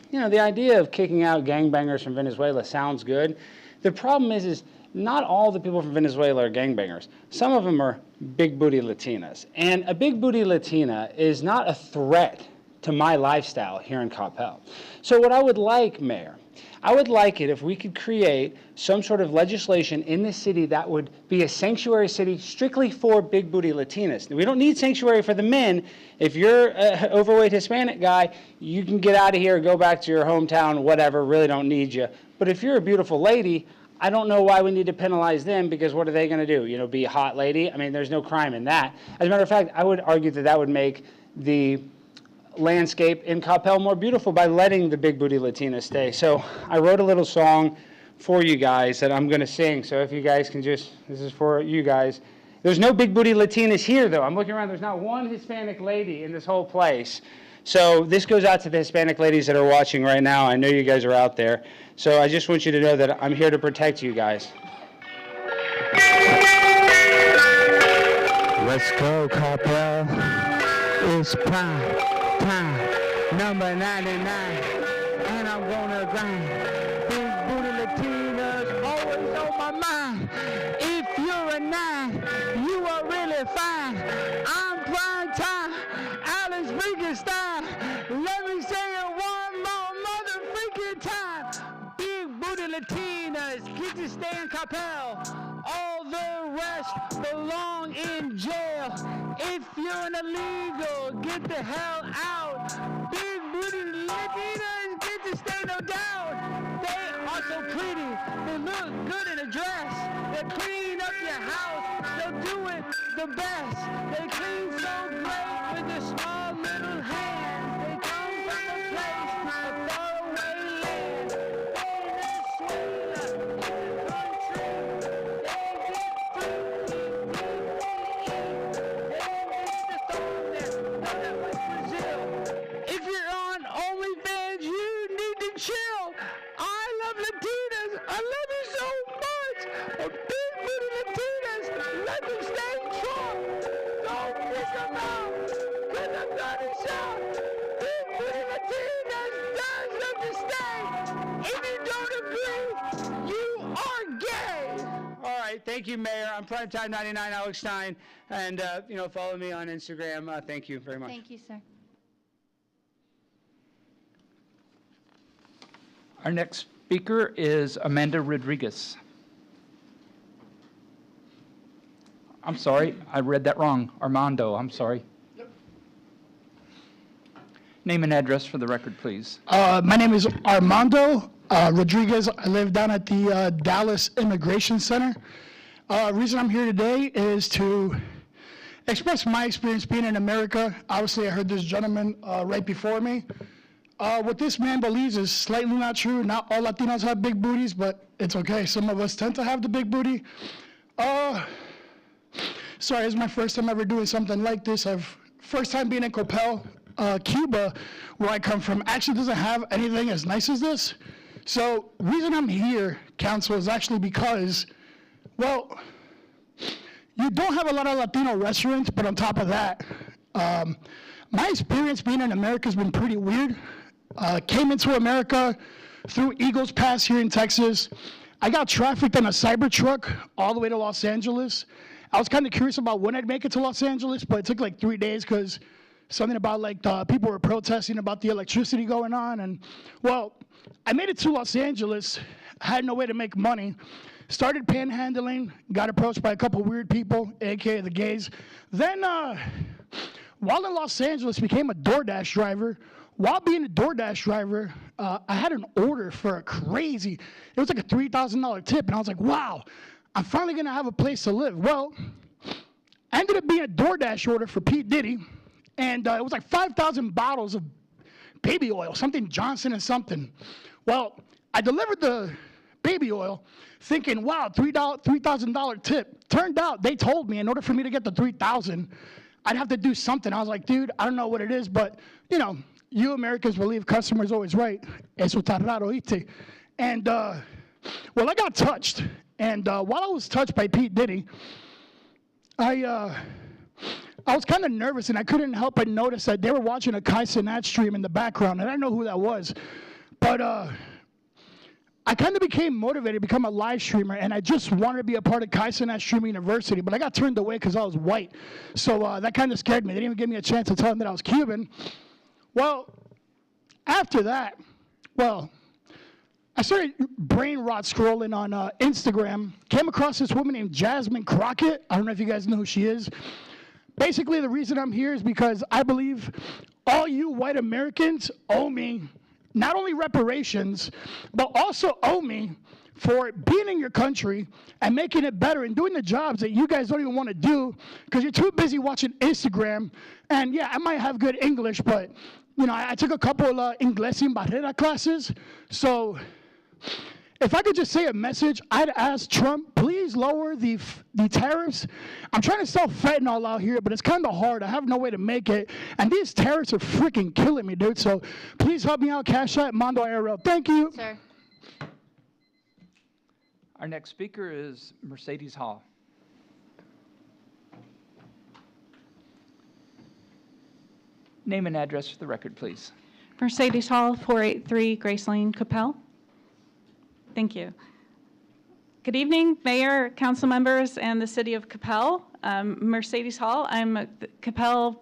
the idea of kicking out gangbangers from Venezuela sounds good. The problem is not all the people from Venezuela are gangbangers. Some of them are big booty Latinas. And a big booty Latina is not a threat to my lifestyle here in Coppell. So what I would like, Mayor, I would like it if we could create some sort of legislation in the city that would be a sanctuary city strictly for big booty Latinas. We don't need sanctuary for the men. If you're an overweight Hispanic guy, you can get out of here, go back to your hometown, whatever, really don't need you. But if you're a beautiful lady, I don't know why we need to penalize them, because what are they going to do? You know, be a hot lady? I mean, there's no crime in that. As a matter of fact, I would argue that that would make the landscape in Coppell more beautiful by letting the big booty Latinas stay. So I wrote a little song for you guys that I'm going to sing. So if you guys can just, this is for you guys. There's no big booty Latinas here, though. I'm looking around. There's not one Hispanic lady in this whole place. So this goes out to the Hispanic ladies that are watching right now. I know you guys are out there. So I just want you to know that I'm here to protect you guys. Let's go, Coppell. It's prime time, number 99, and I'm gonna grind. Big booty Latinas always on my mind. If you're a 9, you are really fine. I'm prime time, Alice Frankenstein. Let me say it one more mother freaking time. Big booty Latinas get to stay in Coppell. All the rest belong in jail. If you're an illegal, get the hell out. Big booty Latinas get to stay, no doubt. They are so pretty, they look good in a dress. They clean up your house, they'll do it the best. They clean so great with their small little hands. They come from a place, a faraway land. Venezuela, in the country, they get free. If you're on OnlyFans, you need to chill. I love Latinas. I love you so much. Big booty Latinas, let them stay in Trump. Don't kick them out, cause I'm gonna shout. Big booty Latinas does love to stay. If you don't agree, you are gay. All right, thank you, Mayor. I'm Primetime 99, Alex Stein, and follow me on Instagram. Thank you very much. Thank you, sir. Our next speaker is Amanda Rodriguez. I'm sorry, I read that wrong. Armando, I'm sorry. Name and address for the record, please. My name is Armando Rodriguez. I live down at the Dallas Immigration Center. Reason I'm here today is to express my experience being in America. Obviously, I heard this gentleman right before me. What this man believes is slightly not true. Not all Latinos have big booties, but it's okay. Some of us tend to have the big booty. Sorry, this is my first time ever doing something like this. First time being in Coppell. Cuba, where I come from, actually doesn't have anything as nice as this. So reason I'm here, council, is actually because, well, you don't have a lot of Latino restaurants, but on top of that, my experience being in America has been pretty weird. Came into America through Eagles Pass here in Texas. I got trafficked in a Cybertruck all the way to Los Angeles. I was kind of curious about when I'd make it to Los Angeles, but it took like 3 days because something about like people were protesting about the electricity going on. And well, I made it to Los Angeles, had no way to make money, started panhandling, got approached by a couple weird people, AKA the gays. Then while in Los Angeles, became a DoorDash driver. While being a DoorDash driver, I had an order for it was like a $3,000 tip. And I was like, wow, I'm finally gonna have a place to live. Well, I ended up being a DoorDash order for Pete Diddy. And it was like 5,000 bottles of baby oil, something Johnson and something. Well, I delivered the baby oil thinking, wow, $3,000 tip. Turned out they told me in order for me to get the $3,000, I'd have to do something. I was like, dude, I don't know what it is, but, you Americans believe customers always right. Eso está raro, ¿oíste? And, well, I got touched. And while I was touched by Pete Diddy, I was kind of nervous, and I couldn't help but notice that they were watching a Kai Cenat stream in the background, and I didn't know who that was. But I kind of became motivated to become a live streamer, and I just wanted to be a part of Kai Cenat Stream University, but I got turned away because I was white. So that kind of scared me. They didn't even give me a chance to tell them that I was Cuban. Well, after that, well, I started brain rot scrolling on Instagram, came across this woman named Jasmine Crockett. I don't know if you guys know who she is. Basically, the reason I'm here is because I believe all you white Americans owe me not only reparations, but also owe me for being in your country and making it better and doing the jobs that you guys don't even want to do because you're too busy watching Instagram. And yeah, I might have good English, but you know, I took a couple Inglés sin Barrera classes. So if I could just say a message, I'd ask Trump, please lower the tariffs. I'm trying to sell fentanyl out here, but it's kind of hard. I have no way to make it. And these tariffs are freaking killing me, dude. So please help me out. Cash App, Mondo Aero. Thank you. Sir. Our next speaker is Mercedes Hall. Name and address for the record, please. Mercedes Hall, 483 Grace Lane, Coppell. Thank you. Good evening, Mayor, council members, and the city of Coppell. Mercedes Hall. I'm the Coppell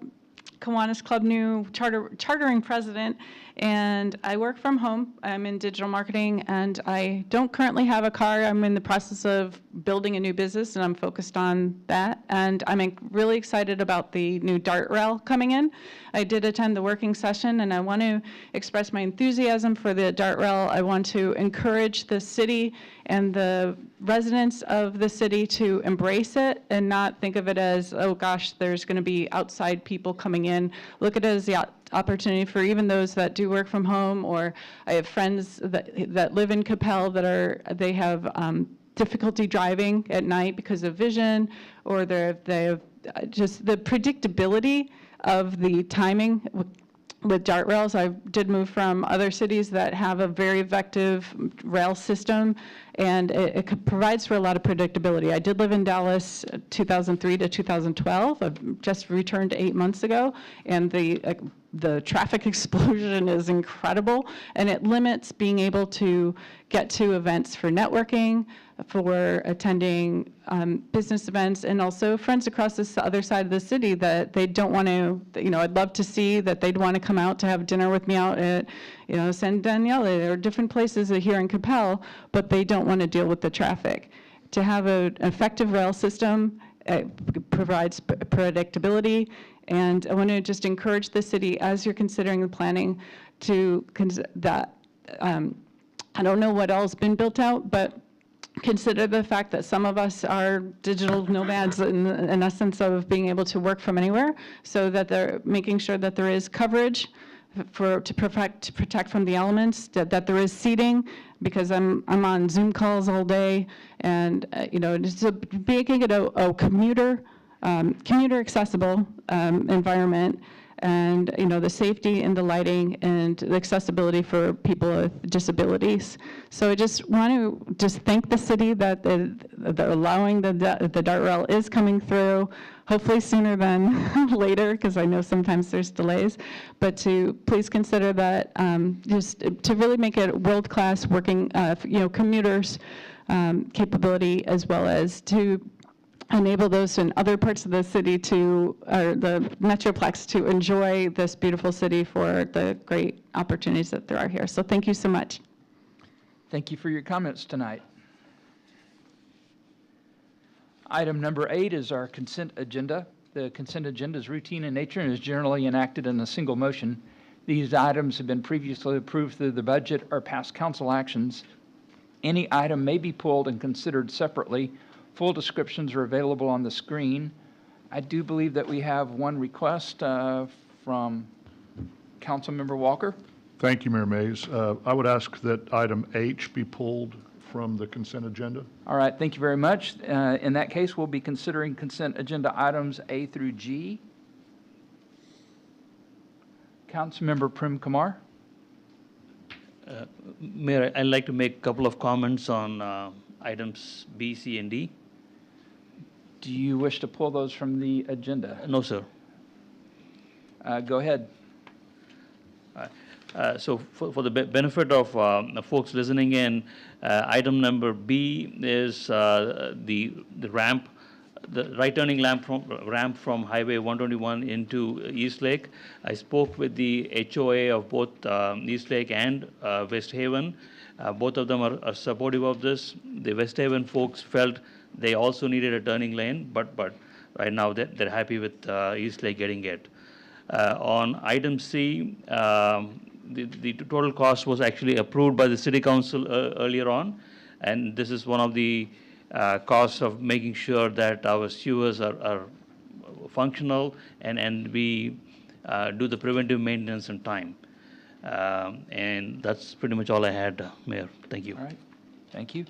Kiwanis Club new chartering president, and I work from home. I'm in digital marketing, and I don't currently have a car. I'm in the process of building a new business, and I'm focused on that. And I'm really excited about the new DART rail coming in. I did attend the working session, and I want to express my enthusiasm for the DART rail. I want to encourage the city and the residents of the city to embrace it and not think of it as, oh gosh, there's going to be outside people coming in. Look at it as the opportunity for even those that do work from home, or I have friends that live in Coppell they have difficulty driving at night because of vision, or they have just the predictability of the timing with DART rails. I did move from other cities that have a very effective rail system, and it provides for a lot of predictability. I did live in Dallas 2003 to 2012. I've just returned 8 months ago, and the traffic explosion is incredible, and it limits being able to get to events for networking, for attending business events, and also friends across this other side of the city that they don't want to, I'd love to see that they'd want to come out to have dinner with me out at, San Daniele or different places here in Coppell, but they don't want to deal with the traffic. To have an effective rail system provides predictability, and I want to just encourage the city, as you're considering the planning, to I don't know what else has been built out, but consider the fact that some of us are digital nomads in essence of being able to work from anywhere, so that they're making sure that there is coverage to protect from the elements, that there is seating, because I'm on Zoom calls all day, and just making it a commuter accessible environment, and the safety and the lighting and the accessibility for people with disabilities. So I just want to thank the city that they're allowing the DART rail is coming through, hopefully sooner than later, because I know sometimes there's delays, but to please consider that, just to really make it world-class working, commuters capability, as well as to enable those in other parts of the city or the Metroplex to enjoy this beautiful city for the great opportunities that there are here. So thank you so much. Thank you for your comments tonight. Item number 8 is our consent agenda. The consent agenda is routine in nature and is generally enacted in a single motion. These items have been previously approved through the budget or past council actions. Any item may be pulled and considered separately. Full descriptions are available on the screen. I do believe that we have one request from Councilmember Walker. Thank you, Mayor Mays. I would ask that item H be pulled from the consent agenda. All right, thank you very much. In that case, we'll be considering consent agenda items A through G. Councilmember Prem Kumar. Mayor, I'd like to make a couple of comments on items B, C, and D. Do you wish to pull those from the agenda? No, sir. Go ahead. So for the benefit of folks listening in, item number B is the ramp the right turning ramp from Highway 121 into East Lake. I spoke with the HOA of both East Lake and West Haven. Both of them are supportive of this. The West Haven folks felt they also needed a turning lane, but right now they're happy with East Lake getting it. On item C, the total cost was actually approved by the City Council earlier on, and this is one of the costs of making sure that our sewers are functional and we do the preventive maintenance in time. And that's pretty much all I had, Mayor. Thank you. All right. Thank you.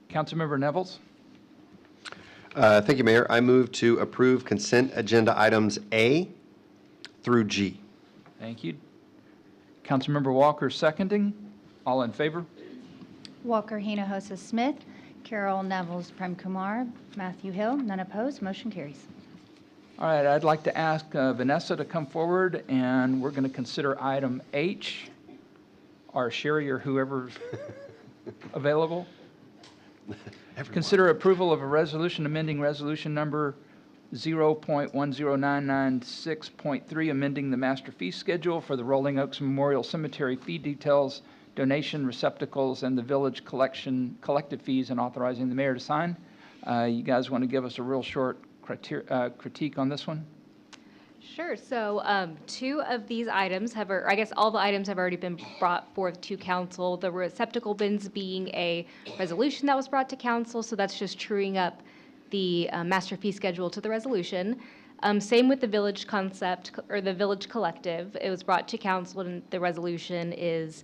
Councilmember Nevels? Thank you, Mayor. I move to approve consent agenda items A through G. Thank you. Councilmember Walker seconding. All in favor? Walker, Hinojosa, Smith, Carol Nevels, Prem Kumar, Matthew Hill, none opposed, motion carries. All right, I'd like to ask Vanessa to come forward, and we're going to consider item H, or Sherry or whoever's available. Consider approval of a resolution amending resolution number 0.10996.3, amending the master fee schedule for the Rolling Oaks Memorial Cemetery fee details, donation receptacles, and the village collective fees, and authorizing the mayor to sign. You guys want to give us a real short critique on this one? Sure. So 2 of these items have, or I guess all the items have already been brought forth to council. The receptacle bins being a resolution that was brought to council, so that's just truing up the master fee schedule to the resolution. Same with the village concept, or the village collective. It was brought to council, and the resolution is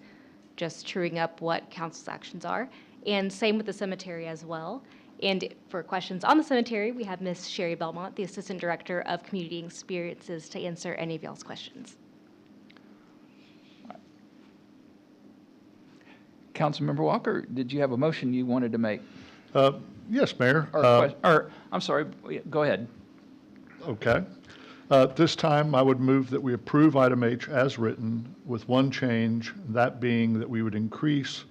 just truing up what council's actions are. And same with the cemetery as well. And for questions on the cemetery, we have Ms. Sherry Belmont, the Assistant Director of Community Experiences, to answer any of y'all's questions. Councilmember Walker, did you have a motion you wanted to make? Yes, Mayor. Or I'm sorry, go ahead. Okay. This time, I would move that we approve item H as written with one change, that being that we would increase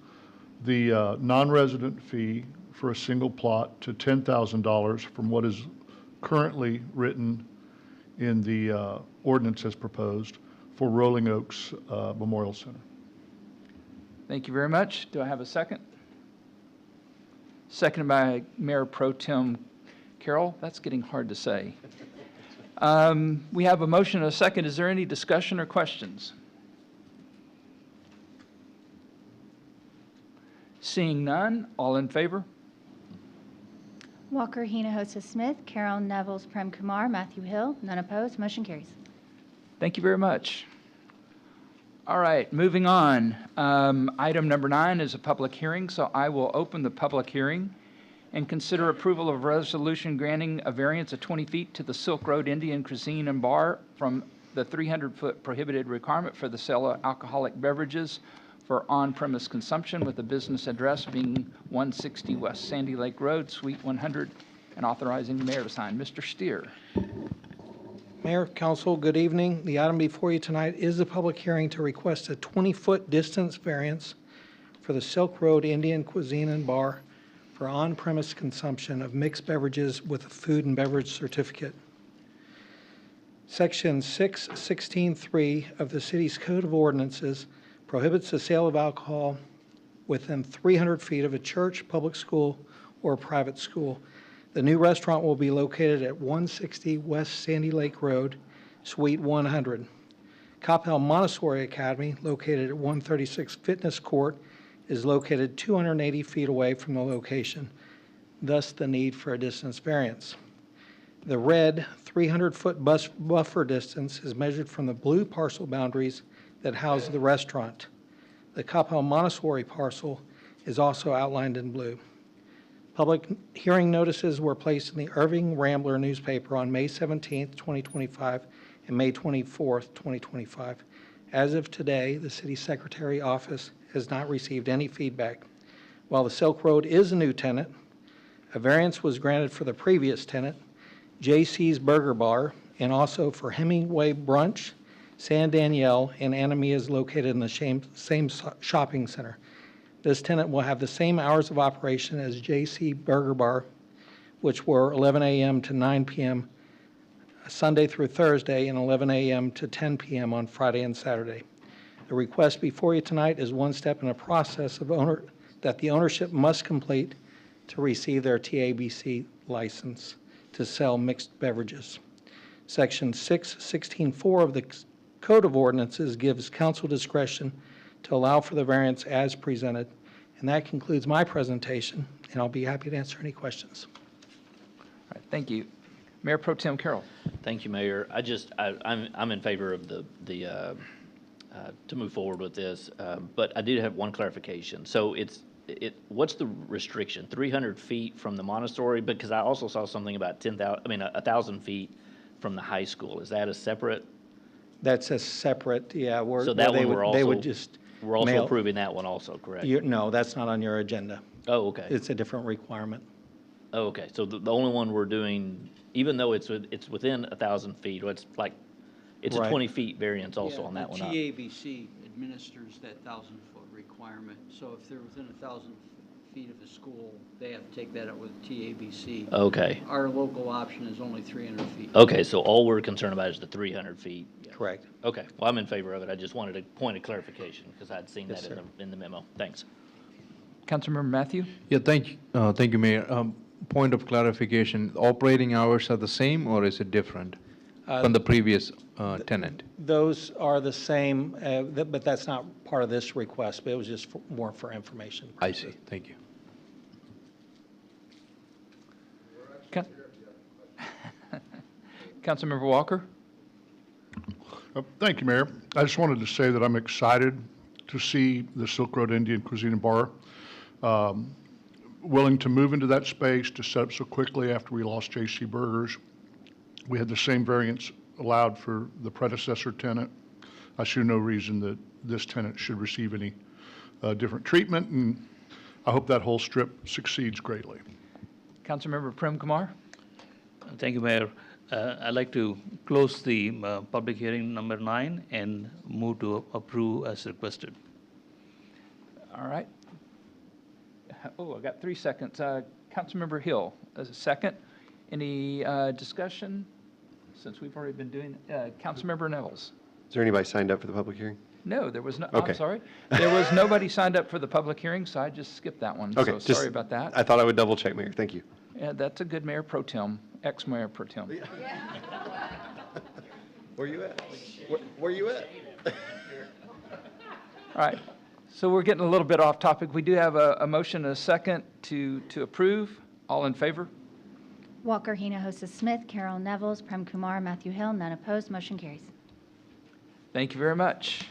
the non-resident fee for a single plot to $10,000 from what is currently written in the ordinance as proposed for Rolling Oaks Memorial Center. Thank you very much. Do I have a second? Seconded by Mayor Pro Tem Carroll. That's getting hard to say. We have a motion and a second. Is there any discussion or questions? Seeing none, all in favor? Walker, Hinojosa, Smith, Carol Nevels, Prem Kumar, Matthew Hill, none opposed, motion carries. Thank you very much. All right, moving on. Item number 9 is a public hearing, so I will open the public hearing and consider approval of resolution granting a variance of 20 feet to the Silk Road Indian Cuisine and Bar from the 300-foot prohibited requirement for the sale of alcoholic beverages for on-premise consumption, with the business address being 160 West Sandy Lake Road, Suite 100, and authorizing the mayor to sign. Mr. Steer. Mayor, council, good evening. The item before you tonight is a public hearing to request a 20-foot distance variance for the Silk Road Indian Cuisine and Bar for on-premise consumption of mixed beverages with a food and beverage certificate. Section 616.3 of the city's Code of Ordinances prohibits the sale of alcohol within 300 feet of a church, public school, or private school. The new restaurant will be located at 160 West Sandy Lake Road, Suite 100. Coppell Montessori Academy, located at 136 Fitness Court, is located 280 feet away from the location, thus the need for a distance variance. The red 300-foot buffer distance is measured from the blue parcel boundaries that house the restaurant. The Coppell Montessori parcel is also outlined in blue. Public hearing notices were placed in the Irving Rambler newspaper on May 17, 2025 and May 24, 2025. As of today, the city secretary office has not received any feedback. While the Silk Road is a new tenant, a variance was granted for the previous tenant, JC's Burger Bar, and also for Hemingway Brunch, San Danielle, and Anemia is located in the same shopping center. This tenant will have the same hours of operation as JC Burger Bar, which were 11 a.m. to 9 p.m. Sunday through Thursday, and 11 a.m. to 10 p.m. on Friday and Saturday. The request before you tonight is one step in a process that the ownership must complete to receive their TABC license to sell mixed beverages. Section 616.4 of the Code of Ordinances gives council discretion to allow for the variance as presented. And that concludes my presentation, and I'll be happy to answer any questions. All right, thank you. Mayor Pro Tem Carroll. Thank you, Mayor. I'm in favor of to move forward with this, but I did have one clarification. So what's the restriction? 300 feet from the Montessori? Because I also saw something about 1,000 feet from the high school. Is that a separate? That's a separate, yeah. So that one we're also mail. approving that one also, correct? No, that's not on your agenda. Oh, okay. It's a different requirement. Oh, okay. So the only one we're doing, even though it's within 1,000 feet, it's a Right. 20 feet variance also on that one. The TABC administers that 1,000-foot requirement. So if they're within 1,000 feet of the school, they have to take that up with TABC. Okay. Our local option is only 300 feet. Okay, so all we're concerned about is the 300 feet. Correct. Okay, well, I'm in favor of it. I just wanted a point of clarification because I'd seen Yes, that sir. in the memo. Thanks. Councilmember Matthew? Yeah, thank you, Mayor. Point of clarification, operating hours are the same or is it different from the previous tenant? Those are the same, but that's not part of this request, but it was just more for information. I see, thank you. Councilmember Walker? Thank you, Mayor. I just wanted to say that I'm excited to see the Silk Road Indian Cuisine and Bar willing to move into that space to set up so quickly after we lost J.C. Burgers. We had the same variance allowed for the predecessor tenant. I see no reason that this tenant should receive any different treatment, and I hope that whole strip succeeds greatly. Councilmember Prem Kumar? Thank you, Mayor. I'd like to close the public hearing number 9 and move to approve as requested. All right. Oh, I got 3 seconds. Councilmember Hill, as a second. Any discussion? Since we've already been doing, Councilmember Nevels. Is there anybody signed up for the public hearing? No, there was no, Okay. I'm sorry. There was nobody signed up for the public hearing, so I just skipped that one. Okay, So just- sorry about that. I thought I would double check, Mayor. Thank you. Yeah, that's a good Mayor Pro Tem, ex-Mayor Pro Tem. Where you at? Where you at? All right, so we're getting a little bit off topic. We do have a motion and a second to approve. All in favor? Walker, Hinojosa, Smith, Carol Nevels, Prem Kumar, Matthew Hill, none opposed, motion carries. Thank you very much.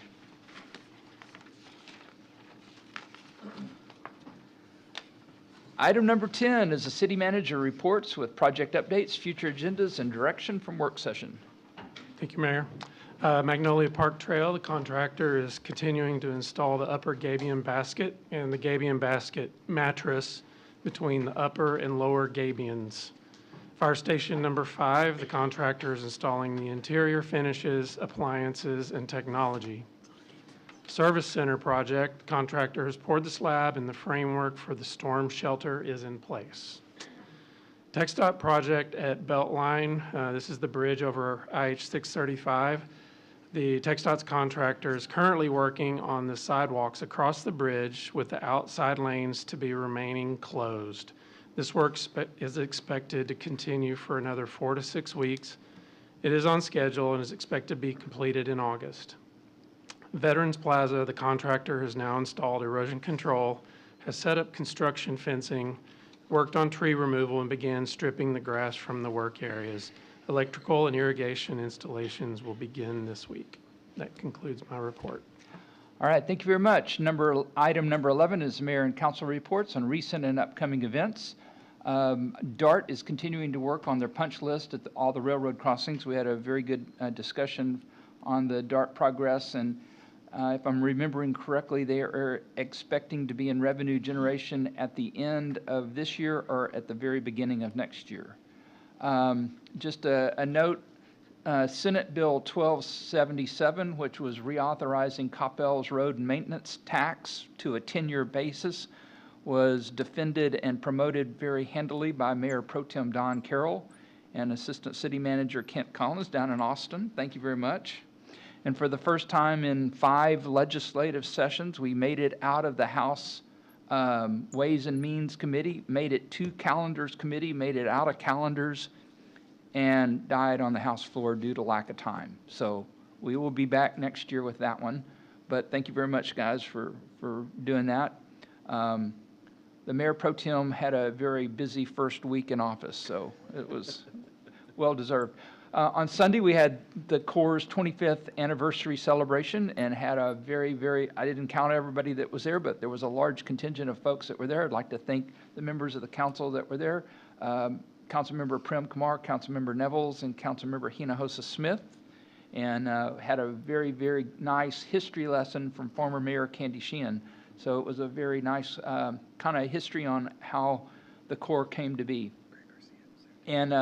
Item number 10 is the city manager reports with project updates, future agendas, and direction from work session. Thank you, Mayor. Magnolia Park Trail, the contractor is continuing to install the upper gabion basket and the gabion basket mattress between the upper and lower gabions. Fire station number 5, the contractor is installing the interior finishes, appliances, and technology. Service Center project, contractor has poured the slab and the framework for the storm shelter is in place. TxDOT project at Beltline, this is the bridge over IH 635. The TxDOT's contractor is currently working on the sidewalks across the bridge with the outside lanes to be remaining closed. This work is expected to continue for another 4 to 6 weeks. It is on schedule and is expected to be completed in August. Veterans Plaza, the contractor has now installed erosion control, has set up construction fencing, worked on tree removal, and began stripping the grass from the work areas. Electrical and irrigation installations will begin this week. That concludes my report. All right, thank you very much. Item number 11 is mayor and council reports on recent and upcoming events. DART is continuing to work on their punch list at all the railroad crossings. We had a very good discussion on the DART progress, and if I'm remembering correctly, they are expecting to be in revenue generation at the end of this year or at the very beginning of next year. Just a note, Senate Bill 1277, which was reauthorizing Coppell's road maintenance tax to a 10-year basis, was defended and promoted very handily by Mayor Pro Tem Don Carroll and Assistant City Manager Kent Collins down in Austin. Thank you very much. And for the first time in 5 legislative sessions, we made it out of the House Ways and Means Committee, made it to Calendars Committee, made it out of Calendars, and died on the House floor due to lack of time. So we will be back next year with that one. But thank you very much, guys, for doing that. The Mayor Pro Tem had a very busy first week in office, so it was well-deserved. On Sunday, we had the Corps' 25th anniversary celebration and had a very, I didn't count everybody that was there, but there was a large contingent of folks that were there. I'd like to thank the members of the council that were there, Councilmember Prem Kumar, Councilmember Nevels, and Councilmember Hinojosa Smith, and had a very nice history lesson from former Mayor Candy Sheehan. So it was a very nice kind of history on how the Corps came to be. And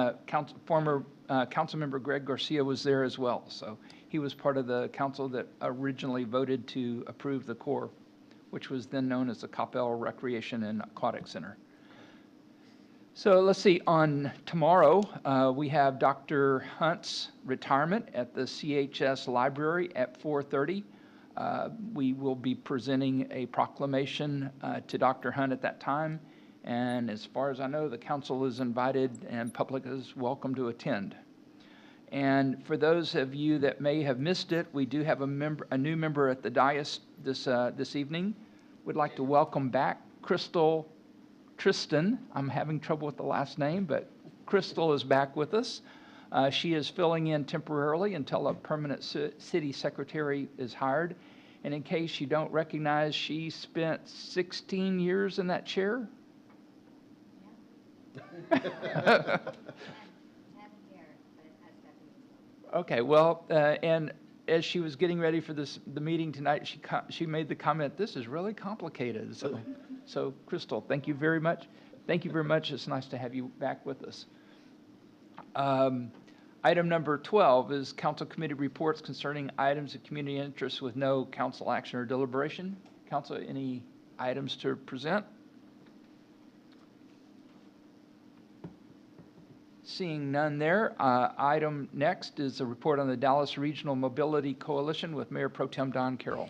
former Councilmember Greg Garcia was there as well. So he was part of the council that originally voted to approve the Corps, which was then known as the Coppell Recreation and Aquatic Center. So let's see, on tomorrow, we have Dr. Hunt's retirement at the CHS Library at 4:30. We will be presenting a proclamation to Dr. Hunt at that time. And as far as I know, the council is invited and public is welcome to attend. And for those of you that may have missed it, we do have a new member at the dais this evening. We'd like to welcome back Tristan. I'm having trouble with the last name, but Crystal is back with us. She is filling in temporarily until a permanent city secretary is hired. And in case you don't recognize, she spent 16 years in that chair. Okay, well, and as she was getting ready for the meeting tonight, she made the comment, "This is really complicated." So Crystal, thank you very much. Thank you very much. It's nice to have you back with us. Item number 12 is council committee reports concerning items of community interest with no council action or deliberation. Council, any items to present? Seeing none there, item next is a report on the Dallas Regional Mobility Coalition with Mayor Pro Tem Don Carroll.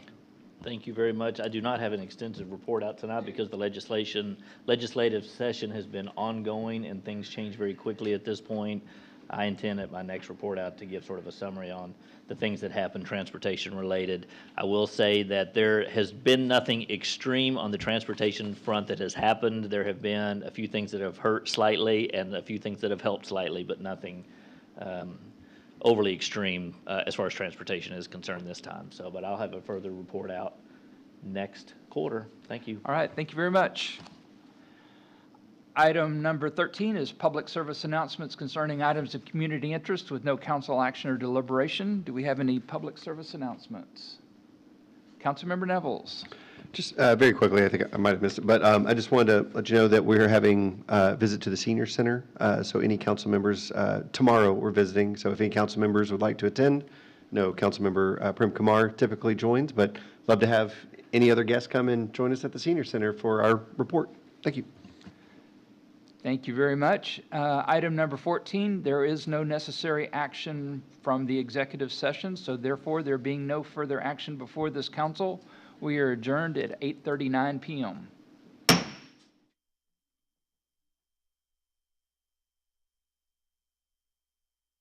Thank you very much. I do not have an extensive report out tonight because the legislative session has been ongoing and things change very quickly at this point. I intend at my next report out to give sort of a summary on the things that happened transportation related. I will say that there has been nothing extreme on the transportation front that has happened. There have been a few things that have hurt slightly and a few things that have helped slightly, but nothing overly extreme as far as transportation is concerned this time. So, but I'll have a further report out next quarter. Thank you. All right, thank you very much. Item number 13 is public service announcements concerning items of community interest with no council action or deliberation. Do we have any public service announcements? Councilmember Nevels. Just very quickly, I think I might have missed it, but I just wanted to let you know that we're having a visit to the senior center. So any council members, tomorrow we're visiting. So if any council members would like to attend, no, Councilmember Prem Kumar typically joins, but love to have any other guests come and join us at the senior center for our report. Thank you. Thank you very much. Item number 14, there is no necessary action from the executive session, so therefore there being no further action before this council, we are adjourned at 8:39 p.m.